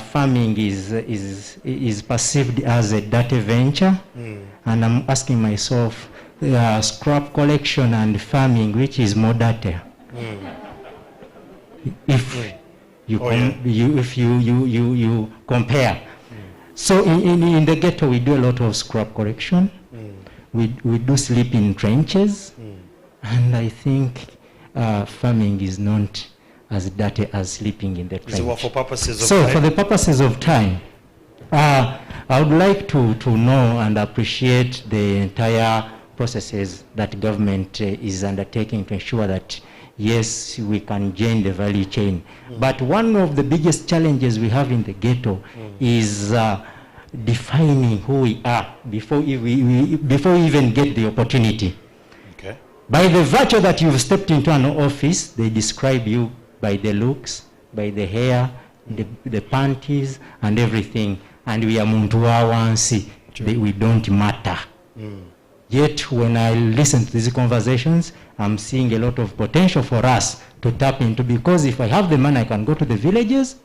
farming is perceived as a dirty venture. And I'm asking myself, scrap collection and farming, which is more dirty? If you compare. So in the ghetto, we do a lot of scrap collection. We do sleep in trenches. And I think farming is not as dirty as sleeping in the trench. So for purposes of so time? For the purposes of time, I would like to know and appreciate the entire processes that government is undertaking to ensure that, yes, we can join the value chain. But one of the biggest challenges we have in the ghetto is defining who we are before we even get the opportunity. By the virtue that you've stepped into an office, they describe you by the looks, by the hair, the panties, and everything. And we are muntu wa wansi. We don't matter. Yet, when I listen to these conversations, I'm seeing a lot of potential for us to tap into, because if I have the money, I can go to the villages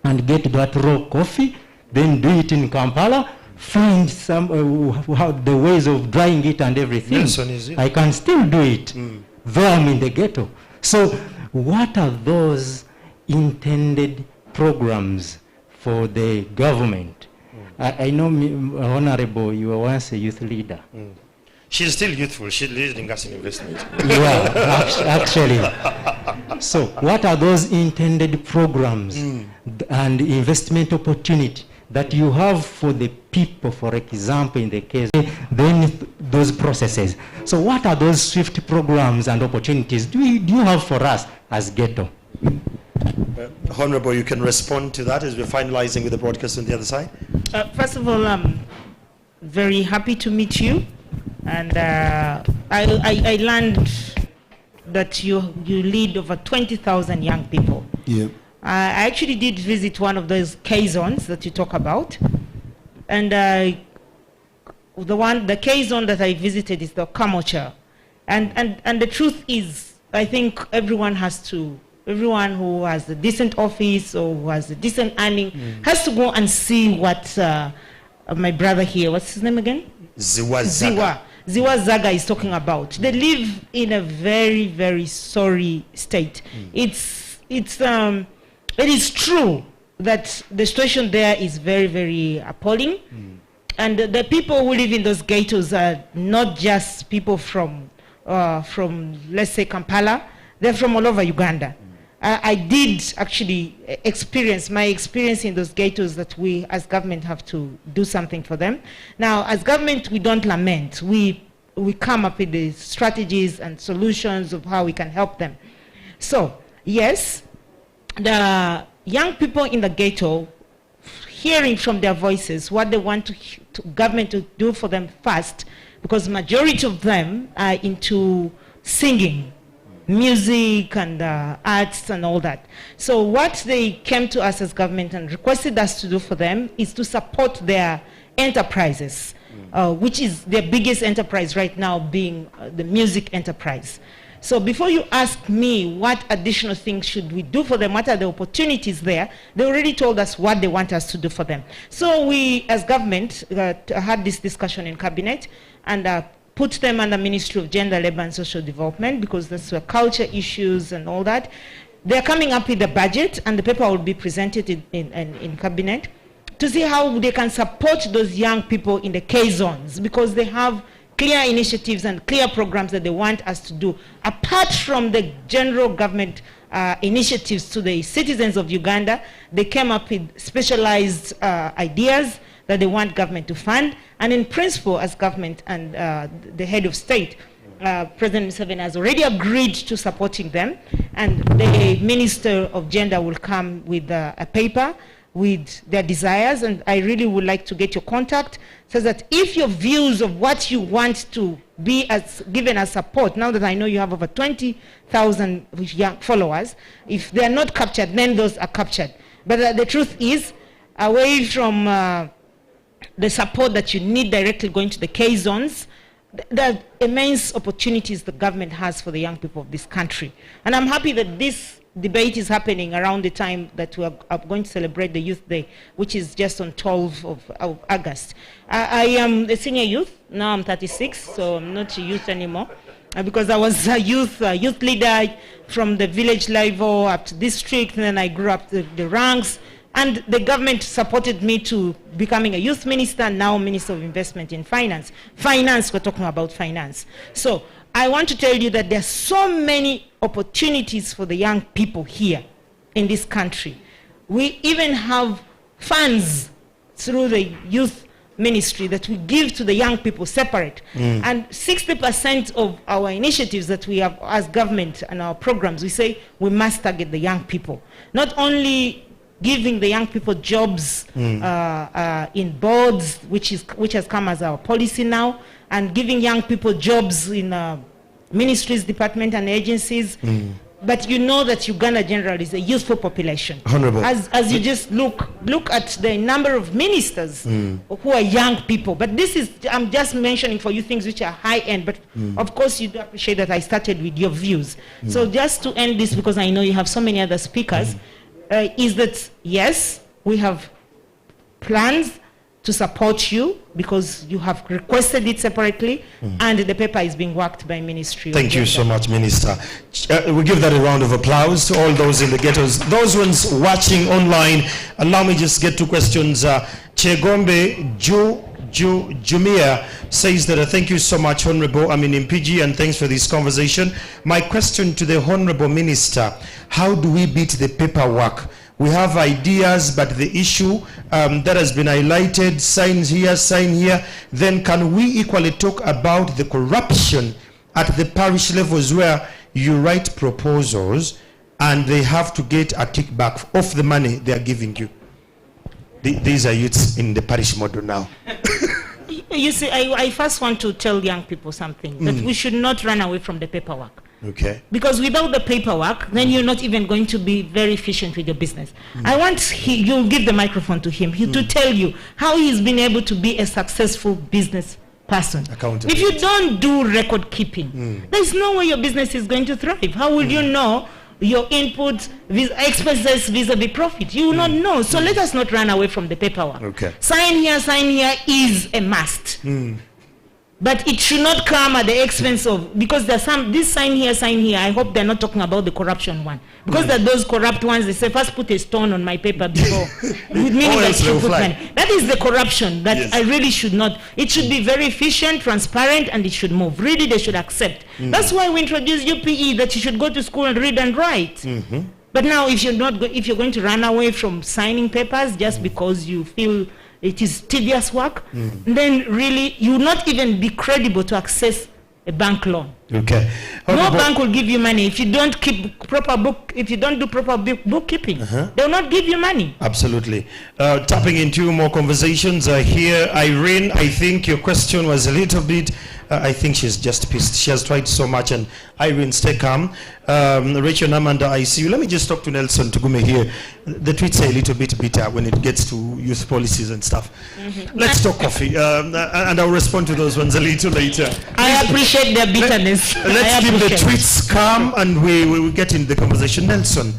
and get that raw coffee, then do it in Kampala, find some the ways of drying it and everything. Nelson, is it? I can still do it, though I'm in the ghetto. So what are those intended programs for the government? I know, Honorable, you were once a youth leader. She's still youthful. She's leading us in investment. Yeah, actually. So what are those intended programs and investment opportunity that you have for the people, for example, in the case, then those processes? So what are those swift programs and opportunities do you have for us as ghetto? Honorable, you can respond to that as we're finalizing with the broadcast on the other side. First of all, I'm very happy to meet you. And I learned that you lead over 20,000 young people. Yeah. I actually did visit one of those K-zones that you talk about. And the K-zone that I visited is the Kamocha. And the truth is, I think everyone who has a decent office or who has a decent earning has to go and see what my brother here, what's his name again? Ziwa Zaga is talking about. They live in a very, very sorry state. It is true that the situation there is very, very appalling. And the people who live in those ghettos are not just people from let's say, Kampala. They're from all over Uganda. I did actually experience in those ghettos that we as government have to do something for them. Now, as government, we don't lament. We come up with the strategies and solutions of how we can help them. So, yes, the young people in the ghetto, hearing from their voices what they want to government to do for them first, because majority of them are into singing, music and arts and all that. So what they came to us as government and requested us to do for them is to support their enterprises, which is their biggest enterprise right now being the music enterprise. So before you ask me what additional things should we do for them, what are the opportunities there, they already told us what they want us to do for them. So we as government had this discussion in cabinet and put them under Ministry of Gender, Labour and Social Development, because that's where culture issues and all that. They're coming up with the budget, and the paper will be presented in cabinet to see how they can support those young people in the K-zones, because they have clear initiatives and clear programs that they want us to do, apart from the general government initiatives to the citizens of Uganda. They came up with specialized ideas that they want government to fund. And in principle, as government and the head of state, President Museveni has already agreed to supporting them. And the Minister of Gender will come with a paper with their desires. And I really would like to get your contact so that if your views of what you want to be as given as support, now that I know you have over 20,000 young followers, if they are not captured, then those are captured. But the truth is, away from the support that you need directly going to the K-zones, the immense opportunities the government has for the young people of this country. And I'm happy that this debate is happening around the time that we are going to celebrate the Youth Day, which is just on 12th of August. I am a senior youth. Now I'm 36, so I'm not a youth anymore. Because I was a youth leader from the village level up to district, and then I grew up the ranks. And the government supported me to becoming a youth minister, now Minister of Investment in Finance. Finance, we're talking about finance. So I want to tell you that there are so many opportunities for the young people here in this country. We even have funds through the youth ministry that we give to the young people separate. And 60% of our initiatives that we have as government and our programs, we say we must target the young people. Not only giving the young people jobs in boards, which has come as our policy now, and giving young people jobs in ministries, departments, and agencies. But you know that Uganda generally is a youthful population. Honorable. As you just look at the number of ministers who are young people. But this is, I'm just mentioning for you things which are high end. But of course you do appreciate that I started with your views. So just to end this, because I know you have so many other speakers, is that yes, we have plans to support you because you have requested it separately, and the paper is being worked by Ministry. Thank you so much, Minister. We give that a round of applause to all those in the ghettos. Those ones watching online, allow me just get two questions. Chegombe Jumia says that thank you so much, Honorable Impiji, and thanks for this conversation. My question to the Honorable Minister, how do we beat the paperwork? We have ideas, but the issue that has been highlighted, sign here, then can we equally talk about the corruption at the parish levels where you write proposals and they have to get a kickback off the money they are giving you? These are youths in the parish model now. You see, I first want to tell young people something, that we should not run away from the paperwork. Okay. Because without the paperwork, then you're not even going to be very efficient with your business. I want you'll give the microphone to him to tell you how he's been able to be a successful business person. If you don't do record keeping, there's no way your business is going to thrive. How will you know your input, expenses vis-a-vis profit? You will not know. So let us not run away from the paperwork. Okay. Sign here is a must. But it should not come at the expense of, because there's this sign here, I hope they're not talking about the corruption one. Because there are those corrupt ones, they say, first put a stone on my paper before. Meaning that you put money. That is the corruption that I really should not. It should be very efficient, transparent, and it should move. Really, they should accept. That's why we introduced UPE, that you should go to school and read and write. But now, if you're going to run away from signing papers just because you feel it is tedious work, then really you will not even be credible to access a bank loan. Okay. No bank will give you money if you don't keep proper if you don't do proper bookkeeping. They will not give you money. Absolutely. Tapping into more conversations here, Irene, I think your question was a little bit, I think she's just pissed. She has tried so much, and Irene, stay calm. Rachel Namanda, I see you. Let me just talk to Nelson Tugume here. The tweets are a little bit bitter when it gets to youth policies and stuff. Let's talk coffee, and I'll respond to those ones a little later. I appreciate their bitterness. Let's keep the tweets calm, and we will get into the conversation. Nelson,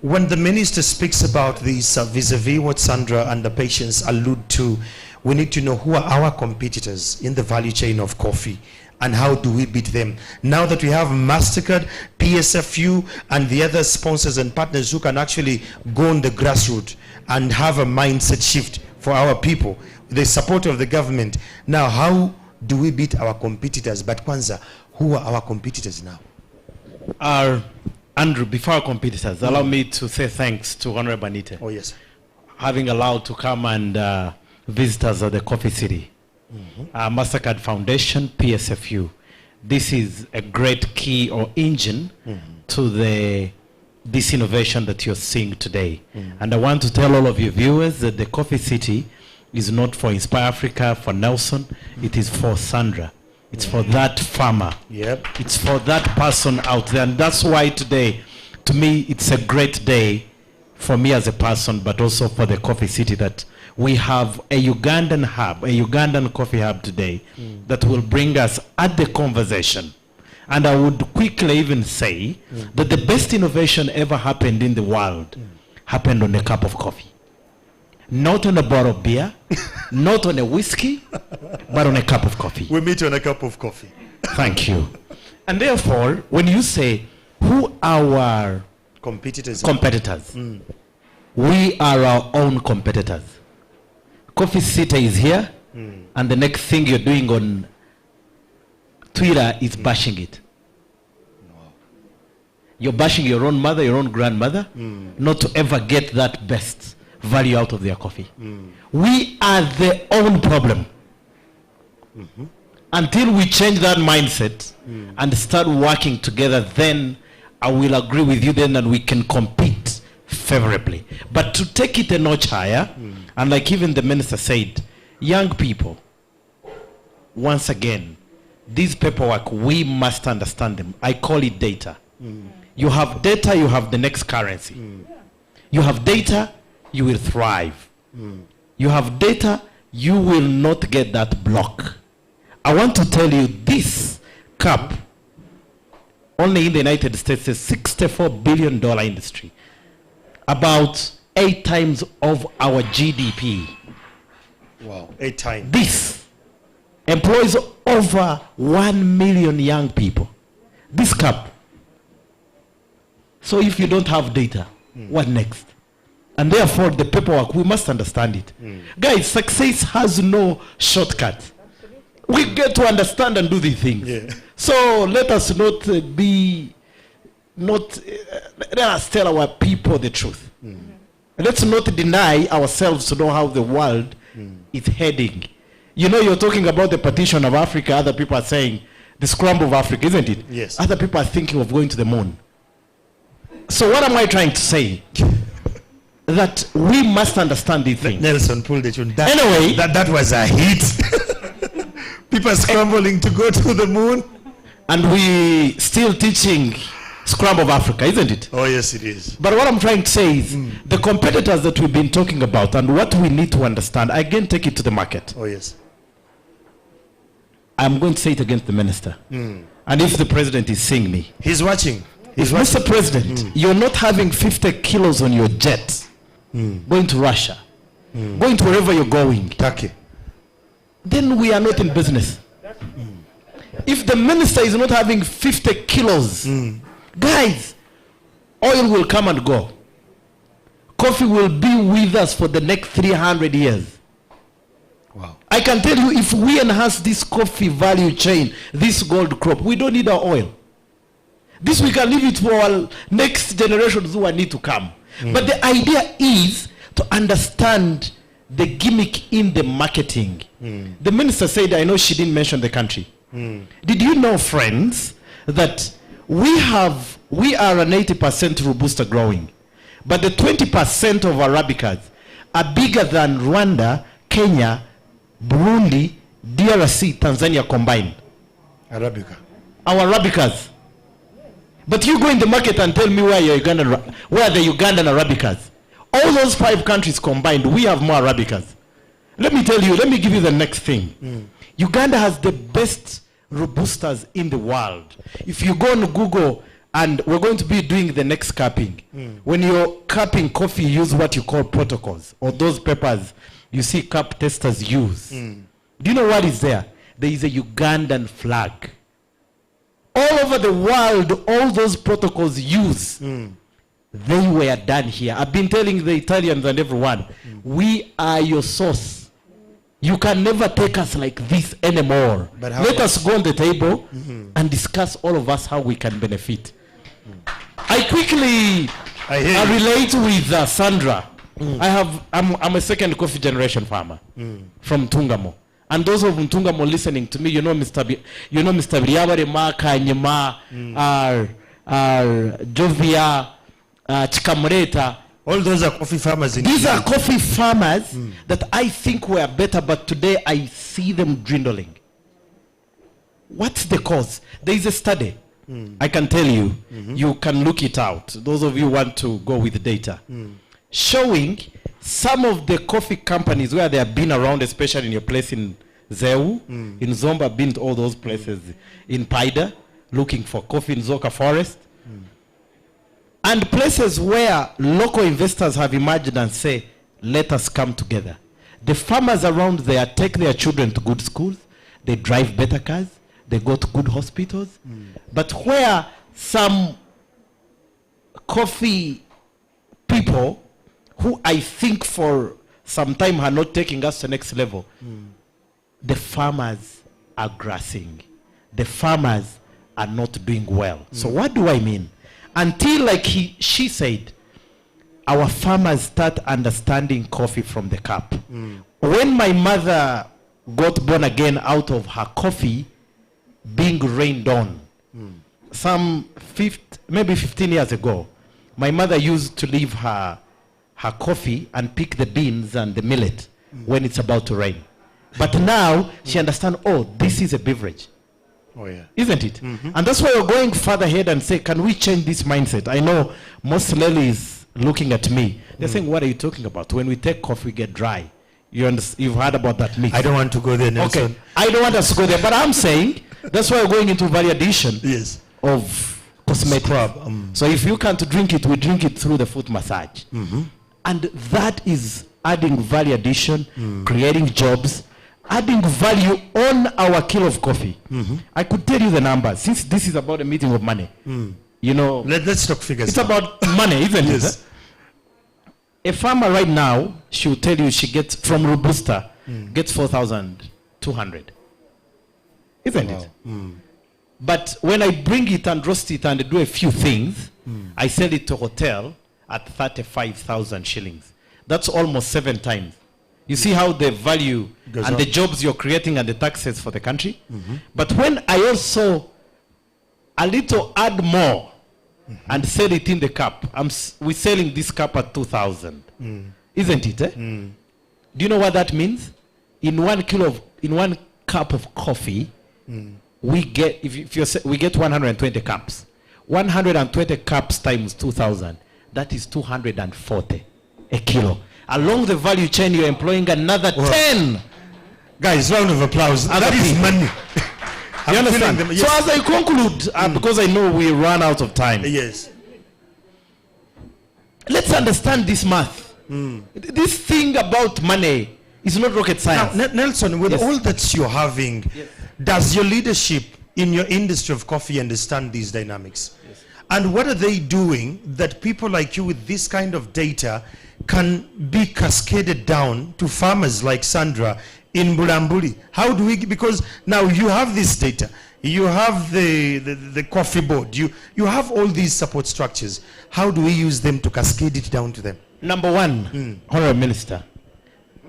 when the minister speaks about this vis-a-vis what Sandra and the patients allude to, we need to know who are our competitors in the value chain of coffee and how do we beat them. Now that we have MasterCard, PSFU, and the other sponsors and partners who can actually go on the grassroots and have a mindset shift for our people, the support of the government. Now, how do we beat our competitors? But Kwanza, who are our competitors now? Andrew, before our competitors, allow me to say thanks to Honorable Anita. Oh, yes. Having allowed to come and visit us at the Coffee City. MasterCard Foundation, PSFU. This is a great key or engine to this innovation that you're seeing today. And I want to tell all of you viewers that the Coffee City is not for Inspire Africa, for Nelson, it is for Sandra. It's for that farmer. It's for that person out there. And that's why today, to me, it's a great day for me as a person, but also for the Coffee City, that we have a Ugandan hub, a Ugandan coffee hub today that will bring us at the conversation. And I would quickly even say that the best innovation ever happened in the world happened on a cup of coffee. Not on a bottle of beer, not on a whiskey, but on a cup of coffee. We meet on a cup of coffee. Thank you. And therefore, when you say, who are our competitors? We are our own competitors. Coffee City is here, and the next thing you're doing on Twitter is bashing it. You're bashing your own mother, your own grandmother, not to ever get that best value out of their coffee. We are the own problem. Until we change that mindset and start working together, then I will agree with you then, and we can compete favorably. But to take it a notch higher, and like even the minister said, young people, once again, These paperwork, we must understand them. I call it data. You have data, you have the next currency. You have data, you will thrive. You have data, you will not get that block. I want to tell you this cup, only in the United States, is a $64 billion industry. About 8 times of our GDP. Wow, 8 times. This employs over 1 million young people. This cup. So if you don't have data, what next? And therefore, the paperwork, we must understand it. Guys, success has no shortcut. We get to understand and do these things. So let us not let us tell our people the truth. Let's not deny ourselves to know how the world is heading. You know, you're talking about the partition of Africa. Other people are saying the scramble of Africa, isn't it? Yes. Other people are thinking of going to the moon. So what am I trying to say? That we must understand these things. Nelson pulled the tune. Anyway, that was a hit. People scrambling to go to the moon. And we still teaching scramble of Africa, isn't it? Oh, yes, it is. But what I'm trying to say is the competitors that we've been talking about and what we need to understand, again, take it to the market. Oh, yes. I'm going to say it against the minister. And if the president is seeing me. He's watching. Mr. President, you're not having 50 kilos on your jet, going to Russia, going to wherever you're going, Turkey, then we are not in business. If the minister is not having 50 kilos, guys, oil will come and go. Coffee will be with us for the next 300 years. Wow. I can tell you, if we enhance this coffee value chain, this gold crop, we don't need our oil. This we can leave it for our next generations who need to come. But the idea is to understand the gimmick in the marketing. The minister said, I know she didn't mention the country. Did you know, friends, that we are an 80% Robusta growing, but the 20% of Arabicas are bigger than Rwanda, Kenya, Burundi, DRC, Tanzania combined. Arabica. Our Arabicas. But you go in the market and tell me where the Ugandan Arabicas. All those 5 countries combined, we have more Arabicas. Let me tell you, let me give you the next thing. Uganda has the best Robustas in the world. If you go on Google, and we're going to be doing the next cupping. When you're cupping coffee, you use what you call protocols, or those papers you see cup testers use. Do you know what is there? There is a Ugandan flag. All over the world, all those protocols use. They were done here. I've been telling the Italians and everyone, we are your source. You can never take us like this anymore. Let us go on the table and discuss all of us how we can benefit. I quickly relate with Sandra. I'm a second coffee generation farmer from Tungamo. And those of Tungamo listening to me, you know Mr. Briabarema, Kanyema, Jovia, Chikamureta. All those are coffee farmers. These are coffee farmers that I think were better, but today I see them dwindling. What's the cause? There is a study. I can tell you. You can look it out. Those of you who want to go with the data. Showing some of the coffee companies where they have been around, especially in your place in Zeu, in Zomba, been to all those places, in Paida, looking for coffee in Zoka Forest, and places where local investors have emerged and say, let us come together. The farmers around there take their children to good schools, they drive better cars, they go to good hospitals, but where some coffee people who I think for some time are not taking us to the next level, the farmers are grassing. The farmers are not doing well. So what do I mean? Until, like she said, our farmers start understanding coffee from the cup. When my mother got born again out of her coffee being rained on, maybe 15 years ago, my mother used to leave her coffee and pick the beans and the millet when it's about to rain. But now she understands, oh, this is a beverage. Oh, yeah. Isn't it? And that's why we're going further ahead and say, can we change this mindset? I know most ladies looking at me. They're saying, what are you talking about? When we take coffee, we get dry. You've heard about that myth. I don't want to go there, Nelson. Okay, I don't want us to go there, but I'm saying that's why we're going into variation of cosmetic. So if you can't drink it, we drink it through the foot massage. And that is adding value addition, creating jobs, adding value on our kilo of coffee. I could tell you the numbers, since this is about a meeting of money. You know, let's talk figures. It's about money, isn't it? A farmer right now, she will tell you she gets from Robusta, gets 4,200. Isn't it? But when I bring it and roast it and do a few things, I sell it to a hotel at 35,000 shillings. That's almost 7 times. You see how the value Goes and up. the jobs you're creating and the taxes for the country? But when I also a little add more and sell it in the cup, we're selling this cup at 2,000. Isn't it? Do you know what that means? In 1 cup of coffee, we get we get 120 cups. 120 cups times 2,000. That is 240 a kilo. Along the value chain, you're employing another 10. Guys, round of applause. That is money. You understand? So as I conclude, because I know we run out of time. Yes. Let's understand this math. This thing about money is not rocket science. Now, Nelson, with all that you're having, does your leadership in your industry of coffee understand these dynamics? And what are they doing that people like you with this kind of data can be cascaded down to farmers like Sandra in Bulambuli? How do we, because now you have this data, you have the coffee board, you have all these support structures. How do we use them to cascade it down to them? Number one, Honorable Minister,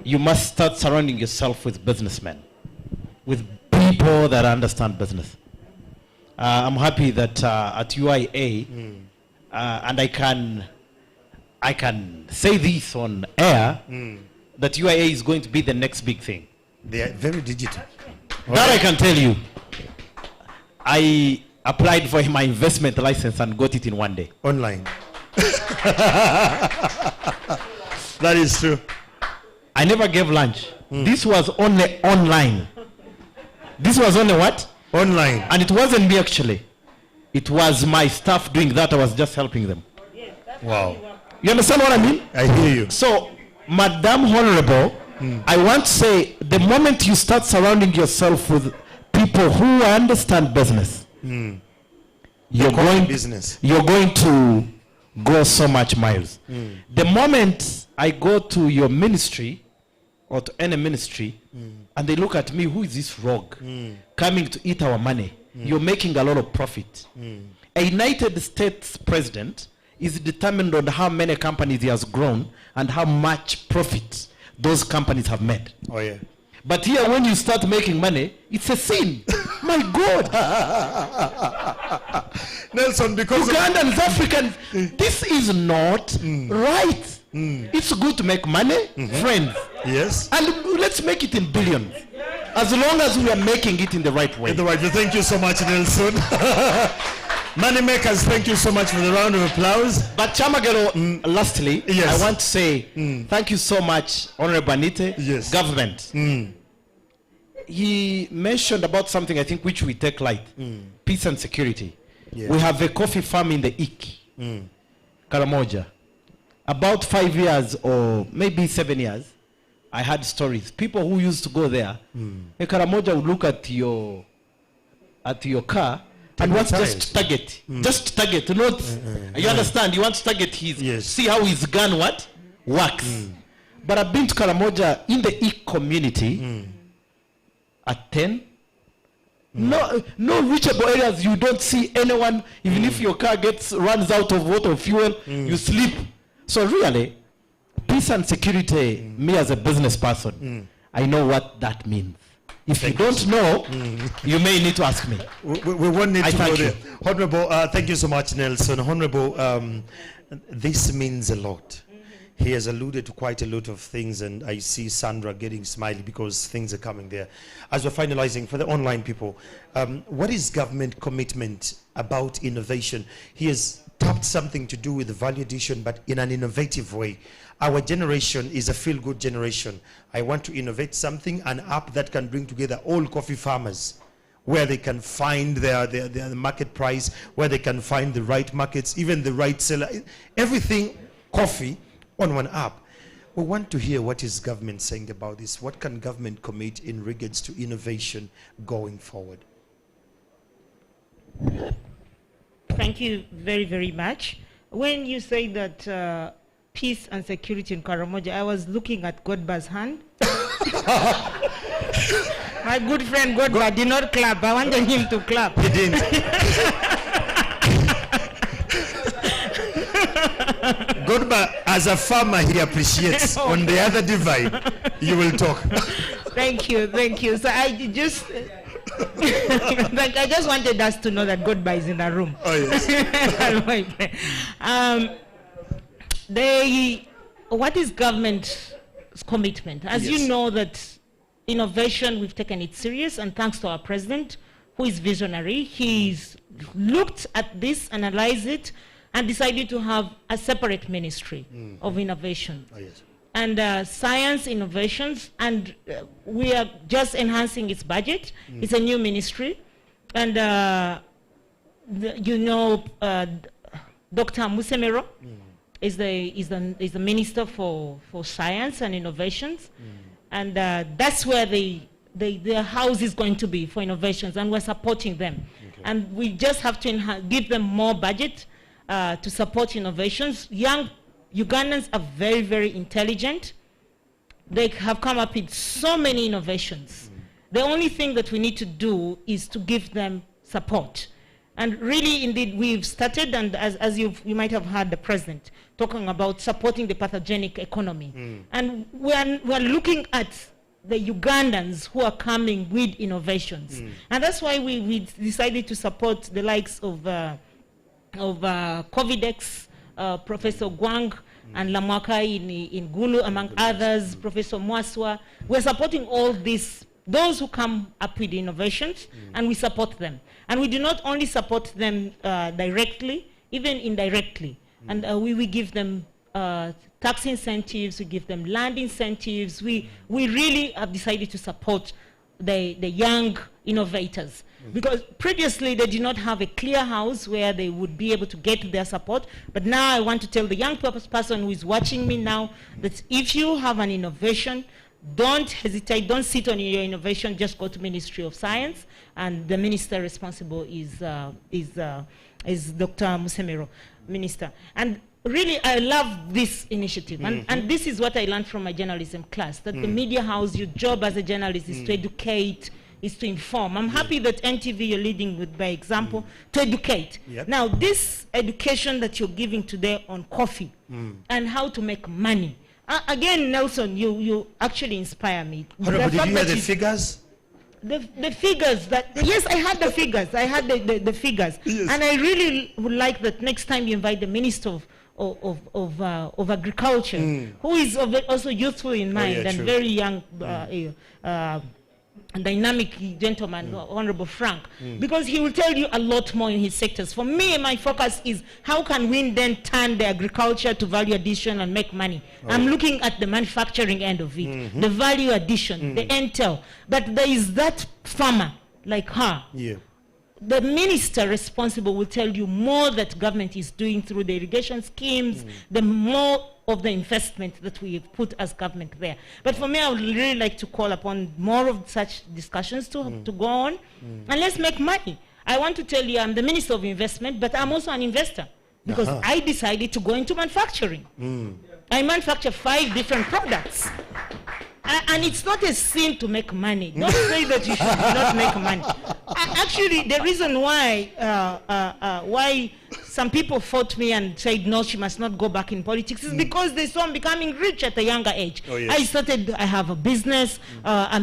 you must start surrounding yourself with businessmen, with people that understand business. I'm happy that at UIA, and I can say this on air, that UIA is going to be the next big thing. They are very digital. That I can tell you. I applied for my investment license and got it in 1 day. Online. That is true. I never gave lunch. This was only online. This was only what? Online. And it wasn't me actually. It was my staff doing that. I was just helping them. Wow. You understand what I mean? I hear you. So, Madam Honorable, I want to say, the moment you start surrounding yourself with people who understand business, you're going to go so much miles. The moment I go to your ministry or to any ministry and they look at me, who is this rogue coming to eat our money? You're making a lot of profit. A United States president is determined on how many companies he has grown and how much profit those companies have made. Oh yeah. But here, when you start making money, it's a sin. My God. Nelson, because Ugandans, Africans, this is not right. It's good to make money, friends. Yes. And let's make it in billions. As long as we are making it in the right way. In the right way. Thank you so much, Nelson. Money makers, thank you so much for the round of applause. But Chamagero, lastly, I want to say thank you so much, Honorable Anite, government. He mentioned about something I think which we take light, peace and security. Yes. We have a coffee farm in the Ik, Karamoja. About 5 years or maybe 7 years, I had stories. People who used to go there, Karamoja would look at your car and want just to target. Just target, not, you understand, you want to target his, see how his gun works. But I've been to Karamoja in the Ik community at 10. No reachable areas, you don't see anyone, even if your car runs out of water or fuel, you sleep. So really, peace and security, me as a business person, I know what that means. If you don't know, you may need to ask me. We won't need to go there. Honorable, thank you so much, Nelson. Honorable, this means a lot. He has alluded to quite a lot of things, and I see Sandra getting smiley because things are coming there. As we're finalizing, for the online people, what is government commitment about innovation? He has tapped something to do with the value addition, but in an innovative way. Our generation is a feel-good generation. I want to innovate something, an app that can bring together all coffee farmers, where they can find their market price, where they can find the right markets, even the right seller, everything coffee on one app. We want to hear what is government saying about this. What can government commit in regards to innovation going forward? Thank you very, very much. When you say that peace and security in Karamoja, I was looking at Godba's hand. My good friend Godba did not clap. I wanted him to clap. He didn't. Godba, as a farmer, he appreciates. On the other divide, you will talk. Thank you, thank you. So I just, like, I just wanted us to know that Godba is in the room. Oh yes. What is government's commitment? As Yes. you know that innovation, we've taken it serious, and thanks to our president, who is visionary, he's looked at this, analyzed it, and decided to have a separate ministry of innovation. Oh, yes. And science innovations, and we are just enhancing its budget. It's a new ministry, and Dr. Musemero is the minister for science and innovations, and that's where the house is going to be for innovations, and we're supporting them. Okay. And we just have to give them more budget to support innovations. Young Ugandans are very, very intelligent. They have come up with so many innovations. The only thing that we need to do is to give them support. And really, indeed, we've started, and as you might have heard the president talking about supporting the pathogenic economy. And we're looking at the Ugandans who are coming with innovations. And that's why we decided to support the likes of Covidex, Professor Gwang, and Lamwaka in Gulu, among others, Professor Mwaswa. We're supporting all those who come up with innovations, and we support them. And we do not only support them directly, even indirectly. And we give them tax incentives, we give them land incentives. We really have decided to support the young innovators. Because previously they did not have a clear house where they would be able to get their support. But now I want to tell the young person who is watching me now that if you have an innovation, don't hesitate, don't sit on your innovation, just go to Ministry of Science, and the minister responsible is Dr. Musemero, minister. And really, I love this initiative, and this is what I learned from my journalism class, that the media house, your job as a journalist is to educate, is to inform. I'm happy that NTV, you're leading with by example, to educate. Yep. Now, this education that you're giving today on coffee and how to make money, again, Nelson, you actually inspire me. Honorable, did you hear the figures? The figures that, yes, I had the figures. I had the figures. Yes. And I really would like that next time you invite the Minister of Agriculture, who is also youthful in mind and very young, dynamic gentleman, Honorable Frank, because he will tell you a lot more in his sectors. For me, my focus is how can we then turn the agriculture to value addition and make money. I'm looking at the manufacturing end of it, the value addition, the intel. But there is that farmer like her. Yeah. The minister responsible will tell you more that government is doing through the irrigation schemes, the more of the investment that we put as government there. But for me, I would really like to call upon more of such discussions to go on, and let's make money. I want to tell you, I'm the Minister of Investment, but I'm also an investor, because I decided to go into manufacturing. I manufacture 5 different products. And it's not a sin to make money. Don't say that you should not make money. Actually, the reason why some people fought me and said, no, she must not go back in politics. It's because they saw I'm becoming rich at a younger age. Oh, yes. I have a business. I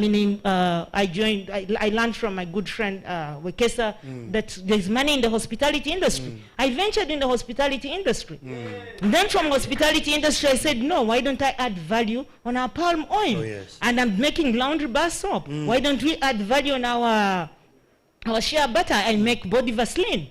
learned from my good friend, Wekesa, that there's money in the hospitality industry. I ventured in the hospitality industry. Then from hospitality industry, I said, no, why don't I add value on our palm oil? Oh, yes. And I'm making laundry bar soap. Why don't we add value on our shea butter? I make body Vaseline.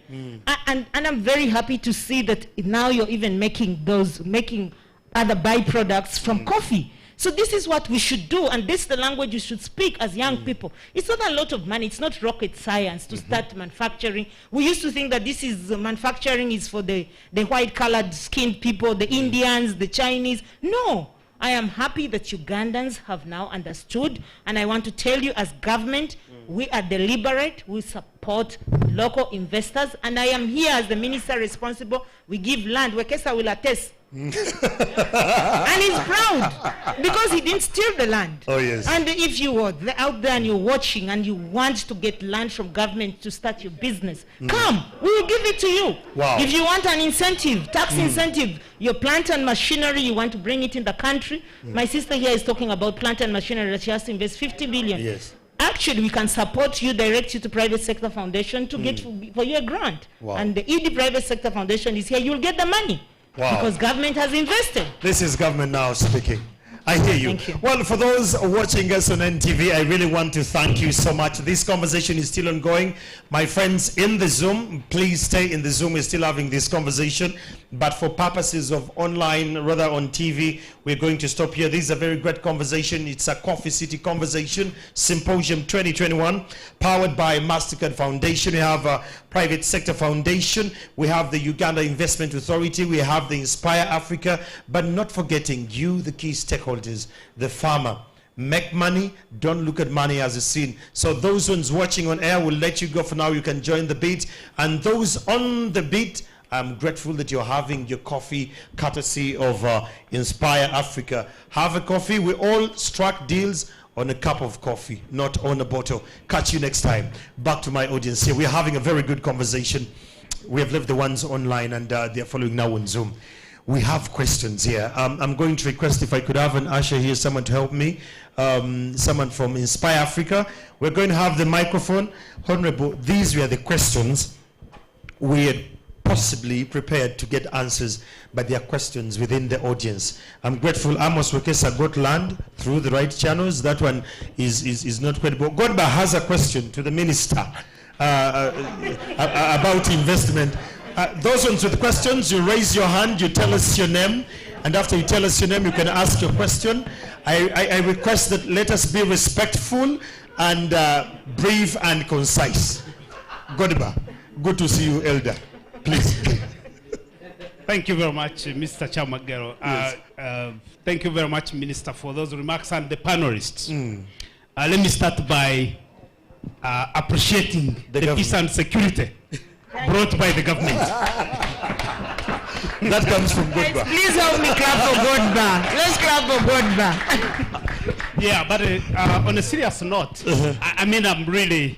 And I'm very happy to see that now you're even making other byproducts from coffee. So this is what we should do, and this is the language you should speak as young people. It's not a lot of money. It's not rocket science to start manufacturing. We used to think that this is manufacturing is for the white-colored skinned people, the Indians, the Chinese. No. I am happy that Ugandans have now understood, and I want to tell you as government, we are deliberate, we support local investors, and I am here as the minister responsible. We give land. Wekesa will attest. And he's proud because he didn't steal the land. Oh, yes. And if you were out there and you're watching and you want to get land from government to start your business, come, we will give it to you. Wow. If you want an incentive, tax incentive, your plant and machinery, you want to bring it in the country. My sister here is talking about plant and machinery that she has to invest 50 billion. Yes. Actually, we can support you, direct you to private sector foundation to get for you a grant. Wow. And the ED private sector foundation is here. You'll get the money. Wow. Because government has invested. This is government now speaking. I hear you. Thank you. Well, for those watching us on NTV, I really want to thank you so much. This conversation is still ongoing. My friends in the Zoom, please stay in the Zoom. We're still having this conversation. But for purposes of online, rather on TV, we're going to stop here. This is a very great conversation. It's a Coffee City Conversation, Symposium 2021, powered by MasterCard Foundation. We have a Private Sector Foundation. We have the Uganda Investment Authority. We have the Inspire Africa. But not forgetting you, the key stakeholders, the farmer. Make money, don't look at money as a sin. So those ones watching on air will let you go for now. You can join the beat. And those on the beat, I'm grateful that you're having your coffee courtesy of Inspire Africa. Have a coffee. We all struck deals on a cup of coffee, not on a bottle. Catch you next time. Back to my audience here. We're having a very good conversation. We have left the ones online and they're following now on Zoom. We have questions here. I'm going to request if I could have an usher here, someone to help me. Someone from Inspire Africa. We're going to have the microphone. Honorable, these were the questions we had possibly prepared to get answers, but there are questions within the audience. I'm grateful Amos Wekesa got land through the right channels. That one is not credible. Godba has a question to the minister about investment. Those ones with questions, you raise your hand, you tell us your name, and after you tell us your name, you can ask your question. I request that let us be respectful and brief and concise. Godba, good to see you, Elder. Please. Thank you very much, Mr. Chamagero. Yes. Thank you very much, Minister, for those remarks and the panelists. Let me start by appreciating the peace and security brought by the government. That comes from Godba. Please help me clap for Godba. Let's clap for Godba. Yeah, but on a serious note, I mean, I'm really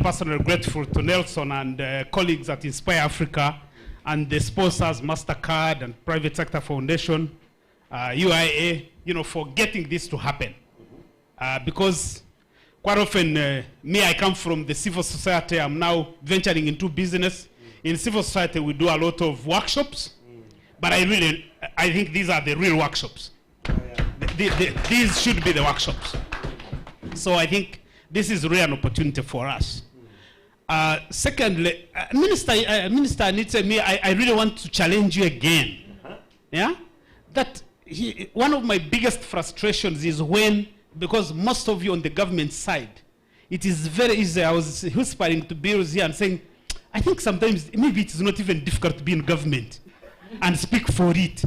personally grateful to Nelson and colleagues at Inspire Africa and the sponsors, MasterCard and Private Sector Foundation, UIA, for getting this to happen. Because quite often, I come from the civil society. I'm now venturing into business. In civil society, we do a lot of workshops, but I think these are the real workshops. These should be the workshops. So I think this is really an opportunity for us. Secondly, Minister Nitse, I really want to challenge you again. Yeah, that one of my biggest frustrations is when, because most of you on the government side, it is very easy. I was whispering to Bills here and saying, I think sometimes maybe it is not even difficult to be in government and speak for it,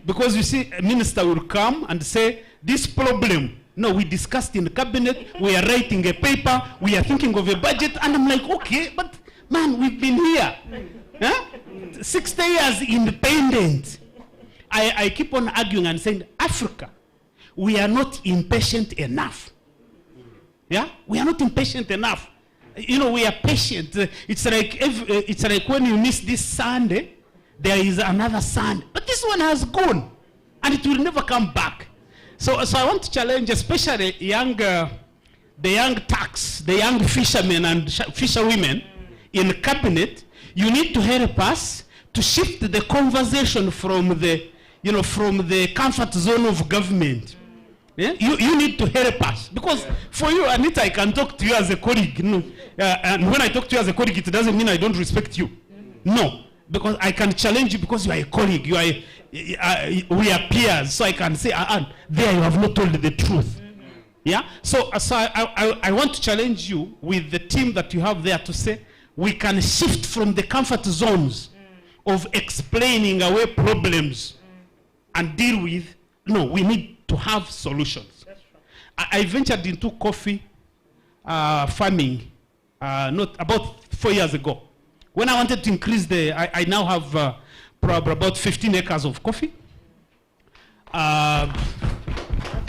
because you see, a minister will come and say, this problem. No, we discussed in the cabinet, we are writing a paper, we are thinking of a budget, and I'm like, okay, but man, we've been here. 60 years independent. I keep on arguing and saying, Africa, we are not impatient enough. Yeah? We are not impatient enough. You know, we are patient. It's like when you miss this Sunday, there is another Sunday. But this one has gone, and it will never come back. So I want to challenge, especially the young tax, the young fishermen and fisherwomen in cabinet. You need to help us to shift the conversation from the comfort zone of government. Yeah? You need to help us, because for you, Anita, I can talk to you as a colleague. And when I talk to you as a colleague, it doesn't mean I don't respect you. No, because I can challenge you because you are a colleague. We are peers, so I can say, there you have not told the truth. Yeah. So I want to challenge you with the team that you have there to say we can shift from the comfort zones of explaining away problems and deal with. No, we need to have solutions. I ventured into coffee farming not about 4 years ago. When I wanted to increase I now have probably about 15 acres of coffee. I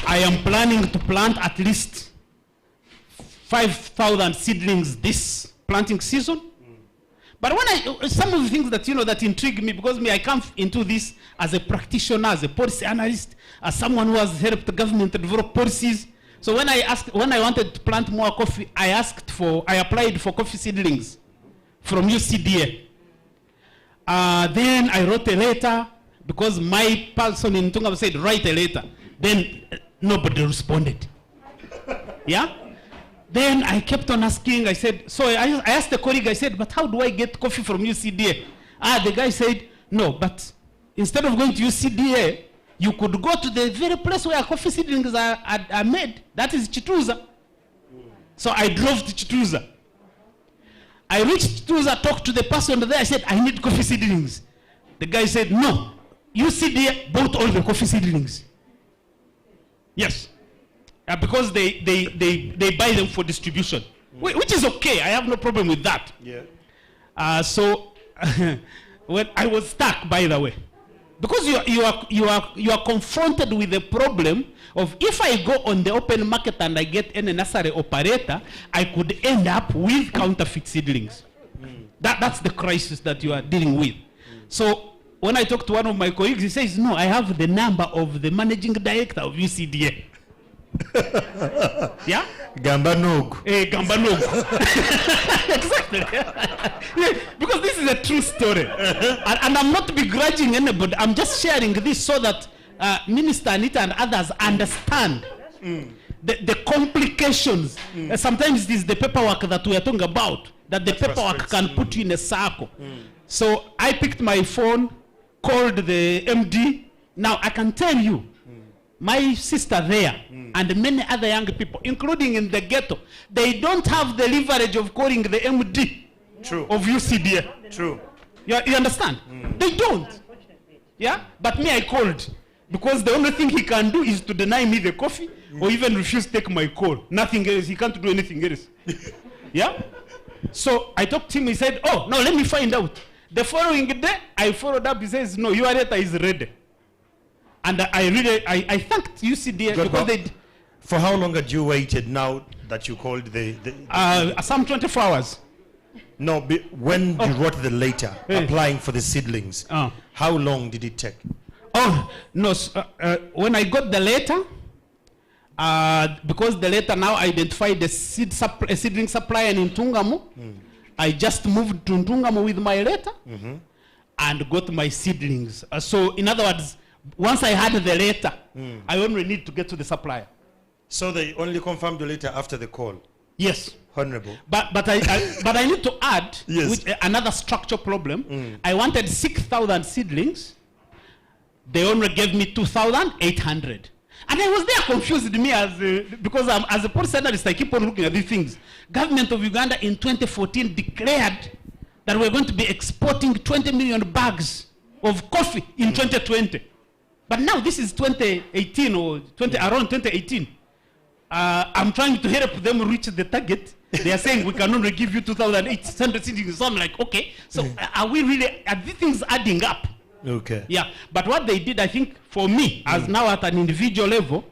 am planning to plant at least 5,000 seedlings this planting season. But when some of the things that that intrigue me, because I come into this as a practitioner, as a policy analyst, as someone who has helped the government to develop policies. So when I wanted to plant more coffee, I applied for coffee seedlings from UCDA. Then I wrote a letter, because my person in Ntungamo said, write a letter. Then nobody responded. Yeah? Then I kept on asking. I said, so I asked the colleague, I said, but how do I get coffee from UCDA? The guy said, no, but instead of going to UCDA, you could go to the very place where coffee seedlings are made. That is Chituza. So I drove to Chituza. I reached Chituza, talked to the person there. I said, I need coffee seedlings. The guy said, no, UCDA bought all the coffee seedlings. Yes. Because they buy them for distribution, which is okay. I have no problem with that. Yeah. So when I was stuck, by the way, because you are confronted with the problem of, if I go on the open market and I get any nursery operator, I could end up with counterfeit seedlings. That's the crisis that you are dealing with. So when I talk to one of my colleagues, he says, no, I have the number of the managing director of UCDA. Yeah? Gamba Nogu. Gamba Nogu. Exactly. Yeah, because this is a true story. And I'm not begrudging anybody. I'm just sharing this so that Minister Anita and others understand the complications. Sometimes it is the paperwork that we are talking about, that the paperwork can put you in a circle. So I picked my phone, called the MD. Now I can tell you, my sister there and many other young people, including in the ghetto, they don't have the leverage of calling the MD of UCDA. True. You understand? They don't. Yeah? But me, I called. Because the only thing he can do is to deny me the coffee or even refuse to take my call. Nothing else. He can't do anything else. Yeah? So I talked to him. He said, oh, no, let me find out. The following day, I followed up. He says, no, your letter is ready. And I thanked UCDA because they... For how long had you waited now that you called some 24 hours. No, when you wrote the letter applying for the seedlings, how long did it take? Oh, no, when I got the letter, because the letter now identified the seedling supplier in Ntungamo, I just moved to Ntungamo with my letter and got my seedlings. So, in other words, once I had the letter, I only need to get to the supplier. So they only confirmed the letter after the call? Yes. Honorable. But I need to add another structural problem. I wanted 6,000 seedlings. They only gave me 2,800. And I was there confused because as a policy analyst, I keep on looking at these things. Government of Uganda in 2014 declared that we're going to be exporting 20 million bags of coffee in 2020. But now this is 2018 or around 2018. I'm trying to help them reach the target. They are saying we can only give you 2,800 seedlings. So I'm like, okay, so are these things adding up? Okay. Yeah, but what they did, I think, for me, as now at an individual level,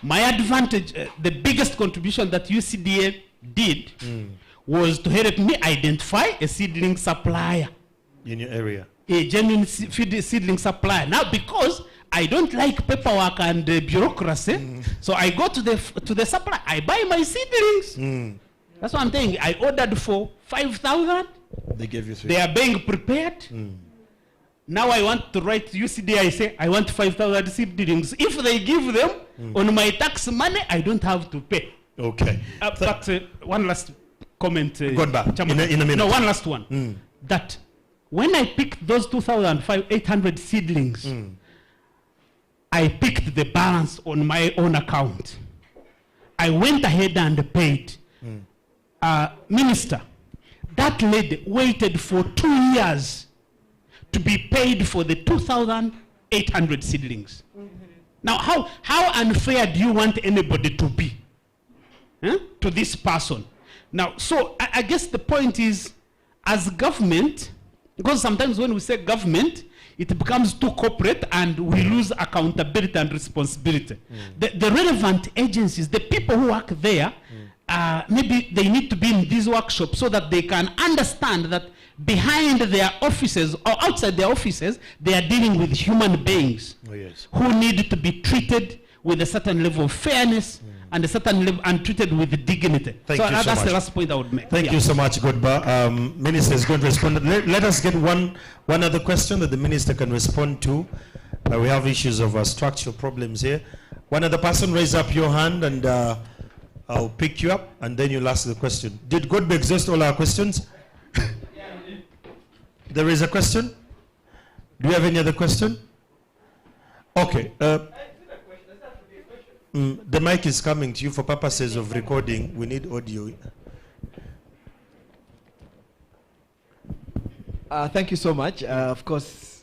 my advantage, the biggest contribution that UCDA did was to help me identify a seedling supplier. In your area. A genuine seedling supplier. Now, because I don't like paperwork and bureaucracy, so I go to the supplier. I buy my seedlings. That's what I'm saying. I ordered for 5,000. They gave you 3. They are being prepared. Now I want to write to UCD. I say I want 5,000 seedlings. If they give them on my tax money, I don't have to pay. Okay. But one last comment. Go back in a minute. No, one last one. That when I picked those 2,800 seedlings, I picked the balance on my own account. I went ahead and paid. Minister, that lady waited for 2 years to be paid for the 2,800 seedlings. Now, how unfair do you want anybody to be to this person? Now, so I guess the point is, as government, because sometimes when we say government, it becomes too corporate and we lose accountability and responsibility. The relevant agencies, the people who work there, maybe they need to be in these workshops so that they can understand that behind their offices or outside their offices, they are dealing with human beings who need to be treated with a certain level of fairness and a certain level and treated with dignity. Thank you so that's much. the last point I would make. Thank you so much, Godba. Minister is going to respond. Let us get one other question that the minister can respond to. We have issues of structural problems here. One other person, raise up your hand and I'll pick you up and then you'll ask the question. Did Godba exhaust all our questions? There is a question? Do you have any other question? Okay. The mic is coming to you for purposes of recording. We need audio. Thank you so much. Of course,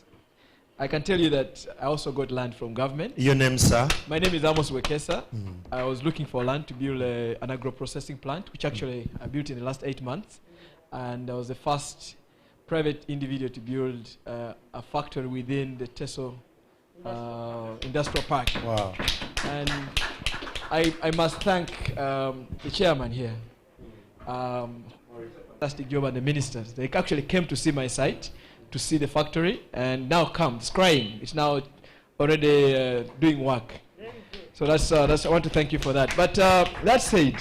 I can tell you that I also got land from government. Your name, sir? My name is Amos Wekesa. I was looking for land to build an agro-processing plant, which actually I built in the last 8 months. And I was the first private individual to build a factory within the Teso Industrial Park. Wow. And I must thank the chairman here. Fantastic job, and the ministers. They actually came to see my site, to see the factory, and now it's crying. It's now already doing work. So that's I want to thank you for that. But that said,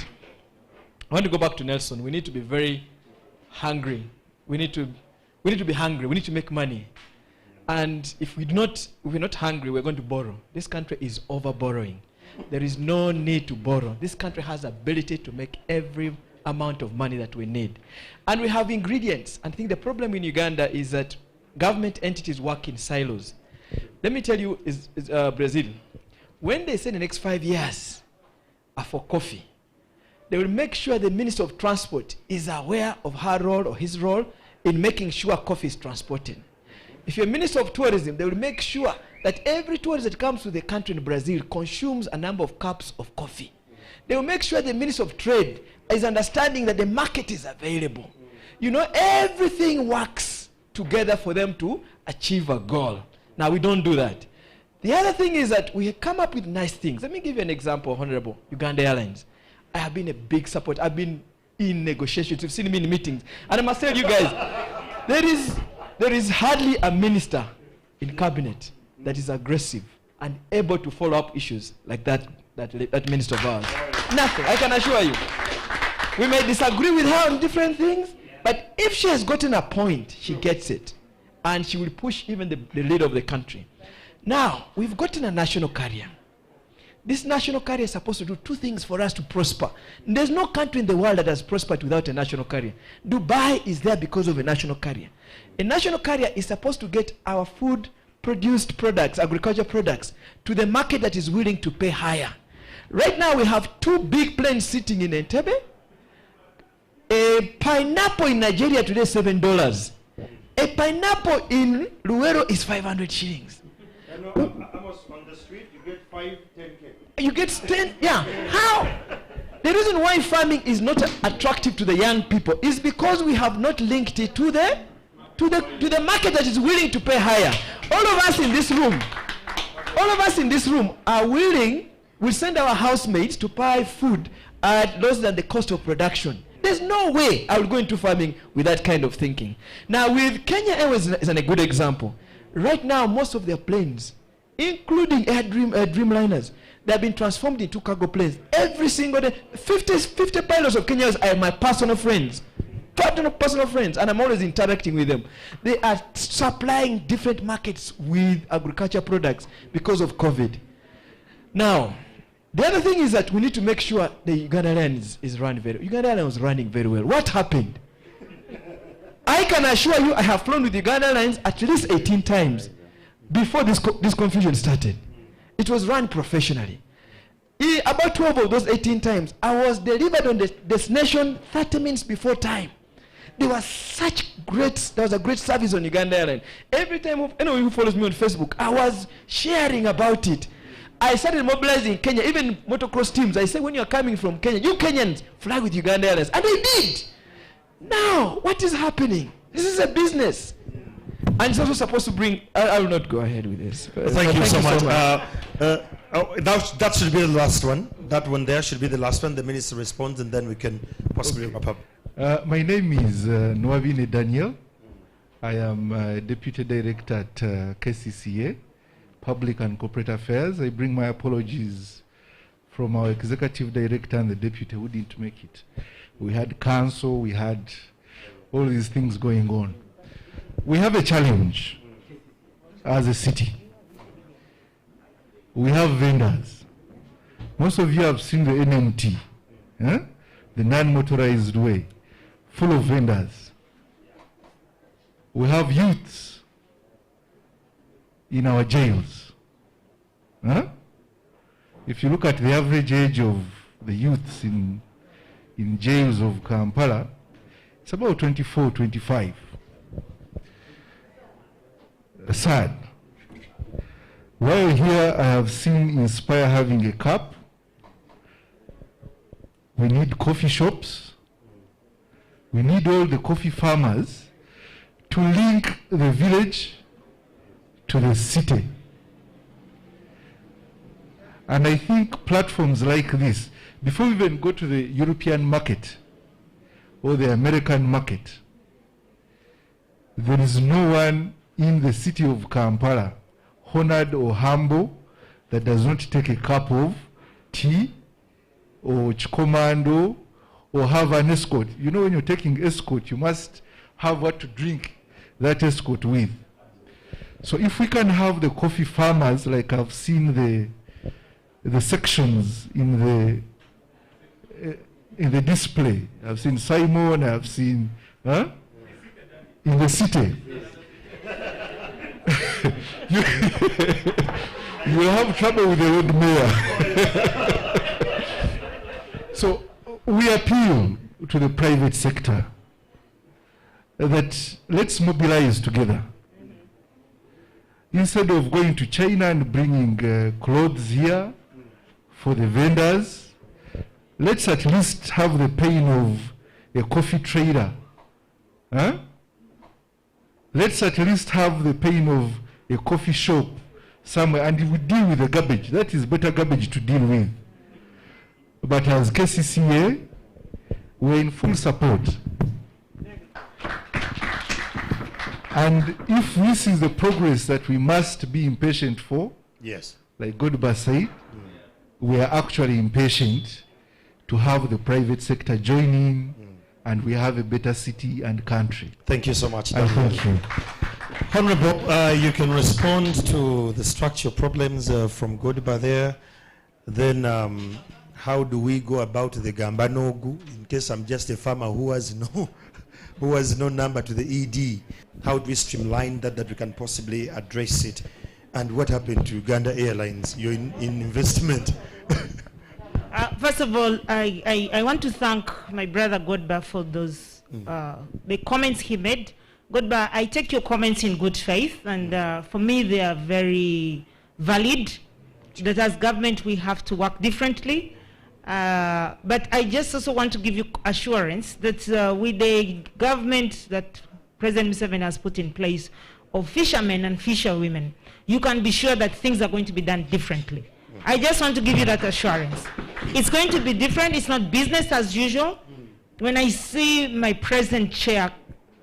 I want to go back to Nelson. We need to be very hungry. We need to be hungry. We need to make money. And if we're not hungry, we're going to borrow. This country is over borrowing. There is no need to borrow. This country has the ability to make every amount of money that we need. And we have ingredients. And I think the problem in Uganda is that government entities work in silos. Let me tell you, Brazil, when they say the next 5 years are for coffee, they will make sure the Minister of Transport is aware of her role or his role in making sure coffee is transported. If you're Minister of Tourism, they will make sure that every tourist that comes to the country in Brazil consumes a number of cups of coffee. They will make sure the Minister of Trade is understanding that the market is available. You know, everything works together for them to achieve a goal. Now, we don't do that. The other thing is that we come up with nice things. Let me give you an example, Honorable Uganda Airlines. I have been a big supporter. I've been in negotiations. You've seen me in meetings. And I must tell you guys, there is hardly a minister in cabinet that is aggressive and able to follow up issues like that minister of ours. Nothing, I can assure you. We may disagree with her on different things, but if she has gotten a point, she gets it. And she will push even the leader of the country. Now, we've gotten a national carrier. This national carrier is supposed to do 2 things for us to prosper. There's no country in the world that has prospered without a national carrier. Dubai is there because of a national carrier. A national carrier is supposed to get our food-produced products, agriculture products, to the market that is willing to pay higher. Right now, we have 2 big planes sitting in Entebbe. A pineapple in Nigeria today is $7. A pineapple in Luero is 500 shillings. Almost on the street, you get 5, 10K. You get 10, yeah. How? The reason why farming is not attractive to the young people is because we have not linked it to the market that is willing to pay higher. All of us in this room are willing, we send our housemates to buy food at less than the cost of production. There's no way I will go into farming with that kind of thinking. Now, with Kenya Airways is a good example. Right now, most of their planes, including Dreamliners, they have been transformed into cargo planes. Every single day, 50 pilots of Kenya Airways are my personal friends. Personal friends, and I'm always interacting with them. They are supplying different markets with agriculture products because of COVID. Now, the other thing is that we need to make sure the Uganda Airline is run very well. Uganda Airline was running very well. What happened? I can assure you I have flown with Uganda Airlines at least 18 times before this confusion started. It was run professionally. About 12 of those 18 times, I was delivered on the destination 30 minutes before time. There was a great service on Uganda Airline. Every time, anyone who follows me on Facebook, I was sharing about it. I started mobilizing Kenya, even motocross teams. I said, when you're coming from Kenya, you Kenyans fly with Uganda Airlines. And they did. Now, what is happening? This is a business. And it's also supposed to bring, I will not go ahead with this. Thank you so much. That should be the last one. That one there should be the last one. The minister responds, and then we can possibly wrap up. My name is Nwabine Daniel. I am Deputy Director at KCCA, Public and Corporate Affairs. I bring my apologies from our Executive Director and the Deputy who didn't make it. We had council, we had all these things going on. We have a challenge as a city. We have vendors. Most of you have seen the NMT, the non-motorized way, full of vendors. We have youths in our jails. If you look at the average age of the youths in jails of Kampala, it's about 24, 25. Sad. While here I have seen Inspire having a cup. We need coffee shops. We need all the coffee farmers to link the village to the city. And I think platforms like this, before we even go to the European market or the American market, there is no one in the city of Kampala, honored or humble, that does not take a cup of tea or chikomando or have an escort. You know, when you're taking escort, you must have what to drink that escort with. So if we can have the coffee farmers, like I've seen the sections in the display. I've seen Simon, I've seen in the city. You will have trouble with the road mayor. So we appeal to the private sector that let's mobilize together. Instead of going to China and bringing clothes here for the vendors, let's at least have the pain of a coffee trader. Let's at least have the pain of a coffee shop somewhere, and we deal with the garbage. That is better garbage to deal with. But as KCCA, we're in full support. And if this is the progress that we must be impatient for, yes, like Godba said, we are actually impatient to have the private sector join in, and we have a better city and country. Thank you so much. Thank you. Honorable, you can respond to the structural problems from Godba there. Then how do we go about the Gambanogu, in case I'm just a farmer who has no number to the ED? How do we streamline that we can possibly address it? And what happened to Uganda Airlines, your investment? First of all, I want to thank my brother Godba for those the comments he made. Godba, I take your comments in good faith, and for me they are very valid. That as government we have to work differently. But I just also want to give you assurance that with the government that President Museveni has put in place of fishermen and fisherwomen, you can be sure that things are going to be done differently. I just want to give you that assurance. It's going to be different. It's not business as usual. when I see my present chair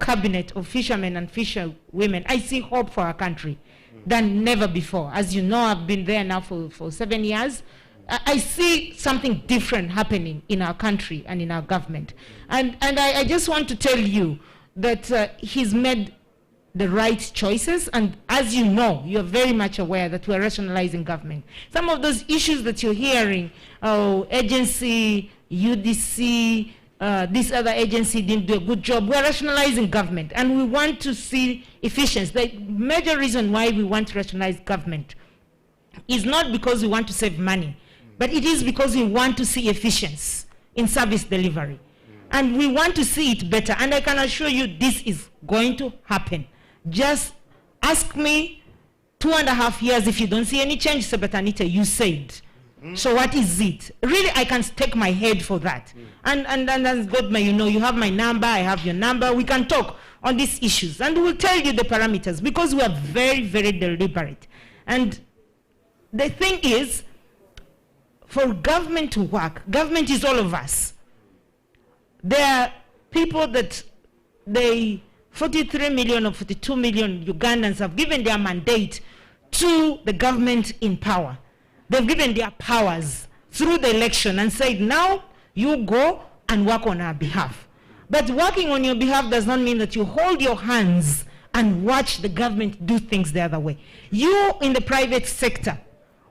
cabinet of fishermen and fisherwomen, I see hope for our country than never before. As you know, I've been there now for 7 years. I see something different happening in our country and in our government. And I just want to tell you that he's made the right choices. And as you know, you're very much aware that we're rationalizing government. Some of those issues that you're hearing, agency, UDC, this other agency didn't do a good job. We're rationalizing government, and we want to see efficiency. The major reason why we want to rationalize government is not because we want to save money, but it is because we want to see efficiency in service delivery. And we want to see it better. And I can assure you this is going to happen. Just ask me 2.5 years if you don't see any change, Sebatanita, you said. So what is it? Really, I can stake my head for that. And as God may, you know, you have my number, I have your number. We can talk on these issues. And we'll tell you the parameters because we are very, very deliberate. And the thing is, for government to work, government is all of us. There are people that 43 million or 42 million Ugandans have given their mandate to the government in power. They've given their powers through the election and said, now you go and work on our behalf. But working on your behalf does not mean that you hold your hands and watch the government do things the other way. You in the private sector,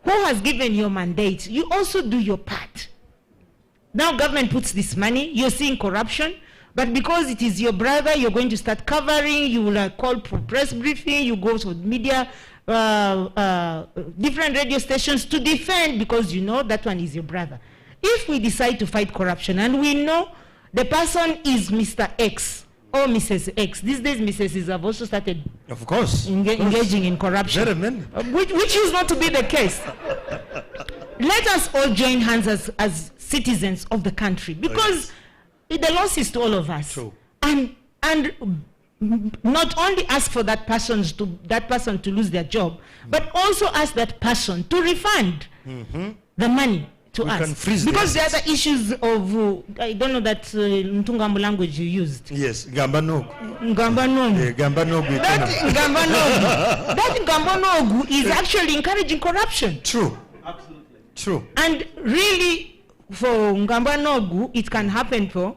who has given your mandate, you also do your part. Now government puts this money, you're seeing corruption, but because it is your brother, you're going to start covering, you will call for press briefing, you go to media, different radio stations to defend because you know that one is your brother. If we decide to fight corruption and we know the person is Mr. X or Mrs. X, these days Mrs. have also started of course, engaging in corruption, which is not to be the case. Let us all join hands as citizens of the country because the loss is to all of us. True. And not only ask for that person to lose their job, but also ask that person to refund the money to us. Can freeze because there are the issues of I don't know that Ntungambu language you used. Yes, Gambanogu. Gambanogu. Gambanogu. That Gambanogu is actually encouraging corruption. True. Absolutely. True. And really, for Ngambanogu, it can happen for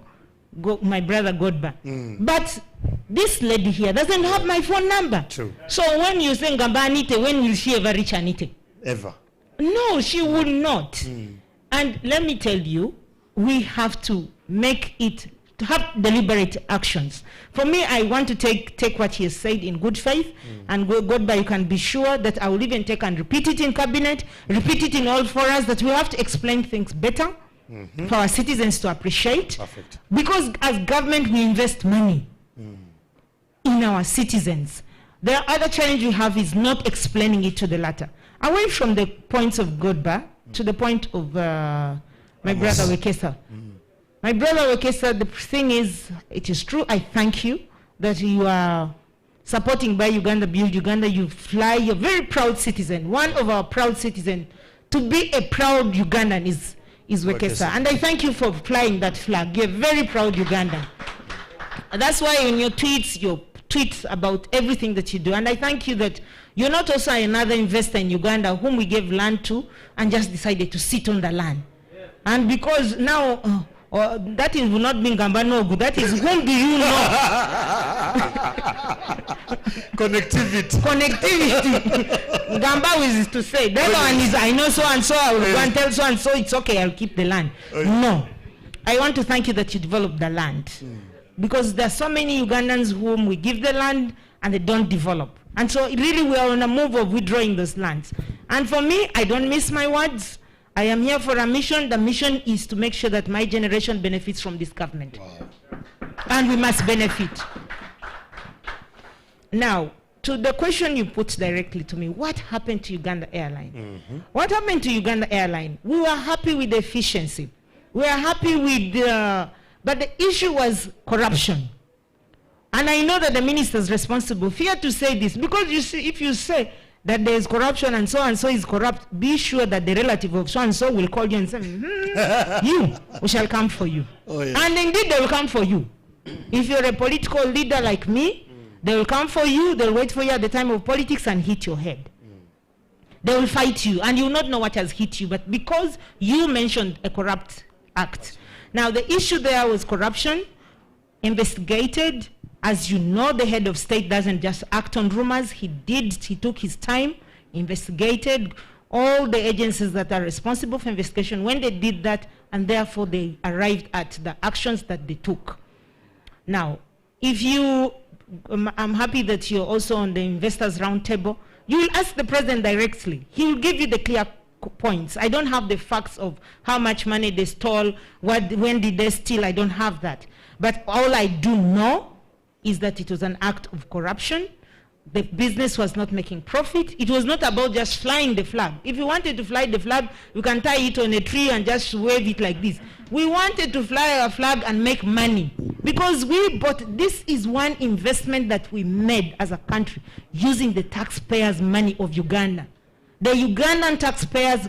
my brother Godba. But this lady here doesn't have my phone number. True. So when you say Ngamba Anite, when will she ever reach Anite? Ever. No, she would not. And let me tell you, we have to make it, to have deliberate actions. For me, I want to take what he has said in good faith, and Godba, you can be sure that I will even take and repeat it in cabinet, repeat it in all forums, that we have to explain things better for our citizens to appreciate. Perfect. Because as government, we invest money in our citizens. The other challenge we have is not explaining it to the latter. Away from the points of Godba to the point of my brother Wekesa. My brother Wekesa, the thing is, it is true, I thank you that you are supporting Buy Uganda, Build Uganda. You fly, you're a very proud citizen. One of our proud citizens. To be a proud Ugandan is Wekesa. And I thank you for flying that flag. You're a very proud Ugandan. And that's why in your tweets, you tweet about everything that you do. And I thank you that you're not also another investor in Uganda whom we gave land to and just decided to sit on the land. And because now, that is will not be Ngambanogu, that is whom do you know? Connectivity. Ngamba is to say, the other one is I know so and so, I will go and tell so and so, it's okay, I'll keep the land. No. I want to thank you that you developed the land. Because there are so many Ugandans whom we give the land and they don't develop. And so really we are on a move of withdrawing those lands. And for me, I don't miss my words. I am here for a mission. The mission is to make sure that my generation benefits from this government. Wow. And we must benefit. Now, to the question you put directly to me, what happened to Uganda Airline? What happened to Uganda Airline? We were happy with the efficiency. We were happy with but the issue was corruption. And I know that the minister is responsible. Fear to say this, because you see, if you say that there is corruption and so is corrupt, be sure that the relative of so and so will call you and say, you, we shall come for you. Oh, yes. And indeed they will come for you. If you're a political leader like me, they will come for you, they'll wait for you at the time of politics and hit your head. They will fight you and you will not know what has hit you, but because you mentioned a corrupt act. Now the issue there was corruption, investigated. As you know, the head of state doesn't just act on rumors. He took his time, investigated all the agencies that are responsible for investigation when they did that, and therefore they arrived at the actions that they took. Now, if you, I'm happy that you're also on the investors roundtable. You will ask the president directly. He will give you the clear points. I don't have the facts of how much money they stole, when did they steal. I don't have that. But all I do know is that it was an act of corruption. The business was not making profit. It was not about just flying the flag. If you wanted to fly the flag, you can tie it on a tree and just wave it like this. We wanted to fly our flag and make money because we bought, this is one investment that we made as a country using the taxpayers' money of Uganda. The Ugandan taxpayers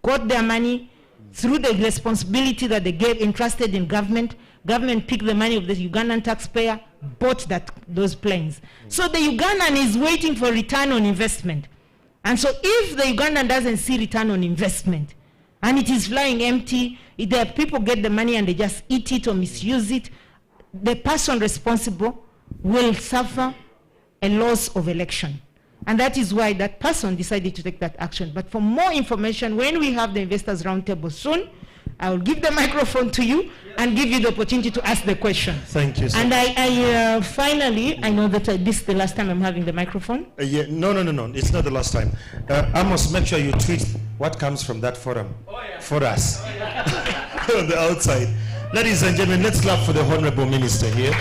got their money through the responsibility that they gave, entrusted in government. Government picked the money of the Ugandan taxpayer, bought those planes. So the Ugandan is waiting for return on investment. And so if the Ugandan doesn't see return on investment, and it is flying empty, the people get the money and they just eat it or misuse it, the person responsible will suffer a loss of election. And that is why that person decided to take that action. But for more information, when we have the investors roundtable soon, I will give the microphone to you and give you the opportunity to ask the question. Thank you, sir. And I finally, I know that this is the last time I'm having the microphone. Yeah, no, it's not the last time. Amos, make sure you tweet what comes from that forum for us on the outside. Ladies and gentlemen, let's clap for the Honorable Minister here.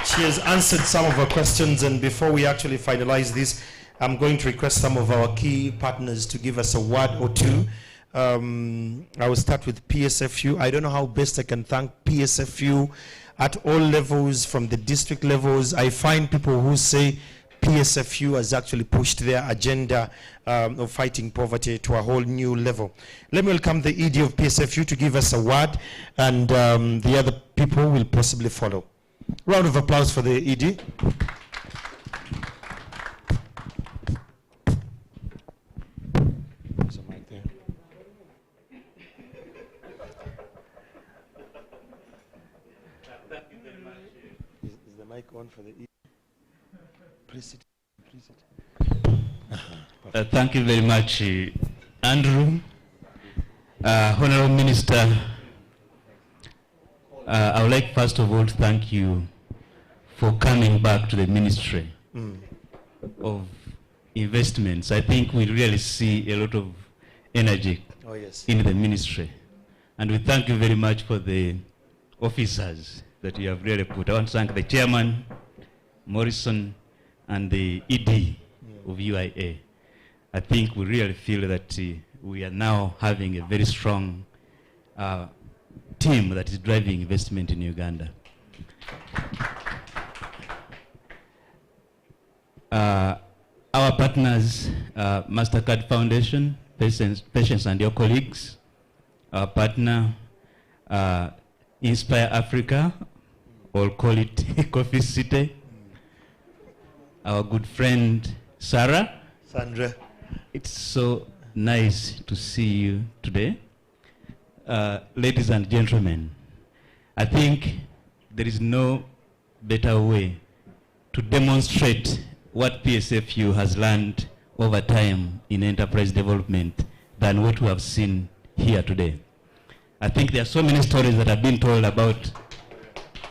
She has answered some of our questions, and before we actually finalize this, I'm going to request some of our key partners to give us a word or two. I will start with PSFU. I don't know how best I can thank PSFU at all levels, from the district levels. I find people who say PSFU has actually pushed their agenda of fighting poverty to a whole new level. Let me welcome the ED of PSFU to give us a word, and the other people will possibly follow. Round of applause for the ED. Is the mic on for the ED? Please sit. Thank you very much, Andrew. Honorable Minister, I would like first of all to thank you for coming back to the Ministry of Investments. I think we really see a lot of energy in the Ministry. And we thank you very much for the officers that you have really put. I want to thank the Chairman, Morrison, and the ED of UIA. I think we really feel that we are now having a very strong team that is driving investment in Uganda. Our partners, MasterCard Foundation, Patience and your colleagues, our partner, Inspire Africa, or call it Coffee City, our good friend Sandra. It's so nice to see you today. Ladies and gentlemen, I think there is no better way to demonstrate what PSFU has learned over time in enterprise development than what we have seen here today. I think there are so many stories that have been told about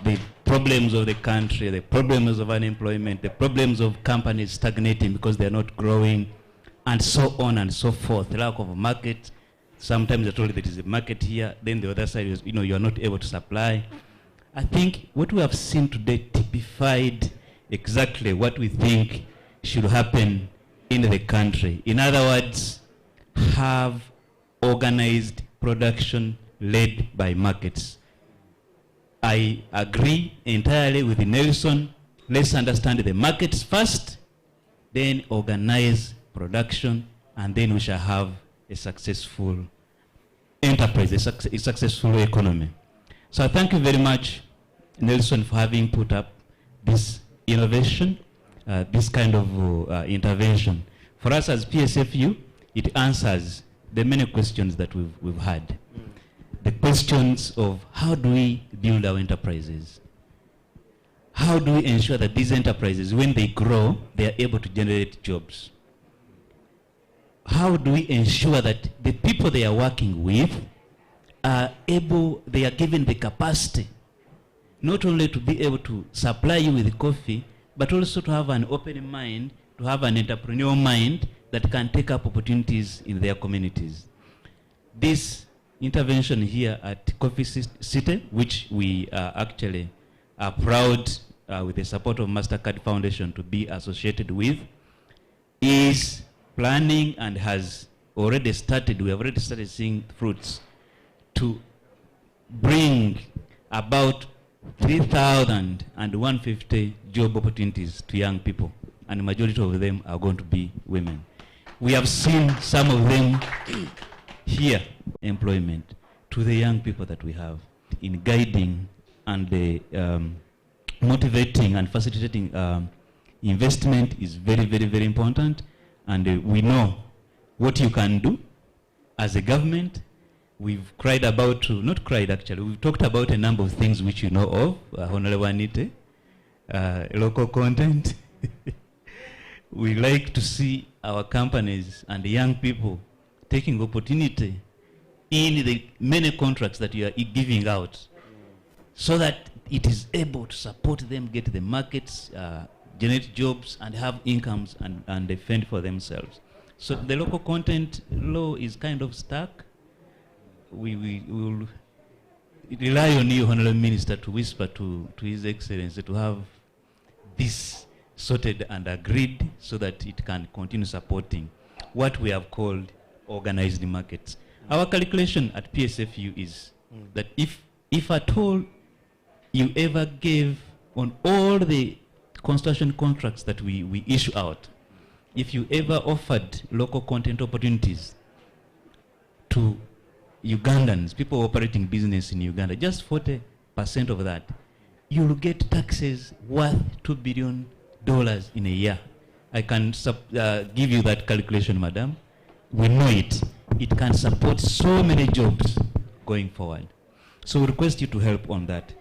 the problems of the country, the problems of unemployment, the problems of companies stagnating because they are not growing, and so on and so forth. The lack of a market. Sometimes they're told there is a market here, then the other side is, you are not able to supply. I think what we have seen today typified exactly what we think should happen in the country. In other words, have organized production led by markets. I agree entirely with Nelson. Let's understand the markets first, then organize production, and then we shall have a successful enterprise, a successful economy. So I thank you very much, Nelson, for having put up this innovation, this kind of intervention. For us as PSFU, it answers the many questions that we've had. The questions of how do we build our enterprises? How do we ensure that these enterprises, when they grow, they are able to generate jobs? How do we ensure that the people they are working with are able, they are given the capacity not only to be able to supply you with coffee, but also to have an open mind, to have an entrepreneurial mind that can take up opportunities in their communities. This intervention here at Coffee City, which we actually are proud with the support of MasterCard Foundation to be associated with, is planning and has already started, we have already started seeing fruits, to bring about 3,150 job opportunities to young people, and the majority of them are going to be women. We have seen some of them here, employment to the young people that we have in guiding and the motivating and facilitating investment is very, very, very important. And we know what you can do as a government. We've cried about, not cried actually, we've talked about a number of things which you know of, Honorable Anite, local content. We like to see our companies and the young people taking opportunity in the many contracts that you are giving out, so that it is able to support them, get the markets, generate jobs, and have incomes and they fend for themselves. So the local content law is kind of stuck. We will rely on you, Honorable Minister, to whisper to His Excellency to have this sorted and agreed so that it can continue supporting what we have called organized markets. Our calculation at PSFU is that if at all you ever gave on all the construction contracts that we issue out, if you ever offered local content opportunities to Ugandans, people operating business in Uganda, just 40% of that, you'll get taxes worth $2 billion in a year. I can give you that calculation, madam. We know it. It can support so many jobs going forward. So we request you to help on that.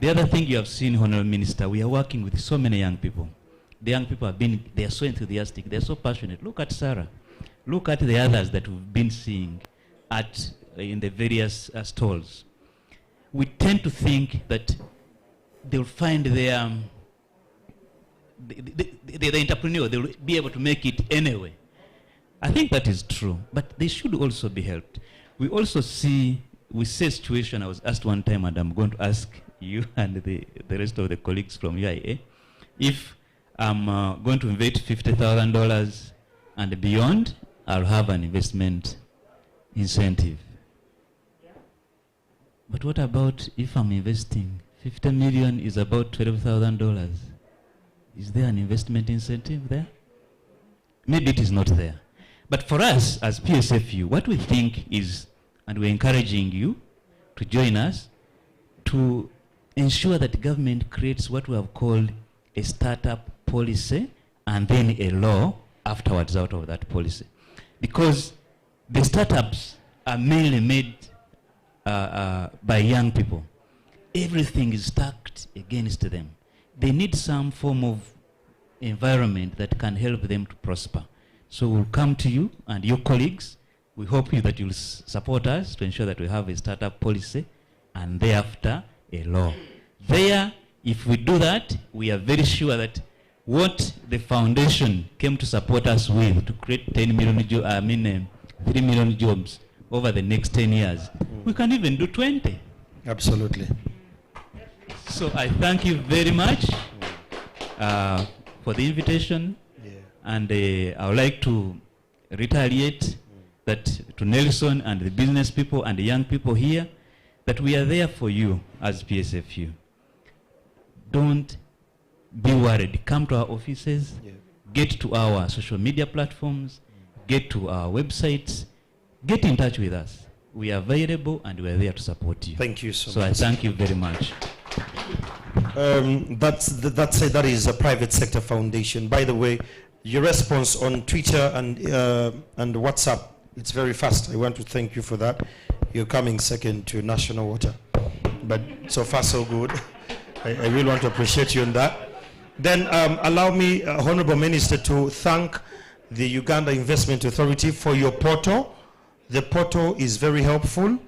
The other thing you have seen, Honorable Minister, we are working with so many young people. The young people have been, they are so enthusiastic, they are so passionate. Look at Sarah. Look at the others that we've been seeing in the various stalls. We tend to think that they'll find their the entrepreneur, they'll be able to make it anyway. I think that is true, but they should also be helped. We also see, we see a situation, I was asked one time, and I'm going to ask you and the rest of the colleagues from UIA, if I'm going to invest $50,000 and beyond, I'll have an investment incentive. But what about if I'm investing 50 million is about $12,000? Is there an investment incentive there? Maybe it is not there. But for us as PSFU, what we think is, and we're encouraging you to join us, to ensure that government creates what we have called a startup policy and then a law afterwards out of that policy. Because the startups are mainly made by young people. Everything is stacked against them. They need some form of environment that can help them to prosper. So we'll come to you and your colleagues. We hope that you'll support us to ensure that we have a startup policy and thereafter a law. There, if we do that, we are very sure that what the foundation came to support us with to create 3 million jobs over the next 10 years, we can even do 20. Absolutely. So I thank you very much for the invitation, and I would like to retaliate that to Nelson and the business people and the young people here, that we are there for you as PSFU. Don't be worried. Come to our offices. get to our social media platforms, get to our websites, get in touch with us. We are available and we are there to support you. Thank you so So much. I thank you very much. That is a private sector foundation. By the way, your response on Twitter and WhatsApp, it's very fast. I want to thank you for that. You're coming second to National Water. But so far, so good. I really want to appreciate you on that. Then allow me, Honorable Minister, to thank the Uganda Investment Authority for your portal. The portal is very helpful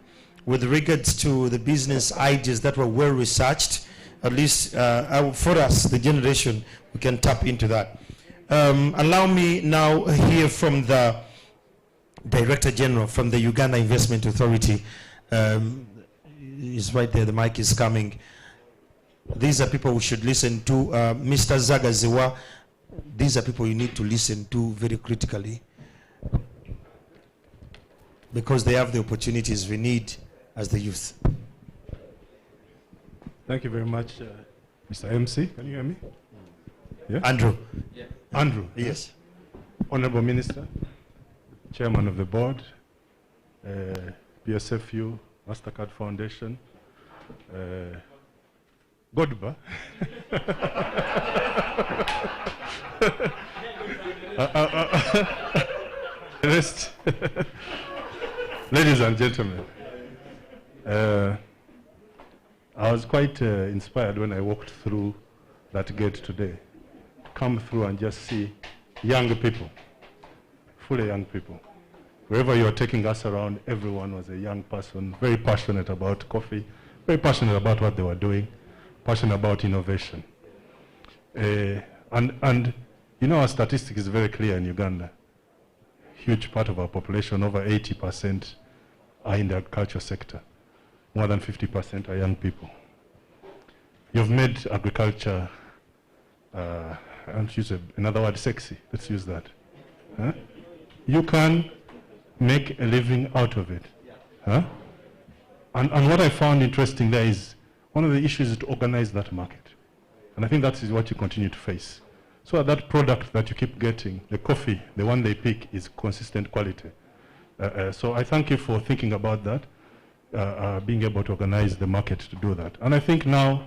with regards to the business ideas that were well researched. At least for us, the generation, we can tap into that. Allow me now hear from the Director General from the Uganda Investment Authority. He's right there, the mic is coming. These are people we should listen to. Mr. Zagaziwa, these are people you need to listen to very critically because they have the opportunities we need as the youth. Thank you very much, Mr. MC. Can you hear me? Yeah? Andrew. Yeah. Andrew. Yes. Honorable Minister, Chairman of the Board, PSFU, MasterCard Foundation, Godba. Rest. Ladies and gentlemen, I was quite inspired when I walked through that gate today. Come through and just see young people, fully young people. Wherever you are taking us around, everyone was a young person, very passionate about coffee, very passionate about what they were doing, passionate about innovation. And you know, our statistic is very clear in Uganda. Huge part of our population, over 80%, are in the agriculture sector. More than 50% are young people. You've made agriculture, I don't use another word, sexy. Let's use that. Huh? You can make a living out of it. Huh? And what I found interesting there is one of the issues is to organize that market. And I think that is what you continue to face. So that product that you keep getting, the coffee, the one they pick, is consistent quality. So I thank you for thinking about that, being able to organize the market to do that. And I think now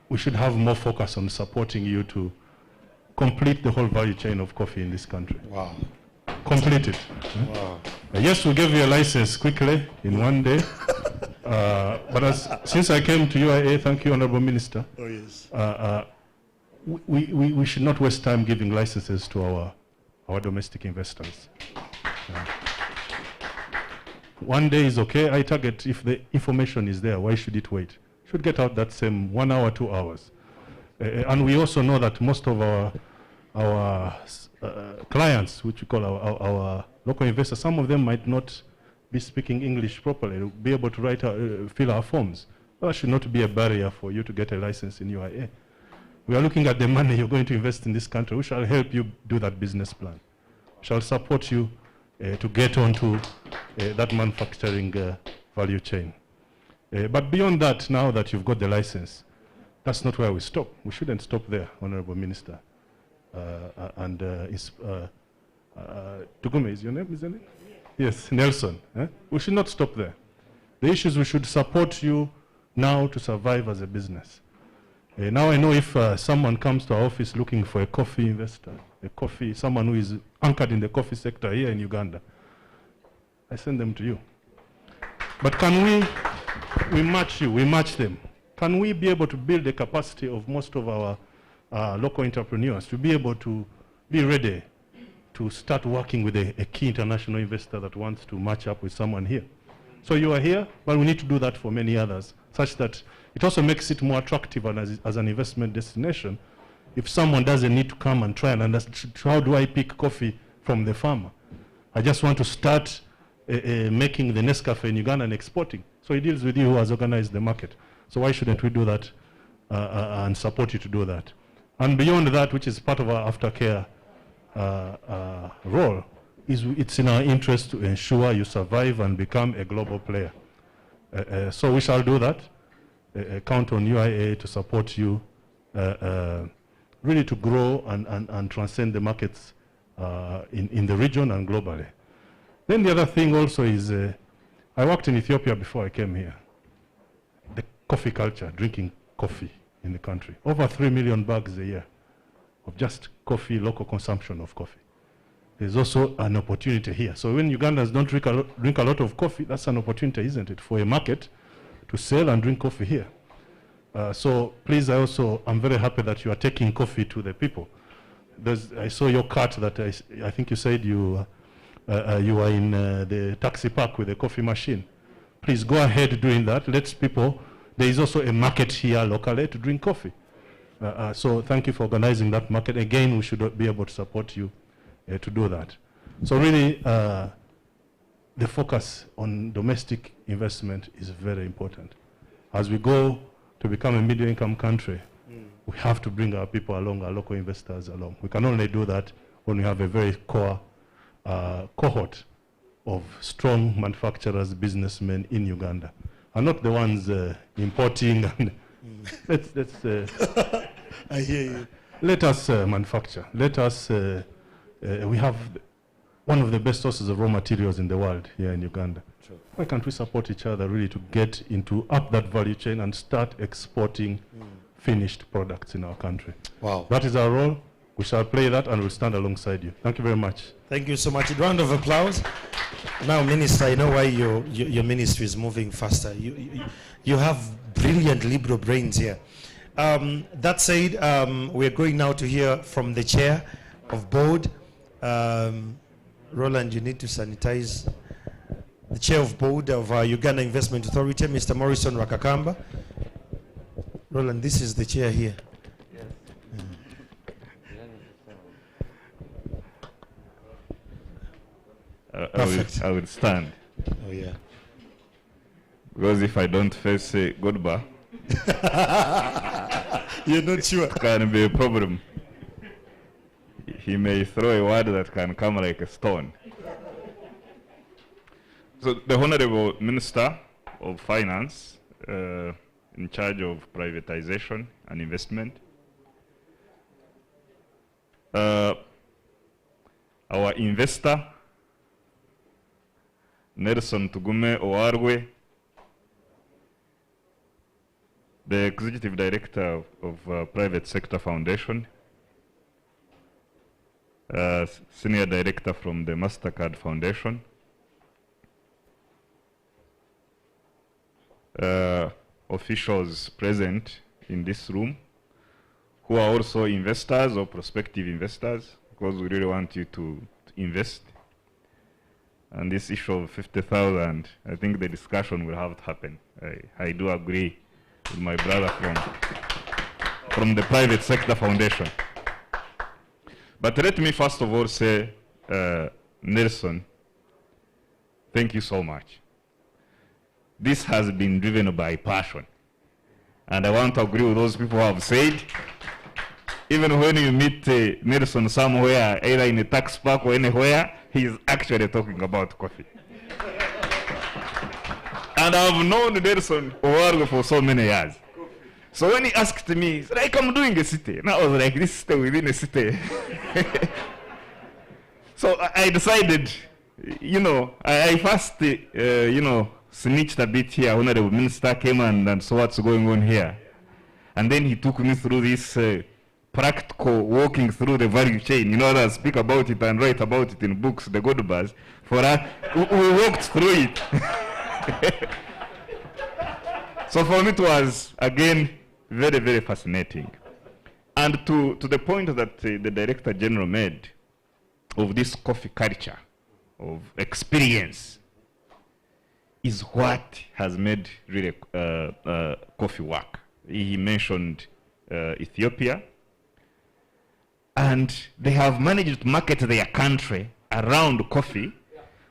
we should have more focus on supporting you to complete the whole value chain of coffee in this country. Wow. Complete it. Wow. Yes, we gave you a license quickly in one day. But since I came to UIA, thank you, Honorable Minister. Oh, yes. We should not waste time giving licenses to our domestic investors. One day is okay. I target if the information is there, why should it wait? Should get out that same 1 hour, 2 hours. And we also know that most of our clients, which we call our local investors, some of them might not be speaking English properly, be able to write, fill our forms. Well, that should not be a barrier for you to get a license in UIA. We are looking at the money you're going to invest in this country. We shall help you do that business plan. We shall support you to get onto that manufacturing value chain. But beyond that, now that you've got the license, that's not where we stop. We shouldn't stop there, Honorable Minister. Tugume, is your name, isn't it? Yes, Nelson. We should not stop there. The issue is we should support you now to survive as a business. Now I know if someone comes to our office looking for a coffee investor, someone who is anchored in the coffee sector here in Uganda, I send them to you. But can we match you, we match them. Can we be able to build the capacity of most of our local entrepreneurs to be able to be ready to start working with a key international investor that wants to match up with someone here? So you are here, but we need to do that for many others, such that it also makes it more attractive as an investment destination. If someone doesn't need to come and try and understand, how do I pick coffee from the farmer? I just want to start making the Nescafe in Uganda and exporting. So he deals with you who has organized the market. So why shouldn't we do that and support you to do that? And beyond that, which is part of our aftercare role, it's in our interest to ensure you survive and become a global player. So we shall do that. Count on UIA to support you really to grow and transcend the markets in the region and globally. Then the other thing also is, I worked in Ethiopia before I came here. The coffee culture, drinking coffee in the country. Over 3 million bags a year of just coffee, local consumption of coffee. There's also an opportunity here. So when Ugandans don't drink a lot of coffee, that's an opportunity, isn't it, for a market to sell and drink coffee here. So please, I'm very happy that you are taking coffee to the people. I saw your cart that I think you said you were in the taxi park with a coffee machine. Please go ahead doing that. Let people, there is also a market here locally to drink coffee. So thank you for organizing that market. Again, we should be able to support you to do that. So really, the focus on domestic investment is very important. As we go to become a middle-income country, we have to bring our people along, our local investors along. We can only do that when we have a very core cohort of strong manufacturers, businessmen in Uganda, and not the ones importing. And let's I hear you. Let us manufacture. Let us. We have one of the best sources of raw materials in the world here in Uganda. Sure. Why can't we support each other really to get up that value chain and start exporting finished products in our country? Wow. That is our role. We shall play that and we'll stand alongside you. Thank you very much. Thank you so much. A round of applause. Now, Minister, I know why your ministry is moving faster. You have brilliant liberal brains here. That said, we're going now to hear from the chair of board. Roland, you need to sanitize. The chair of board of Uganda Investment Authority, Mr. Morrison Rakakamba. Roland, this is the chair here. I would stand. Oh, yeah. Because if I don't face Godba, you're not sure. It can be a problem. He may throw a word that can come like a stone. So the Honorable Minister of Finance, in charge of privatization and investment, our investor, Nelson Tugume Owarwe, the Executive Director of Private Sector Foundation, Senior Director from the MasterCard Foundation, officials present in this room who are also investors or prospective investors, because we really want you to invest. And this issue of 50,000, I think the discussion will have to happen. I do agree with my brother from the Private Sector Foundation. But let me first of all say, Nelson, thank you so much. This has been driven by passion. And I want to agree with those people who have said, even when you meet Nelson somewhere, either in a tax park or anywhere, he is actually talking about coffee. And I've known Nelson Owarwe for so many years. So when he asked me, it's like I'm doing a city. And I was like, this city within a city. So I decided, I first, snitched a bit here when the minister came and saw what's going on here. And then he took me through this practical walking through the value chain. I speak about it and write about it in books, the good bars. For us, we walked through it. So for me it was, again, very, very fascinating. And to the point that the Director General made of this coffee culture, of experience, is what has made really coffee work. He mentioned Ethiopia, and they have managed to market their country around coffee,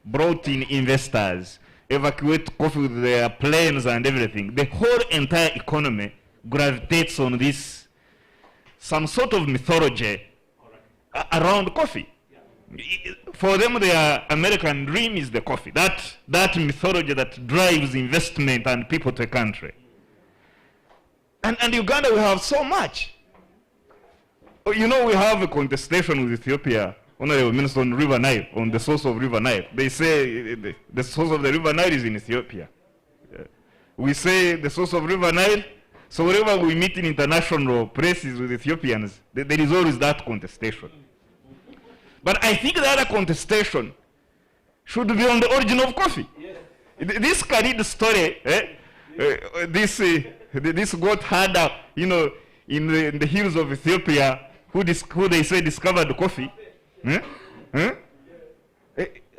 brought in investors, evacuate coffee with their planes and everything. The whole entire economy gravitates on this, some sort of mythology around coffee. For them, their American dream is the coffee. That mythology that drives investment and people to a country. And Uganda, we have so much. You know, we have a contestation with Ethiopia, Honorable Minister, on River Nile, on the source of River Nile. They say the source of the River Nile is in Ethiopia. We say the source of River Nile, so wherever we meet in international places with Ethiopians, there is always that contestation. But I think the other contestation should be on the origin of coffee. Yes. This Khalid story, this goat herder, you know, in the hills of Ethiopia, who they say discovered coffee.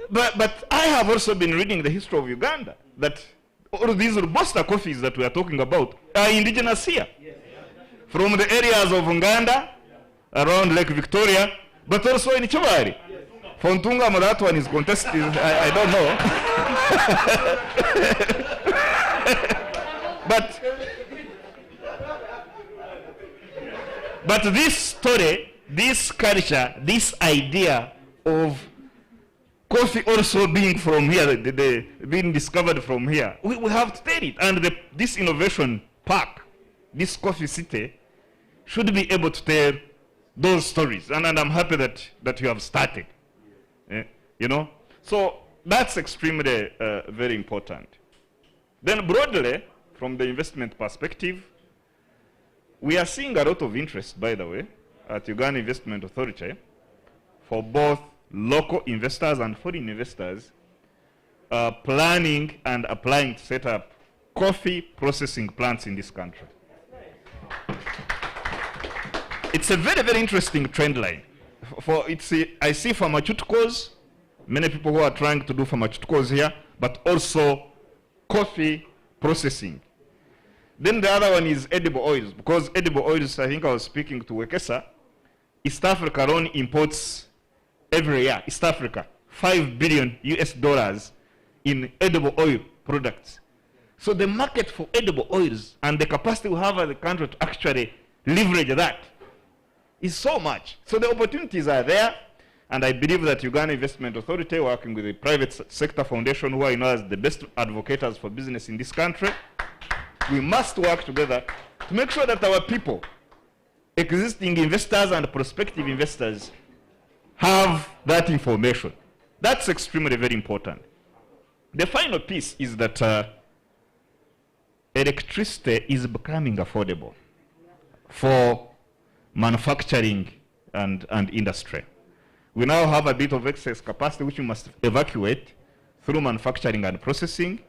But I have also been reading the history of Uganda, that all these Robusta coffees that we are talking about are indigenous here. From the areas of Uganda, around Lake Victoria, but also in Chobari. Fontunga, that one is contested, I don't know. But this story, this culture, this idea of coffee also being from here, being discovered from here, we have to tell it. And this innovation park, this coffee city, should be able to tell those stories. And I'm happy that you have started. You know? So that's extremely very important. Then broadly, from the investment perspective, we are seeing a lot of interest, by the way, at Uganda Investment Authority for both local investors and foreign investors planning and applying to set up coffee processing plants in this country. It's a very, very interesting trend line. I see pharmaceuticals, many people who are trying to do pharmaceuticals here, but also coffee processing. Then the other one is edible oils, because edible oils, I think I was speaking to Wekesa, East Africa alone imports every year, East Africa, $5 billion in edible oil products. So the market for edible oils and the capacity we have as a country to actually leverage that is so much. So the opportunities are there, and I believe that Uganda Investment Authority, working with the private sector foundation, who I know as the best advocates for business in this country, we must work together to make sure that our people, existing investors and prospective investors, have that information. That's extremely very important. The final piece is that electricity is becoming affordable for manufacturing and industry. We now have a bit of excess capacity which we must evacuate through manufacturing and processing.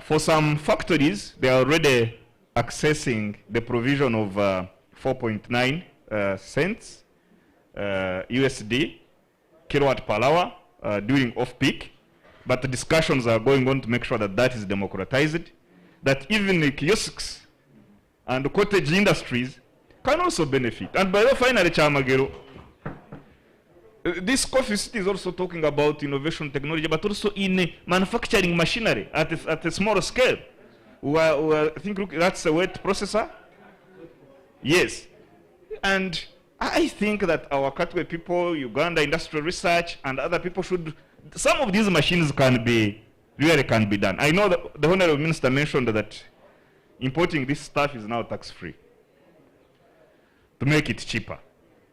For some factories, they are already accessing the provision of 4.9 cents USD kilowatt per hour during off-peak. But the discussions are going on to make sure that that is democratized, that even the kiosks and cottage industries can also benefit. And by the way, finally, Chamagero, this coffee city is also talking about innovation technology, but also in manufacturing machinery at a smaller scale. I think, look, that's a wet processor. Yes. And I think that our Katwe people, Uganda Industrial Research, and other people should, some of these machines really can be done. I know that the Honorable Minister mentioned that importing this stuff is now tax-free to make it cheaper.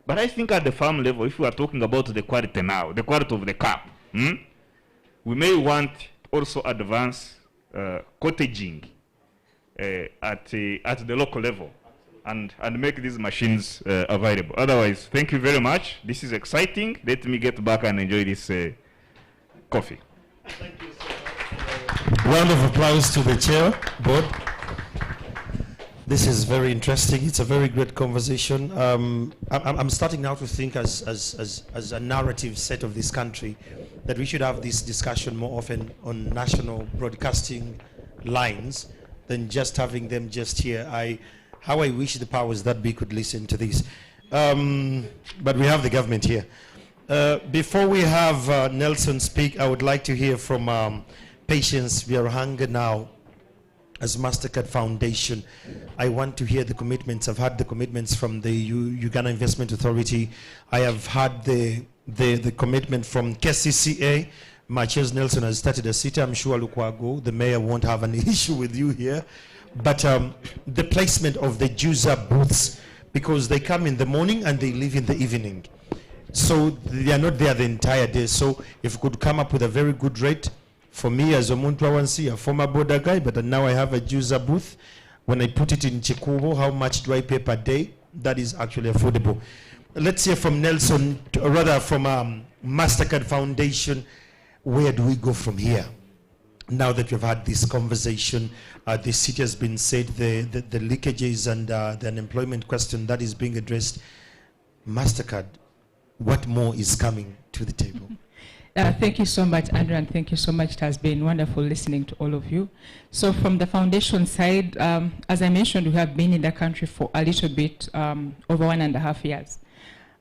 But I think at the farm level, if we are talking about the quality now, the quality of the cup, we may want also advance cottaging at the local level and make these machines available. Otherwise, thank you very much. This is exciting. Let me get back and enjoy this coffee. Thank you so much. Round of applause to the chair, board. This is very interesting. It's a very great conversation. I'm starting now to think as a narrative set of this country that we should have this discussion more often on national broadcasting lines than just having them just here. How I wish the powers that be could listen to this. But we have the government here. Before we have Nelson speak, I would like to hear from Patience Biarhanga now. As MasterCard Foundation, I want to hear the commitments. I've had the commitments from the Uganda Investment Authority. I have had the commitment from KCCA. Marchez Nelson has started a city. I'm sure Lukwago, the mayor, won't have an issue with you here. But the placement of the Juza booths because they come in the morning and they leave in the evening. So they are not there the entire day. So if we could come up with a very good rate, for me as Omuntu Awansi, a former border guy, but now I have a juicer booth. When I put it in Chikubo, how much do I pay per day? That is actually affordable. Let's hear from Nelson, or rather from MasterCard Foundation. Where do we go from here? Now that we've had this conversation, the city has been said, the leakages and the unemployment question that is being addressed. MasterCard, what more is coming to the table? Thank you so much, Andrew, and thank you so much. It has been wonderful listening to all of you. So from the foundation side, as I mentioned, we have been in the country for a little bit over 1.5 years.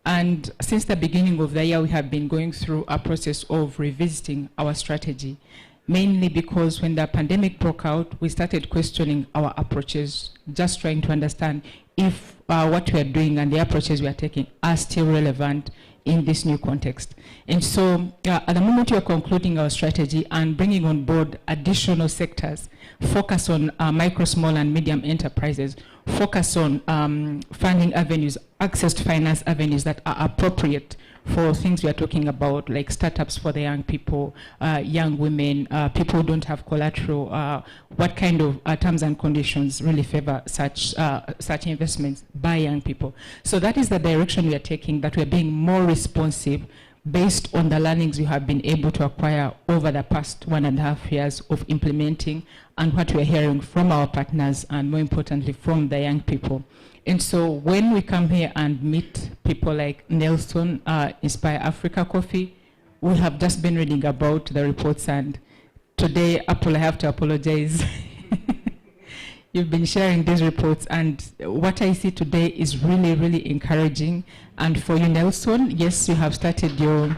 And since the beginning of the year, we have been going through a process of revisiting our strategy, mainly because when the pandemic broke out, we started questioning our approaches, just trying to understand if what we are doing and the approaches we are taking are still relevant in this new context. And so at the moment we are concluding our strategy and bringing on board additional sectors, focus on micro, small and medium enterprises, focus on funding avenues, access to finance avenues that are appropriate for things we are talking about, like startups for the young people, young women, people who don't have collateral, what kind of terms and conditions really favor such investments by young people. So that is the direction we are taking, that we are being more responsive based on the learnings we have been able to acquire over the past 1.5 years of implementing and what we are hearing from our partners and more importantly from the young people. And so when we come here and meet people like Nelson, Inspire Africa Coffee, we have just been reading about the reports, and today, Apple, I have to apologize. You've been sharing these reports, and what I see today is really, really encouraging. And for you, Nelson, yes, you have started your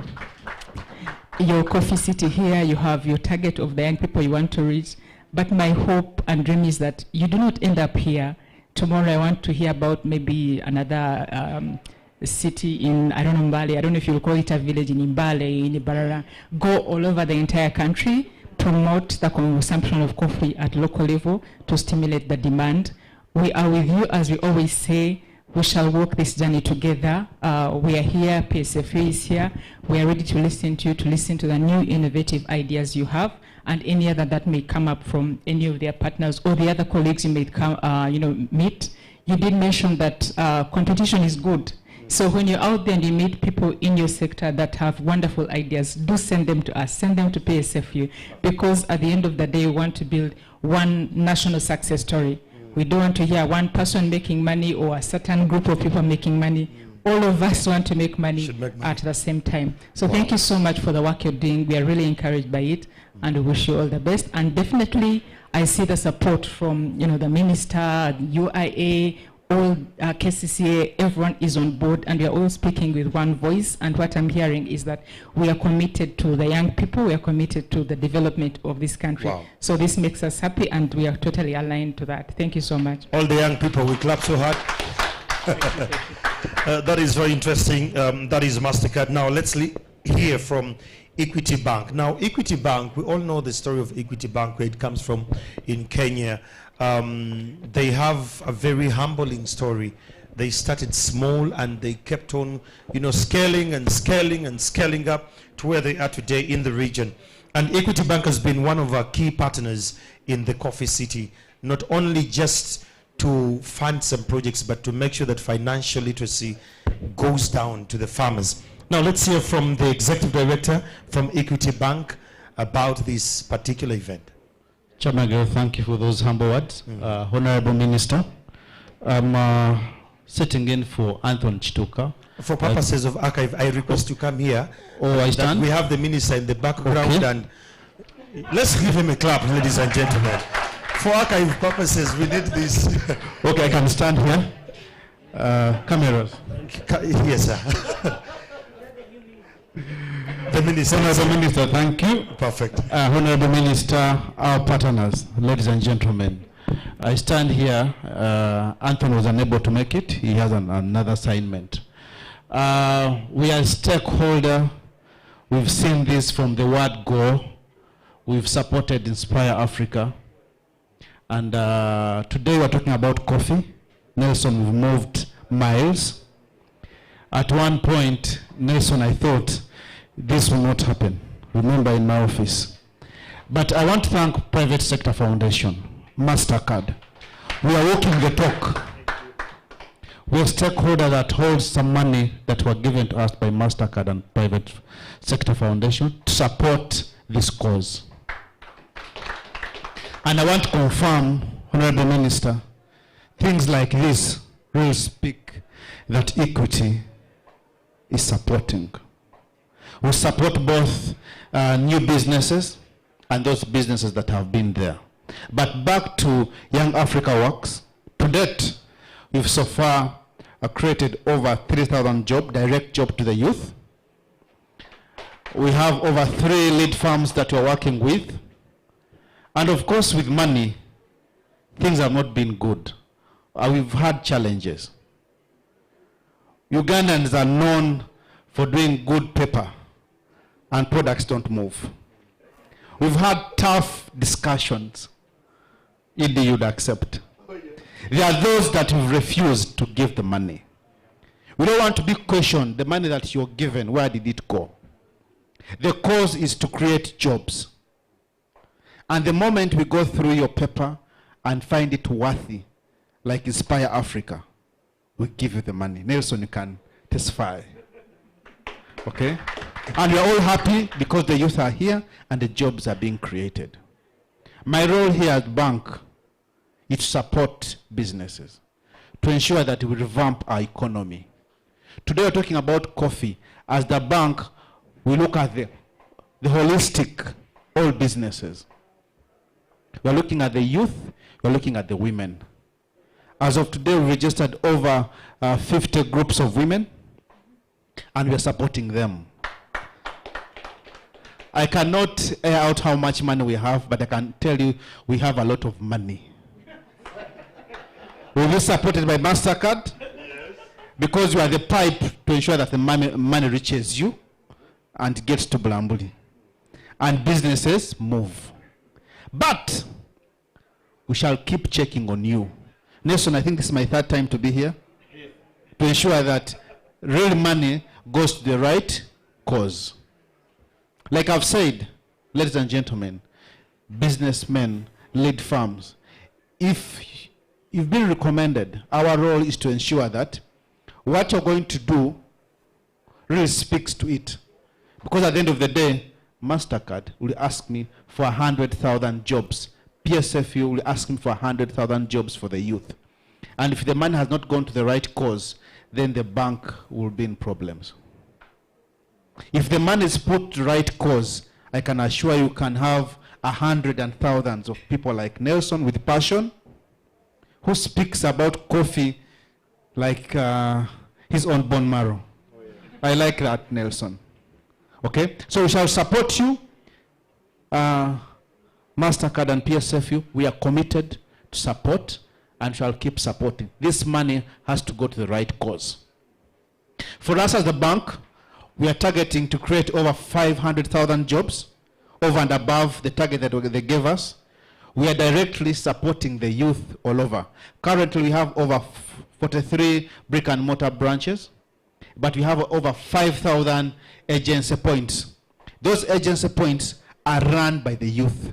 coffee city here. You have your target of the young people you want to reach. But my hope and dream is that you do not end up here. Tomorrow I want to hear about maybe another city in, I don't know, Mbale. I don't know if you'll call it a village in Mbale, in Ibarara. Go all over the entire country, promote the consumption of coffee at local level to stimulate the demand. We are with you, as we always say. We shall walk this journey together. We are here, PSFA is here. We are ready to listen to you, to listen to the new innovative ideas you have, and any other that may come up from any of their partners or the other colleagues you may come, meet. You did mention that competition is good. So when you're out there and you meet people in your sector that have wonderful ideas, do send them to us, send them to PSFU, because at the end of the day, we want to build one national success story. We don't want to hear one person making money or a certain group of people making money. All of us want to make money at the same time. So thank you so much for the work you're doing. We are really encouraged by it, and we wish you all the best. And definitely, I see the support from the minister, UIA, all KCCA, everyone is on board, and we are all speaking with one voice. And what I'm hearing is that we are committed to the young people, we are committed to the development of this country. Wow. So this makes us happy, and we are totally aligned to that. Thank you so much. All the young people, we clap so hard. That is very interesting. That is MasterCard. Now let's hear from Equity Bank. Now Equity Bank, we all know the story of Equity Bank, where it comes from in Kenya. They have a very humbling story. They started small and they kept on, scaling and scaling and scaling up to where they are today in the region. And Equity Bank has been one of our key partners in the Coffee City, not only just to fund some projects, but to make sure that financial literacy goes down to the farmers. Now let's hear from the Executive Director from Equity Bank about this particular event. Chairman, thank you for those humble words. Honorable Minister, I'm sitting in for Anthony Chituka. For purposes of archive, I request you come here. Oh, I stand? We have the minister in the background, and let's give him a clap, ladies and gentlemen. For archive purposes, we need this. Okay, I can stand here. Cameras. Yes, sir. The Minister. Honorable Minister, thank you. Perfect. Honorable Minister, our partners, ladies and gentlemen, I stand here. Anthony was unable to make it. He has another assignment. We are a stakeholder. We've seen this from the word go. We've supported Inspire Africa. And today we're talking about coffee. Nelson, we've moved miles. At one point, Nelson, I thought this will not happen. Remember, in my office. But I want to thank Private Sector Foundation, MasterCard. We are walking the talk. We are stakeholder that holds some money that were given to us by MasterCard and Private Sector Foundation to support this cause. And I want to confirm, Honorable Minister, things like this really speak that Equity is supporting. We support both new businesses and those businesses that have been there. But back to Young Africa Works, to date, we've so far created over 3,000 jobs, direct jobs to the youth. We have over 3 lead farms that we're working with. And of course, with money, things have not been good. We've had challenges. Ugandans are known for doing good paper, and products don't move. We've had tough discussions. If you'd accept. There are those that have refused to give the money. We don't want to be questioned, the money that you're given, where did it go? The cause is to create jobs. And the moment we go through your paper and find it worthy, like Inspire Africa, we give you the money. Nelson, you can testify. Okay? And we're all happy because the youth are here and the jobs are being created. My role here at the bank is to support businesses, to ensure that we revamp our economy. Today we're talking about coffee. As the bank, we look at the holistic, all businesses. We're looking at the youth, we're looking at the women. As of today, we registered over 50 groups of women, and we're supporting them. I cannot air out how much money we have, but I can tell you we have a lot of money. We'll be supported by MasterCard because you are the pipe to ensure that the money reaches you and gets to Bulambuli. And businesses move. But we shall keep checking on you. Nelson, I think this is my 3rd time to be here. To ensure that real money goes to the right cause. Like I've said, ladies and gentlemen, businessmen, lead farms, if you've been recommended, our role is to ensure that what you're going to do really speaks to it. Because at the end of the day, MasterCard will ask me for 100,000 jobs. PSFU will ask me for 100,000 jobs for the youth. And if the money has not gone to the right cause, then the bank will be in problems. If the money is put to the right cause, I can assure you can have 100 and thousands of people like Nelson with passion, who speaks about coffee like his own bone marrow. I like that, Nelson. Okay? So we shall support you. MasterCard and PSFU, we are committed to support and shall keep supporting. This money has to go to the right cause. For us as the bank, we are targeting to create over 500,000 jobs, over and above the target that they gave us. We are directly supporting the youth all over. Currently, we have over 43 brick and mortar branches, but we have over 5,000 agency points. Those agency points are run by the youth.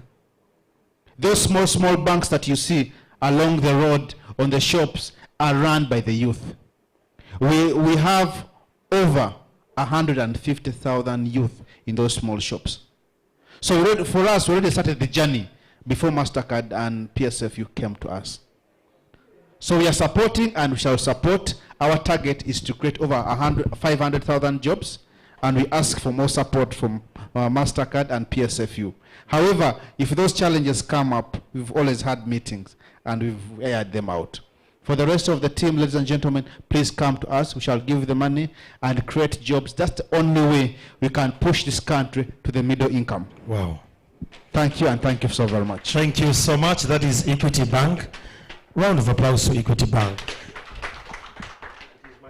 Those small banks that you see along the road, on the shops, are run by the youth. We have over 150,000 youth in those small shops. So for us, we already started the journey before MasterCard and PSFU came to us. So we are supporting and we shall support. Our target is to create over 500,000 jobs, and we ask for more support from MasterCard and PSFU. However, if those challenges come up, we've always had meetings and we've aired them out. For the rest of the team, ladies and gentlemen, please come to us. We shall give you the money and create jobs. That's the only way we can push this country to the middle income. Wow. Thank you, and thank you so very much. Thank you so much. That is Equity Bank. Round of applause to Equity Bank.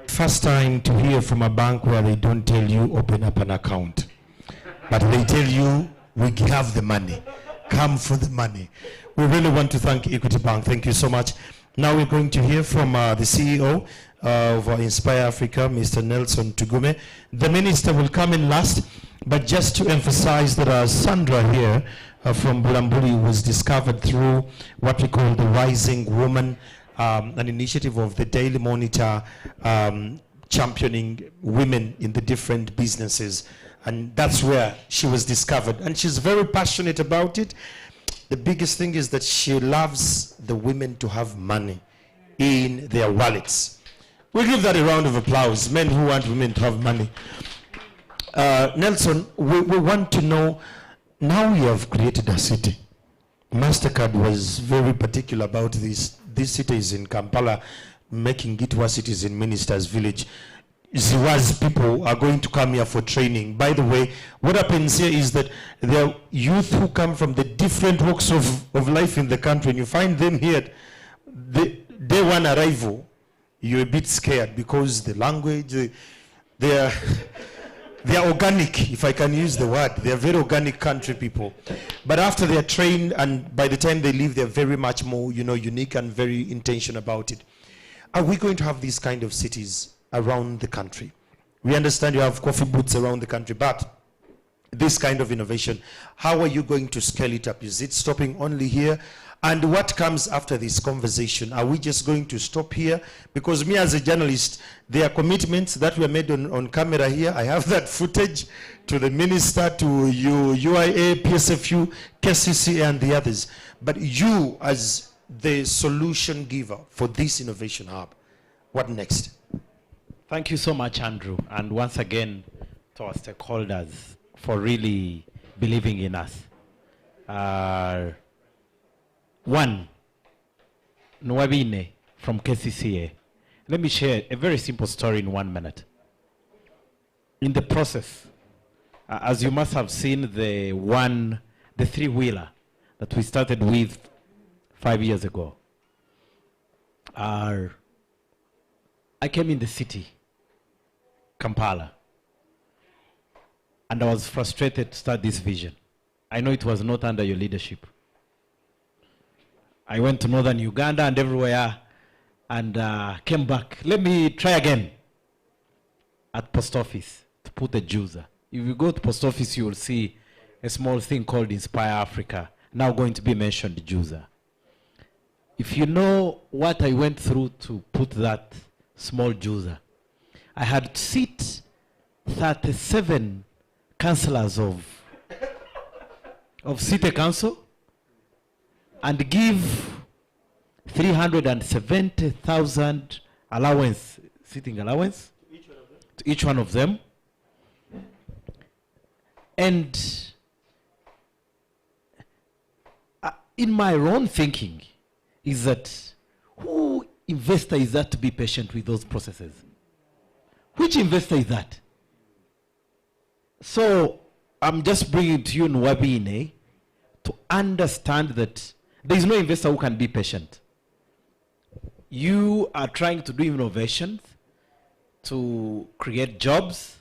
First time to hear from a bank where they don't tell you open up an account, but they tell you we have the money. Come for the money. We really want to thank Equity Bank. Thank you so much. Now we're going to hear from the CEO of Inspire Africa, Mr. Nelson Tugume. The minister will come in last, but just to emphasize that Sandra here from Bulambuli was discovered through what we call the Rising Woman, an initiative of the Daily Monitor, championing women in the different businesses. And that's where she was discovered. And she's very passionate about it. The biggest thing is that she loves the women to have money in their wallets. We'll give that a round of applause, men who want women to have money. Nelson, we want to know, now we have created a city. MasterCard was very particular about this. This city is in Kampala, making it what it is in Minister's Village. Ziwa's people are going to come here for training. By the way, what happens here is that there are youth who come from the different walks of life in the country, and you find them here, the day one arrival, you're a bit scared because the language, they are organic, if I can use the word. They are very organic country people. But after they are trained, and by the time they leave, they're very much more, unique and very intentional about it. Are we going to have these kind of cities around the country? We understand you have coffee booths around the country, but this kind of innovation, how are you going to scale it up? Is it stopping only here? And what comes after this conversation? Are we just going to stop here? Because me as a journalist, there are commitments that were made on camera here. I have that footage to the minister, to UIA, PSFU, KCC, and the others. But you as the solution giver for this innovation hub, what next? Thank you so much, Andrew. And once again, to our stakeholders for really believing in us. One, Nwabine from KCCA. Let me share a very simple story in 1 minute. In the process, as you must have seen the three-wheeler that we started with 5 years ago, I came in the city, Kampala, and I was frustrated to start this vision. I know it was not under your leadership. I went to northern Uganda and everywhere and came back. Let me try again at post office to put a juicer. If you go to post office, you will see a small thing called Inspire Africa, now going to be mentioned juicer. If you know what I went through to put that small juicer, I had to sit 37 councillors of city council and give 370,000 allowance, sitting allowance, to each one of them. And in my own thinking is that who investor is that to be patient with those processes? Which investor is that? So I'm just bringing to you Nwabine to understand that there is no investor who can be patient. You are trying to do innovations, to create jobs,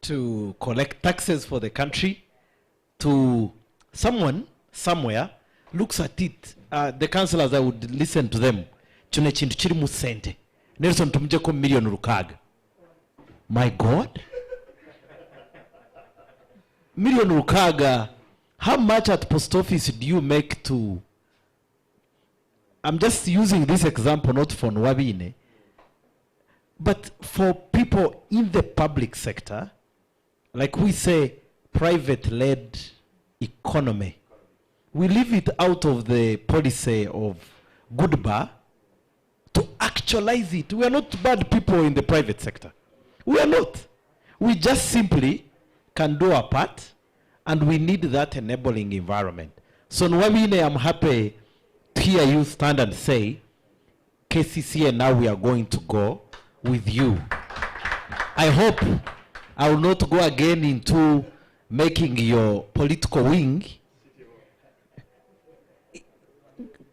to collect taxes for the country, to someone, somewhere, looks at it. The councillors, I would listen to them. Chune chintu chiri mu sente. Nelson tumujeko million rukaga. My God? Million rukaga. How much at post office do you make to... I'm just using this example not for Nwabine, but for people in the public sector, like we say, private-led economy. We leave it out of the policy of good bar to actualize it. We are not bad people in the private sector. We are not. We just simply can do our part, and we need that enabling environment. So Nwabine, I'm happy to hear you stand and say, KCC, and now we are going to go with you. I hope I will not go again into making your political wing.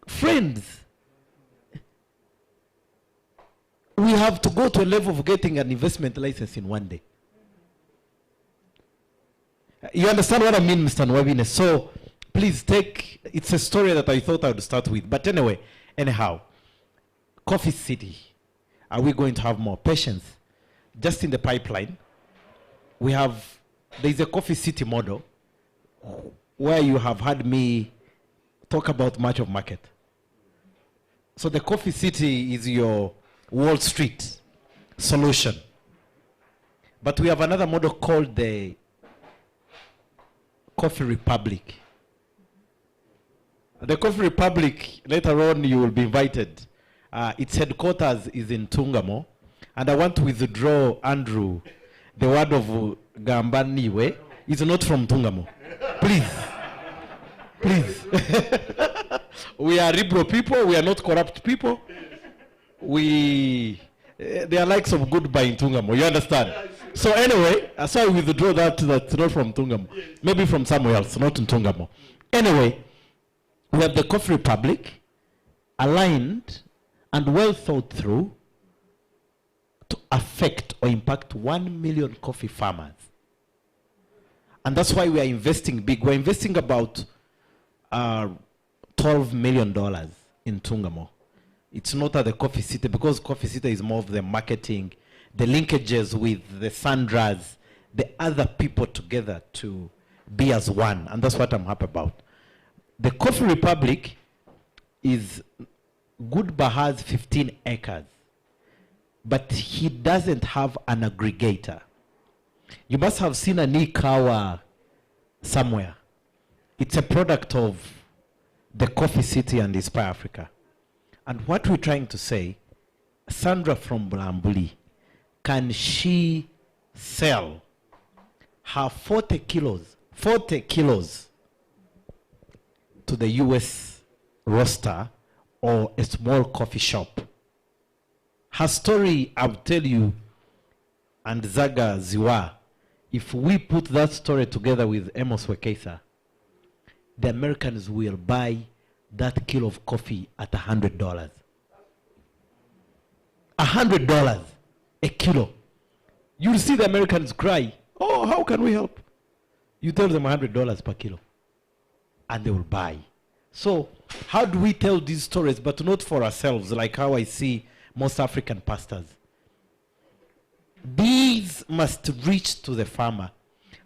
Friends, we have to go to a level of getting an investment license in 1 day. You understand what I mean, Mr. Nwabine? So please take, it's a story that I thought I would start with. But anyway, anyhow, Coffee City, are we going to have more patience? Just in the pipeline, there's a Coffee City model where you have had me talk about much of market. So the Coffee City is your Wall Street solution. But we have another model called the Coffee Republic. The Coffee Republic, later on you will be invited. Its headquarters is in Tungamo. And I want to withdraw, Andrew, the word of Gambaniwe is not from Tungamo. Please. Please. We are liberal people. We are not corrupt people. They are likes of goodbye in Tungamo. You understand? So anyway, so I withdraw that's not from Tungamo. Maybe from somewhere else, not in Tungamo. Anyway, we have the Coffee Republic, aligned and well thought through to affect or impact 1 million coffee farmers. And that's why we are investing big. We're investing about $12 million in Tungamo. It's not at the Coffee City, because Coffee City is more of the marketing, the linkages with the Sandras, the other people together to be as one. And that's what I'm happy about. The Coffee Republic is Goodba has 15 acres, but he doesn't have an aggregator. You must have seen an e-kawa somewhere. It's a product of the Coffee City and Inspire Africa. And what we're trying to say, Sandra from Blambuli, can she sell her 40 kilos to the US roaster or a small coffee shop? Her story, I'll tell you, and Zaga Ziwa, if we put that story together with Amos Wekesa, the Americans will buy that kilo of coffee at $100. $100 a kilo. You'll see the Americans cry, oh, how can we help? You tell them $100 per kilo, and they will buy. So how do we tell these stories, but not for ourselves, like how I see most African pastors? These must reach to the farmer.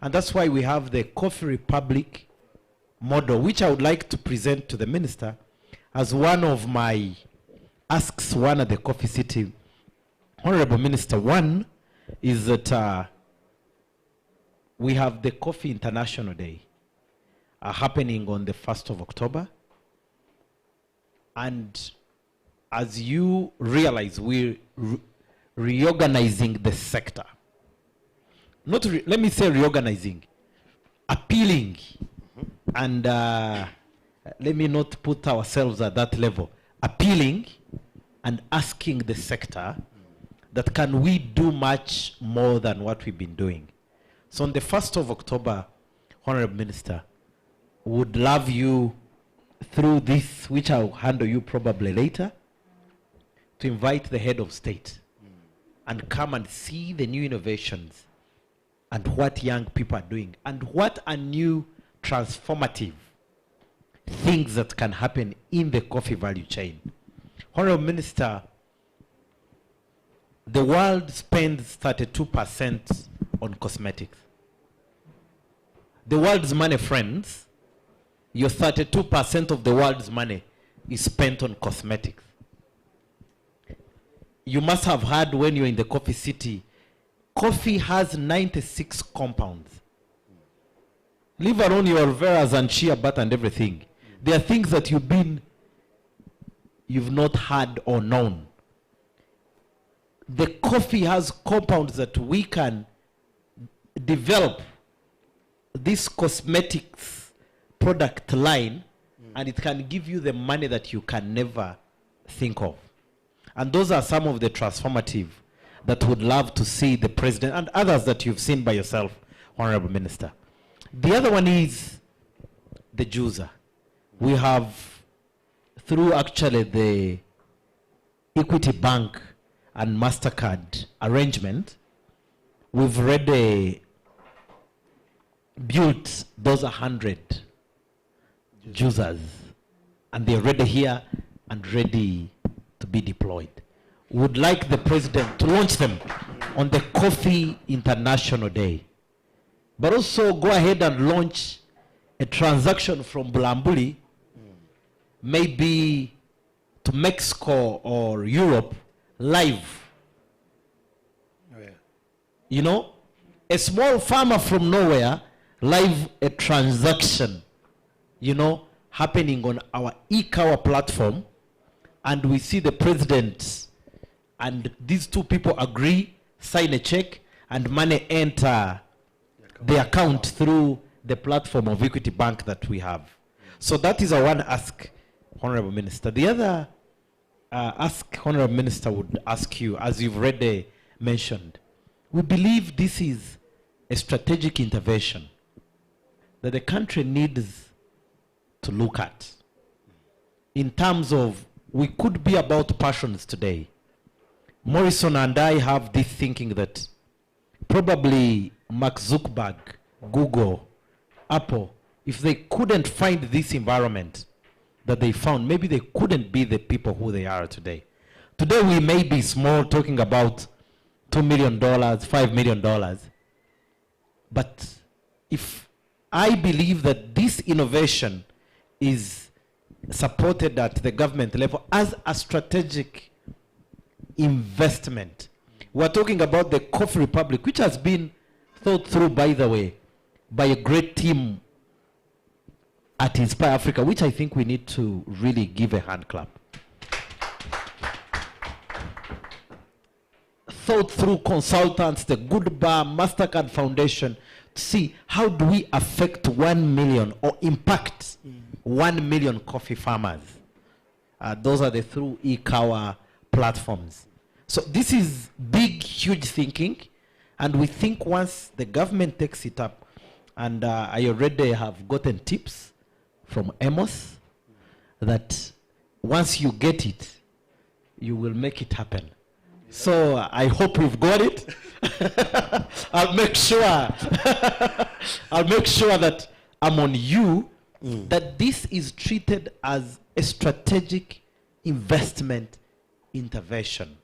And that's why we have the Coffee Republic model, which I would like to present to the minister as one of my asks one at the Coffee City. Honorable Minister, one is that we have the Coffee International Day happening on the 1st of October. And as you realize, we're reorganizing the sector. Let me say reorganizing, appealing, and let me not put ourselves at that level, appealing and asking the sector that can we do much more than what we've been doing. So on the 1st of October, Honorable Minister, would love you through this, which I'll handle you probably later, to invite the head of state and come and see the new innovations and what young people are doing and what are new transformative things that can happen in the coffee value chain. Honorable Minister, the world spends 32% on cosmetics. The world's money, friends, your 32% of the world's money is spent on cosmetics. You must have heard when you're in the Coffee City, coffee has 96 compounds. Leave alone your veras and shea butter and everything. There are things that you've not heard or known. The coffee has compounds that we can develop this cosmetics product line, and it can give you the money that you can never think of. And those are some of the transformative that would love to see the president and others that you've seen by yourself, Honorable Minister. The other one is the juicer. We have, through actually the Equity Bank and MasterCard arrangement, we've already built those 100 juicers, and they're already here and ready to be deployed. Would like the president to launch them on the Coffee International Day. But also go ahead and launch a transaction from Bulambuli, maybe to Mexico or Europe, live. You know, a small farmer from nowhere, live a transaction, you know, happening on our e-cow platform, and we see the president and these two people agree, sign a check, and money enter the account through the platform of Equity Bank that we have. So that is a one ask, Honorable Minister. The other ask, Honorable Minister, would ask you, as you've already mentioned, we believe this is a strategic intervention that the country needs to look at. In terms of, we could be about passions today. Morrison and I have this thinking that probably Mark Zuckerberg, Google, Apple, if they couldn't find this environment that they found, maybe they couldn't be the people who they are today. Today we may be small, talking about $2 million, $5 million. But if I believe that this innovation is supported at the government level as a strategic investment, we're talking about the Coffee Republic, which has been thought through, by the way, by a great team at Inspire Africa, which I think we need to really give a hand clap. Thought through consultants, the Good Bar, MasterCard Foundation, to see how do we affect 1 million or impact 1 million coffee farmers. Those are the through e-cow platforms. So this is big, huge thinking, and we think once the government takes it up, and I already have gotten tips from Amos that once you get it, you will make it happen. So I hope you've got it. I'll make sure I'll make sure that I'm on you, that this is treated as a strategic investment intervention.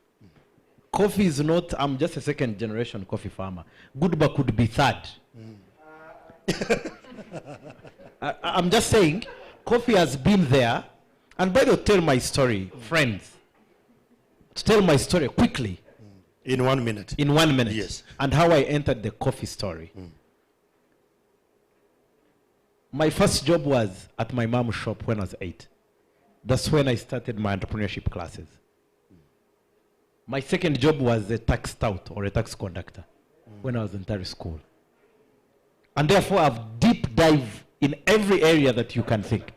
Coffee is not, I'm just a second generation coffee farmer. Goodba could be third. I'm just saying, coffee has been there. And by the way, tell my story, friends. To tell my story quickly. In 1 minute. In 1 minute. Yes. And how I entered the coffee story. My first job was at my mom's shop when I was 8. That's when I started my entrepreneurship classes. My second job was a tax tout or a tax conductor when I was in tertiary school. And therefore I've deep dive in every area that you can think.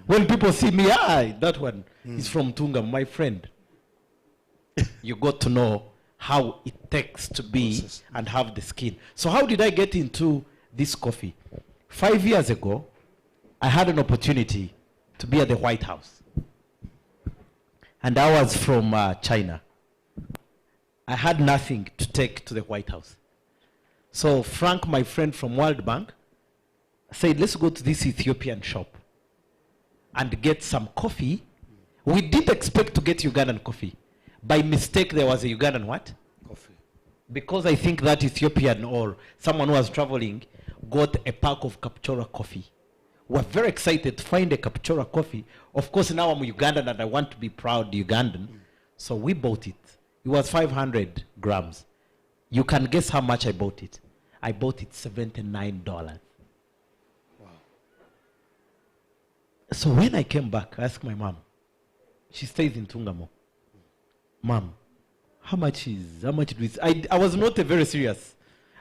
When people see me, that one is from Tunga, my friend. You got to know how it takes to be and have the skin. So how did I get into this coffee? 5 years ago, I had an opportunity to be at the White House. And I was from China. I had nothing to take to the White House. So Frank, my friend from World Bank, said, let's go to this Ethiopian shop and get some coffee. We didn't expect to get Ugandan coffee. By mistake, there was a Ugandan what? Coffee. Because I think that Ethiopian or someone who was traveling got a pack of Kapchora coffee. We're very excited to find a Kapchora coffee. Of course, now I'm Ugandan and I want to be proud Ugandan. So we bought it. It was 500 grams. You can guess how much I bought it. I bought it $79. Wow. So when I came back, I asked my mom. She stays in Tungamo. Mom, how much do we... I was not a very serious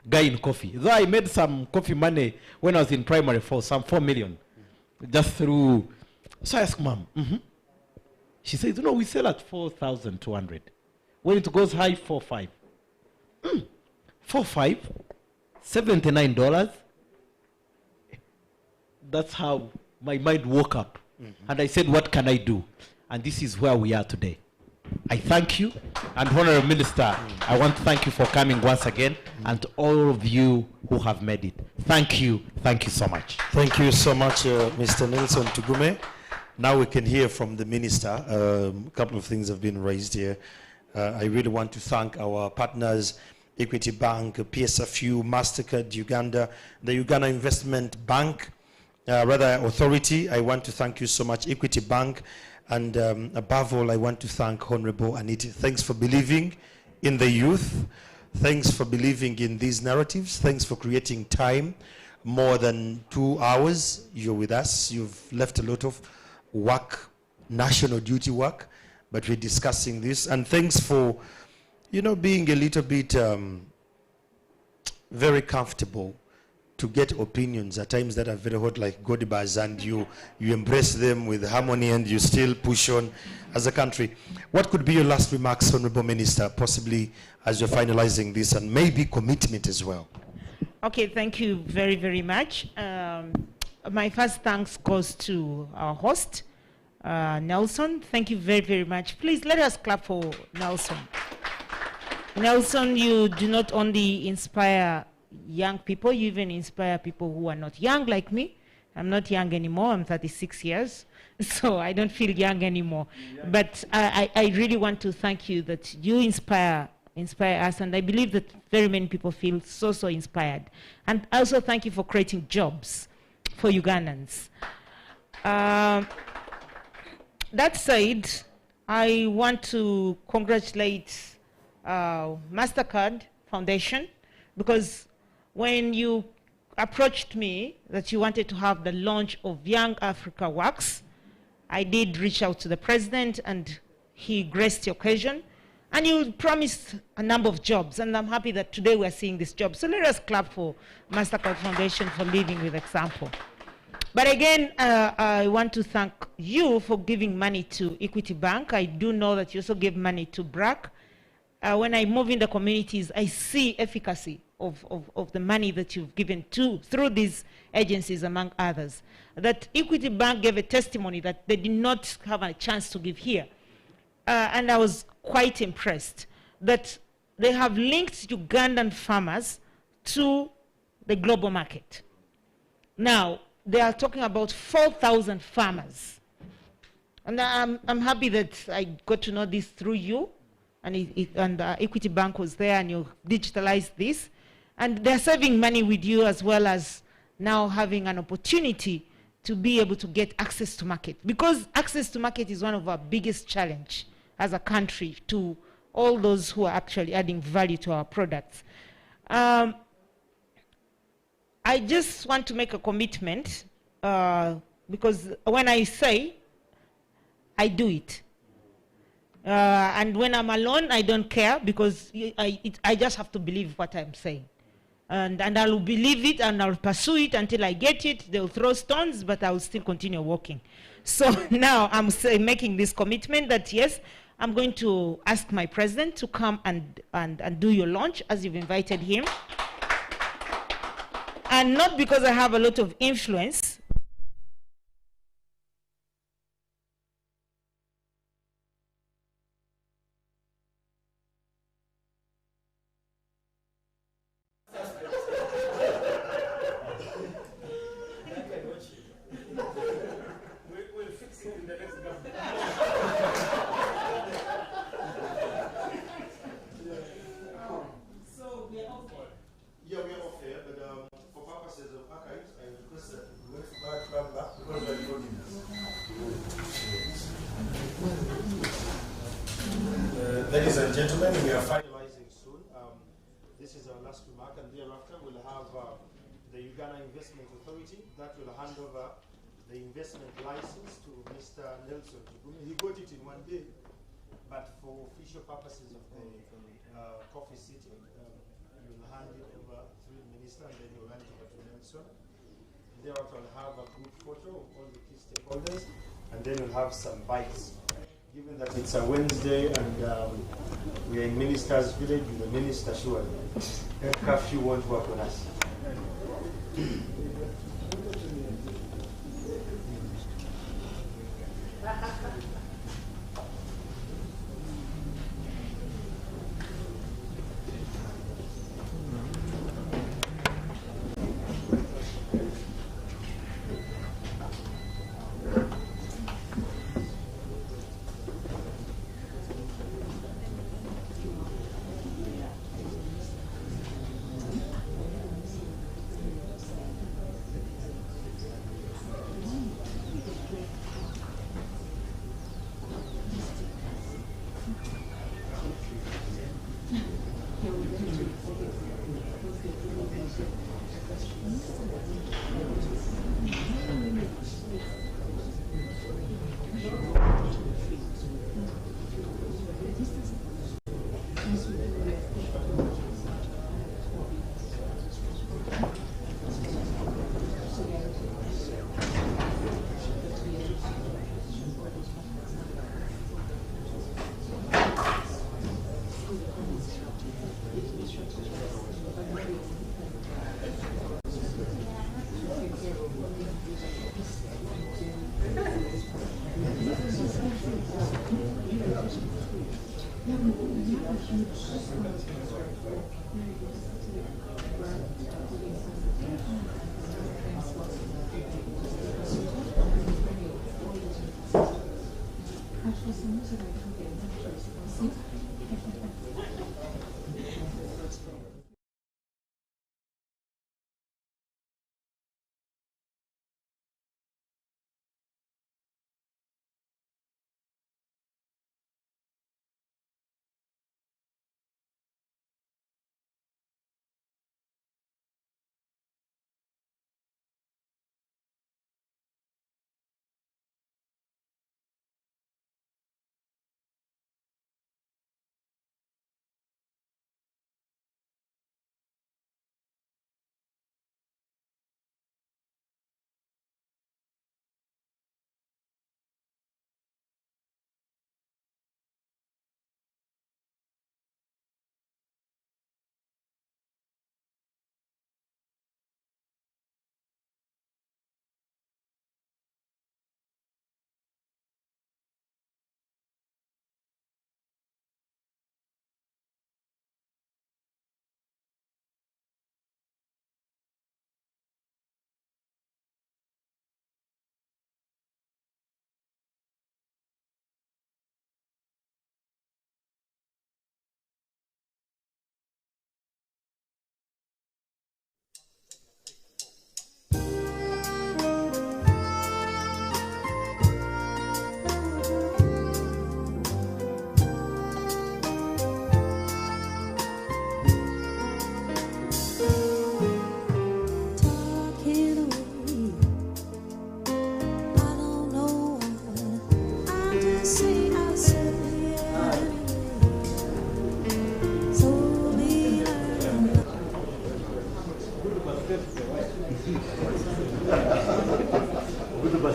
guy in coffee. Though I made some coffee money when I was in primary for some 4 million. Just through... So I asked mom. She says, no, we sell at 4,200. When it goes high, 4.5. 4.5, $79. That's how my mind woke up. And I said, what can I do? And this is where we are today. I thank you. And Honorable Minister, I want to thank you for coming once again, and to all of you who have made it. Thank you. Thank you so much. Thank you so much, Mr. Nelson Tugume. Now we can hear from the minister. A couple of things have been raised here. I really want to thank our partners, Equity Bank, PSFU, MasterCard, Uganda, the Uganda Investment Bank, Authority. I want to thank you so much, Equity Bank. And above all, I want to thank Honorable Aniti. Thanks for believing in the youth. Thanks for believing in these narratives. Thanks for creating time. More than 2 hours, you're with us. You've left a lot of work, national duty work, but we're discussing this. And thanks for, being a little bit very comfortable to get opinions at times that are very hot, like Godibas, and you embrace them with harmony and you still push on as a country. What could be your last remarks, Honorable Minister, possibly as you're finalizing this, and maybe commitment as well? Okay, thank you very, very much. My first thanks goes to our host, Nelson. Thank you very, very much. Please let us clap for Nelson. Nelson, you do not only inspire young people, you even inspire people who are not young like me. I'm not young anymore, I'm 36 years, so I don't feel young anymore. Yeah. But I really want to thank you that you inspire us, and I believe that very many people feel so inspired. And also thank you for creating jobs for Ugandans. That said, I want to congratulate MasterCard Foundation, because when you approached me that you wanted to have the launch of Young Africa Works, I did reach out to the president and he graced the occasion. And you promised a number of jobs, and I'm happy that today we're seeing this job. So let us clap for MasterCard Foundation for leading with example. But again, I want to thank you for giving money to Equity Bank. I do know that you also gave money to BRAC. When I move in the communities, I see efficacy of the money that you've given through these agencies, among others. That Equity Bank gave a testimony that they did not have a chance to give here. And I was quite impressed that they have linked Ugandan farmers to the global market. Now, they are talking about 4,000 farmers. And I'm happy that I got to know this through you, and Equity Bank was there, and you digitalized this. And they're saving money with you, as well as now having an opportunity to be able to get access to market. Because access to market is one of our biggest challenges as a country to all those who are actually adding value to our products. I just want to make a commitment, because when I say, I do it. And when I'm alone, I don't care, because I just have to believe what I'm saying. And I'll believe it, and I'll pursue it until I get it. They'll throw stones, but I'll still continue walking. So now I'm making this commitment that yes, I'm going to ask my president to come and do your launch, as you've invited him. And not because I have a lot of influence. Ladies and gentlemen, we are finalizing soon. This is our last remark, and thereafter we'll have the Uganda Investment Authority that will hand over the investment license to Mr. Nelson Tugumi. He got it in one day, but for official purposes of the coffee city, you'll hand it over to the minister, and then you'll hand it over to Nelson. Thereafter we'll have a group photo of all the key stakeholders, and then we'll have some bites. Given that it's a Wednesday and we are in Minister's Village with the minister, sure, curfew won't work on us.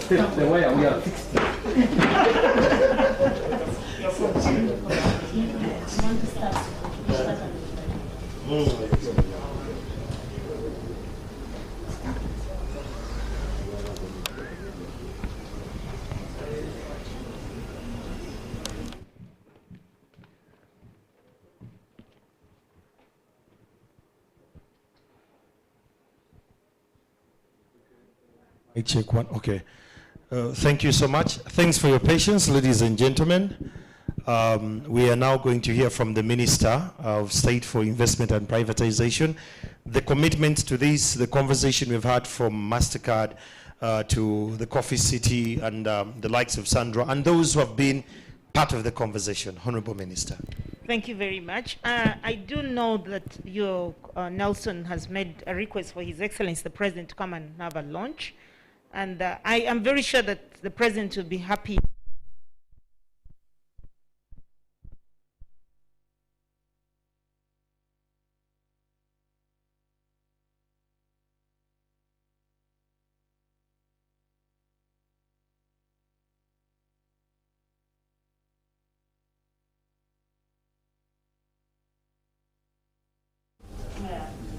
The way we are 60. I check one. Okay. Thank you so much. Thanks for your patience, ladies and gentlemen. We are now going to hear from the Minister of State for Investment and Privatization. The commitment to this, the conversation we've had from MasterCard to the Coffee City and the likes of Sandra, and those who have been part of the conversation. Honorable Minister. Thank you very much. I do know that your Nelson has made a request for His Excellency the President to come and have a launch. And I am very sure that the President will be happy.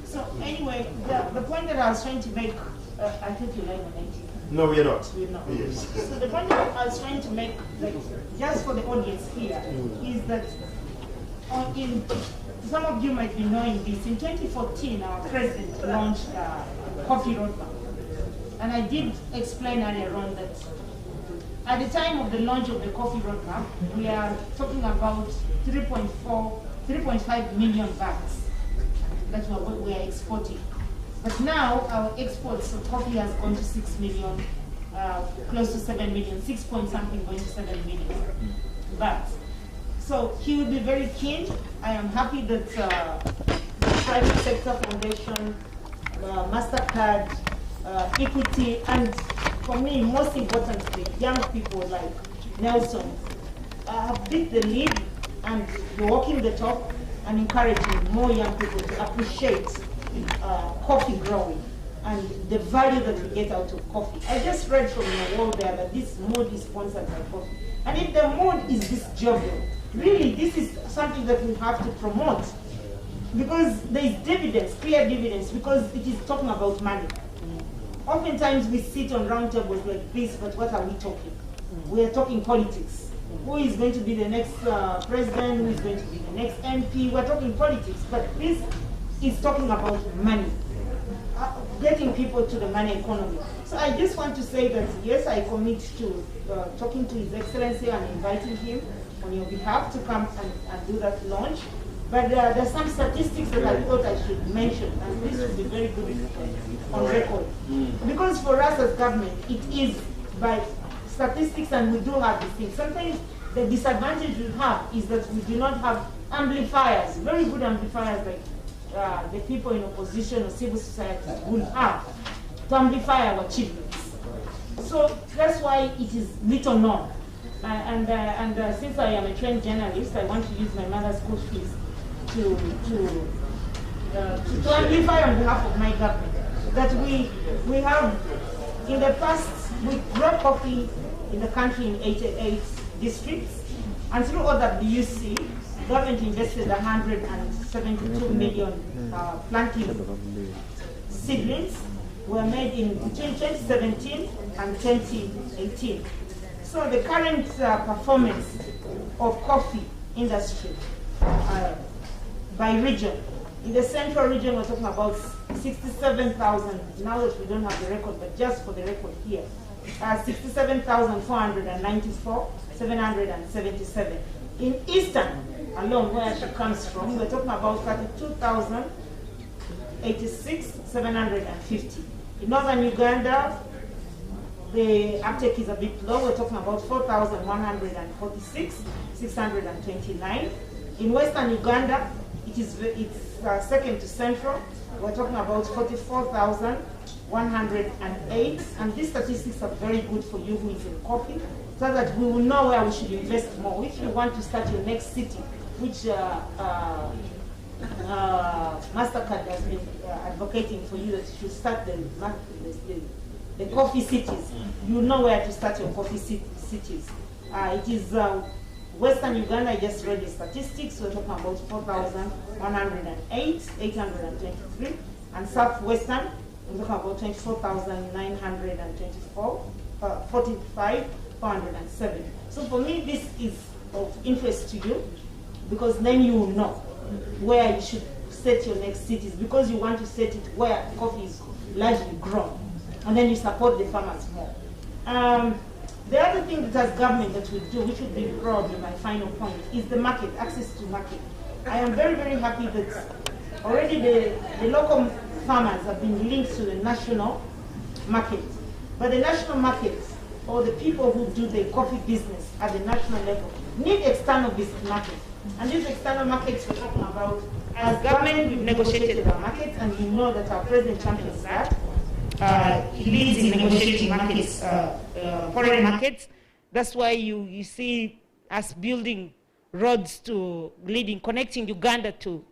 So anyway, the point that I was trying to make, I think you like the 90. No, we are not. We're not. Yes. So the point that I was trying to make, like, just for the audience here, is that some of you might be knowing this. In 2014, our president launched a coffee roadmap. And I did explain earlier on that at the time of the launch of the coffee roadmap, we are talking about 3.5 million bags that we are exporting. But now our exports of coffee has gone to 6 million, close to 7 million, 6 point something going to 7 million bags. So he will be very keen. I am happy that the Private Sector Foundation, MasterCard, Equity, and for me, most importantly, young people like Nelson have been the lead and walking the talk and encouraging more young people to appreciate coffee growing and the value that we get out of coffee. I just read from your wall there that this mood is sponsored by coffee. And if the mood is this jovial, really this is something that we have to promote because there is dividends, clear dividends, because it is talking about money. Oftentimes we sit on round tables like this, but what are we talking? We are talking politics. who is going to be the next president, who is going to be the next MP. We're talking politics, but this is talking about money, getting people to the money economy. So I just want to say that, yes, I commit to talking to His Excellency and inviting him on your behalf to come and do that launch. But there's some statistics that I thought I should mention, and this would be very good on record. Because for us as government, it is by statistics, and we do have these things. Sometimes the disadvantage we have is that we do not have amplifiers, very good amplifiers like the people in opposition or civil society will have to amplify our achievements. So that's why it is little known. And since I am a trained journalist, I want to use my mother's school fees to amplify on behalf of my government that we have in the past we grow coffee in the country in 88 districts, and through OWC, government invested 172 million planting seedlings were made in between 2017 and 2018. So the current performance of coffee industry by region, in the central region we're talking about 67,000, now that we don't have the record, but just for the record here, 67,494, 777. In Eastern alone, where she comes from, we're talking about 32,086, 750. In Northern Uganda, the uptake is a bit low. We're talking about 4,146, 629. In Western Uganda, it's second to Central. We're talking about 44,108. And these statistics are very good for you who is in coffee, so that we will know where we should invest more. If you want to start your next city, which MasterCard has been advocating for you, that you should start the coffee cities. You know where to start your coffee cities. It is Western Uganda, I just read the statistics, we're talking about 4,108, 823, and Southwestern, we're talking about 24,924, 45, 407. So for me, this is of interest to you, because then you will know where you should set your next cities, because you want to set it where coffee is largely grown, and then you support the farmers more. The other thing that as government that we do, which would be probably my final point, is the market, access to market. I am very, very happy that already the local farmers have been linked to the national market. But the national market, or the people who do the coffee business at the national level, need external business market. And these external markets we're talking about, as government, we've negotiated our markets, and we know that our president champions that. He leads in negotiating markets, foreign markets. That's why you see us building roads to connecting Uganda to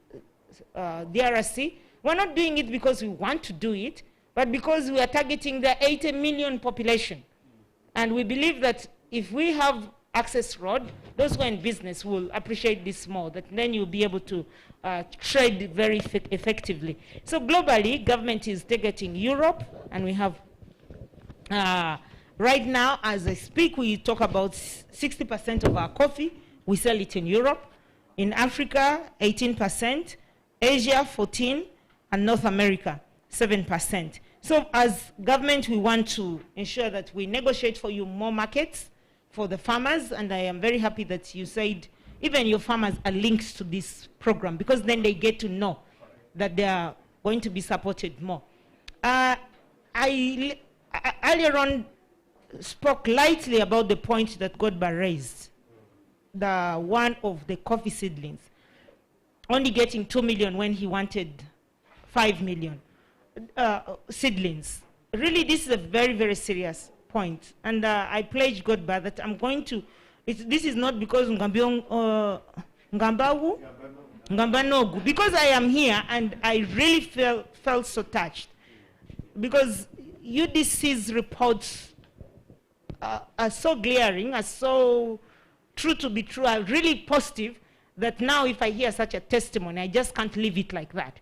DRC. We're not doing it because we want to do it, but because we are targeting the 80 million population. And we believe that if we have access road, those who are in business will appreciate this more, that then you'll be able to trade very effectively. So globally, government is targeting Europe, and we have, right now, as I speak, we talk about 60% of our coffee, we sell it in Europe. In Africa, 18%, Asia, 14%, and North America, 7%. So as government, we want to ensure that we negotiate for you more markets for the farmers, and I am very happy that you said even your farmers are linked to this program, because then they get to know that they are going to be supported more. I earlier on spoke lightly about the point that Godba raised, the one of the coffee seedlings, only getting 2 million when he wanted 5 million seedlings. Really, this is a very, very serious point. And I pledge Godba that I'm going to, this is not because Ngambanogu, because I am here and I really felt so touched. Because UDC's reports are so glaring, are so true to be true, are really positive, that now if I hear such a testimony, I just can't leave it like that.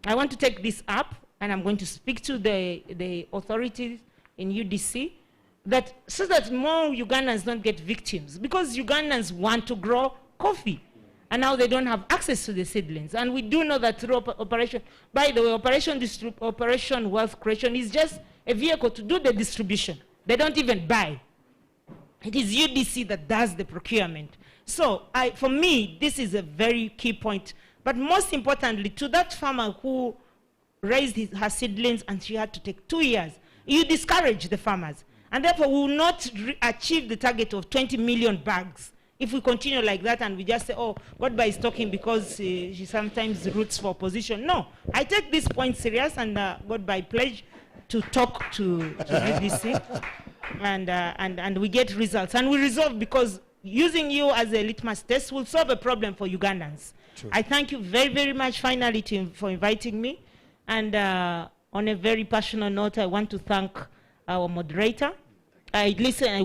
I want to take this up, and I'm going to speak to the authorities in UDC that so that more Ugandans don't get victims, because Ugandans want to grow coffee and now they don't have access to the seedlings. And we do know that through operation, by the way, Operation Wealth Creation is just a vehicle to do the distribution. They don't even buy. It is UDC that does the procurement. So for me, this is a very key point. But most importantly, to that farmer who raised her seedlings and she had to take 2 years, you discourage the farmers. And therefore, we will not achieve the target of 20 million bags if we continue like that and we just say, oh, Godby is talking because she sometimes roots for opposition. No, I take this point serious, and Godby pledge to talk to UDC, and we get results. And we resolve, because using you as a litmus test will solve a problem for Ugandans. True. I thank you very, very much, finally, for inviting me. And on a very personal note, I want to thank our moderator. I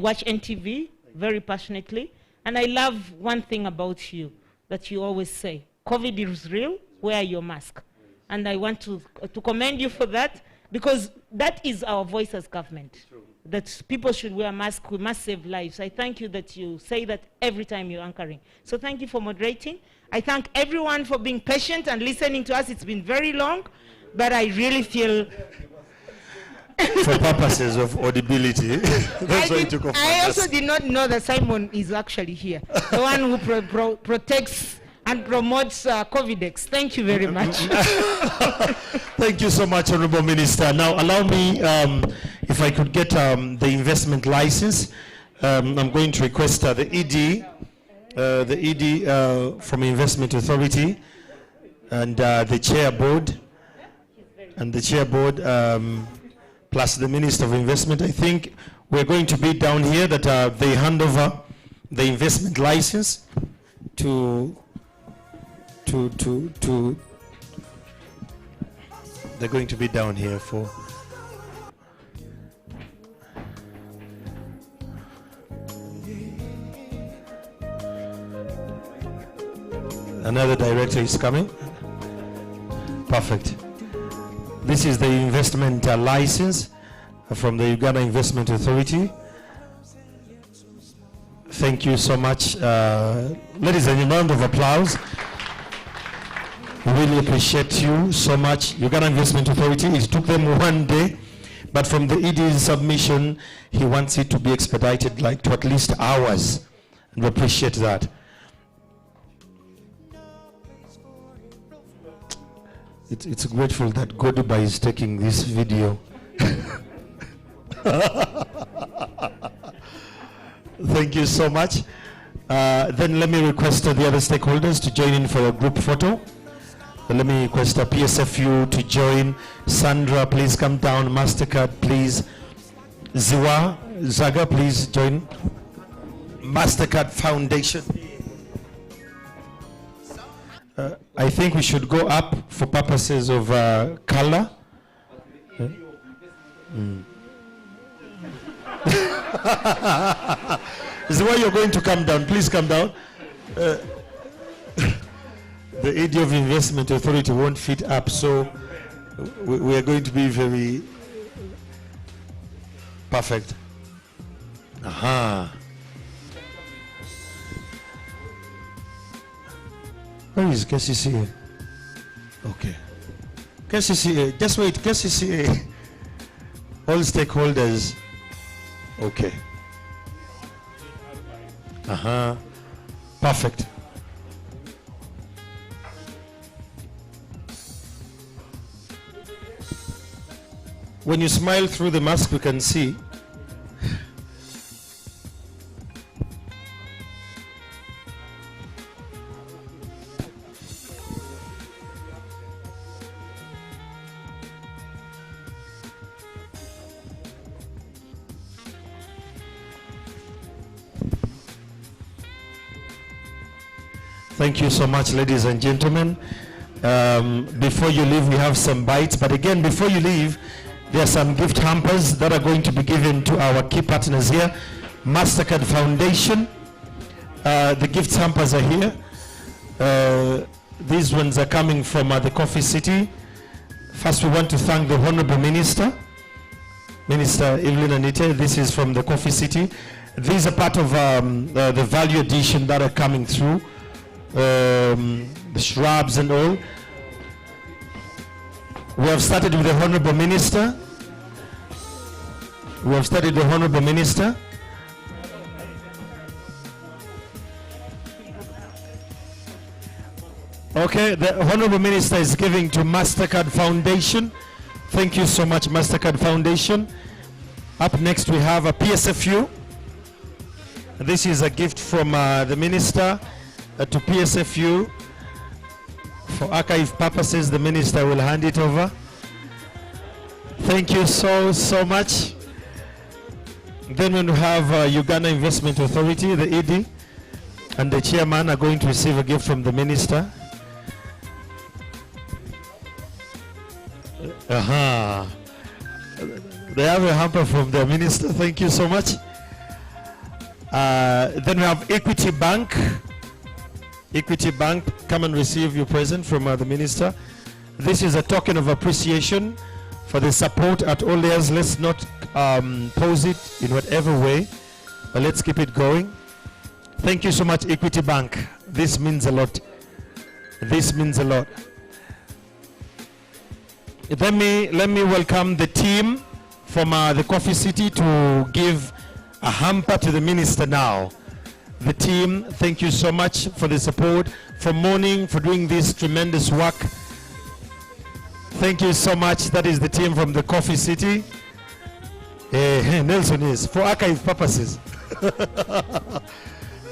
watch NTV very passionately. And I love one thing about you that you always say, COVID is real, wear your mask. And I want to commend you for that, because that is our voice as government. True. That people should wear masks, we must save lives. I thank you that you say that every time you're anchoring. So thank you for moderating. I thank everyone for being patient and listening to us. It's been very long, but I really feel... For purposes of audibility, that's why it took off. I also did not know that Simon is actually here, the one who protects and promotes Covidex. Thank you very much. Thank you so much, Honorable Minister. Now, allow me, if I could get the investment license. I'm going to request the ED from Investment Authority and the chair board, plus the Minister of Investment. I think we're going to be down here that they hand over the investment license to they're going to be down here for another director is coming. Perfect. This is the investment license from the Uganda Investment Authority. Thank you so much. Ladies and gentlemen, round of applause. We really appreciate you so much. Uganda Investment Authority, it took them 1 day, but from the ED's submission, he wants it to be expedited like to at least hours, and we appreciate that. It's grateful that Godby is taking this video. Thank you so much. Then let me request the other stakeholders to join in for a group photo. Let me request a PSFU to join. Sandra, please come down. MasterCard, please. Ziwa, Zaga, please join. MasterCard Foundation. I think we should go up for purposes of color. This is why you're going to come down. Please come down. The AD of Investment Authority won't fit up, so we are going to be very perfect. Aha. Where is KCCA? Okay. KCCA, just wait, KCCA. All stakeholders. Okay. Aha. Perfect. When you smile through the mask, we can see. Thank you so much, ladies and gentlemen. Before you leave, we have some bites. But again, before you leave, there are some gift hampers that are going to be given to our key partners here. MasterCard Foundation. The gift hampers are here. These ones are coming from the Coffee City. First, we want to thank the Honorable Minister Minister Evelyn Anite. This is from the Coffee City. These are part of the value addition that are coming through, the shrubs and all. We have started with the Honorable Minister. We have started the Honorable Minister. Okay, the Honorable Minister is giving to MasterCard Foundation. Thank you so much, MasterCard Foundation. Up next we have a PSFU. This is a gift from the Minister to PSFU. For archive purposes, the Minister will hand it over. Thank you so much. Then when we have Uganda Investment Authority, the ED, and the Chairman are going to receive a gift from the Minister. They have a hamper from the Minister. Thank you so much. Then we have Equity Bank. Equity Bank, come and receive your present from the Minister. This is a token of appreciation for the support at all layers. Let's not pose it in whatever way, but let's keep it going. Thank you so much, Equity Bank. This means a lot. This means a lot. Let me welcome the team from the Coffee City to give a hamper to the Minister now. The team, thank you so much for the support, for morning, for doing this tremendous work. Thank you so much. That is the team from the Coffee City. Nelson is, for archive purposes.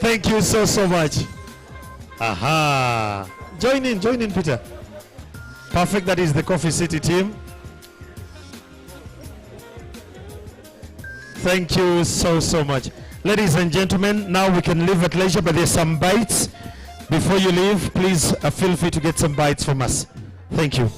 Thank you so much. Join in, Peter. Perfect, that is the Coffee City team. Thank you so much. Ladies and gentlemen, now we can leave at leisure, but there's some bites. Before you leave, please feel free to get some bites from us. Thank you.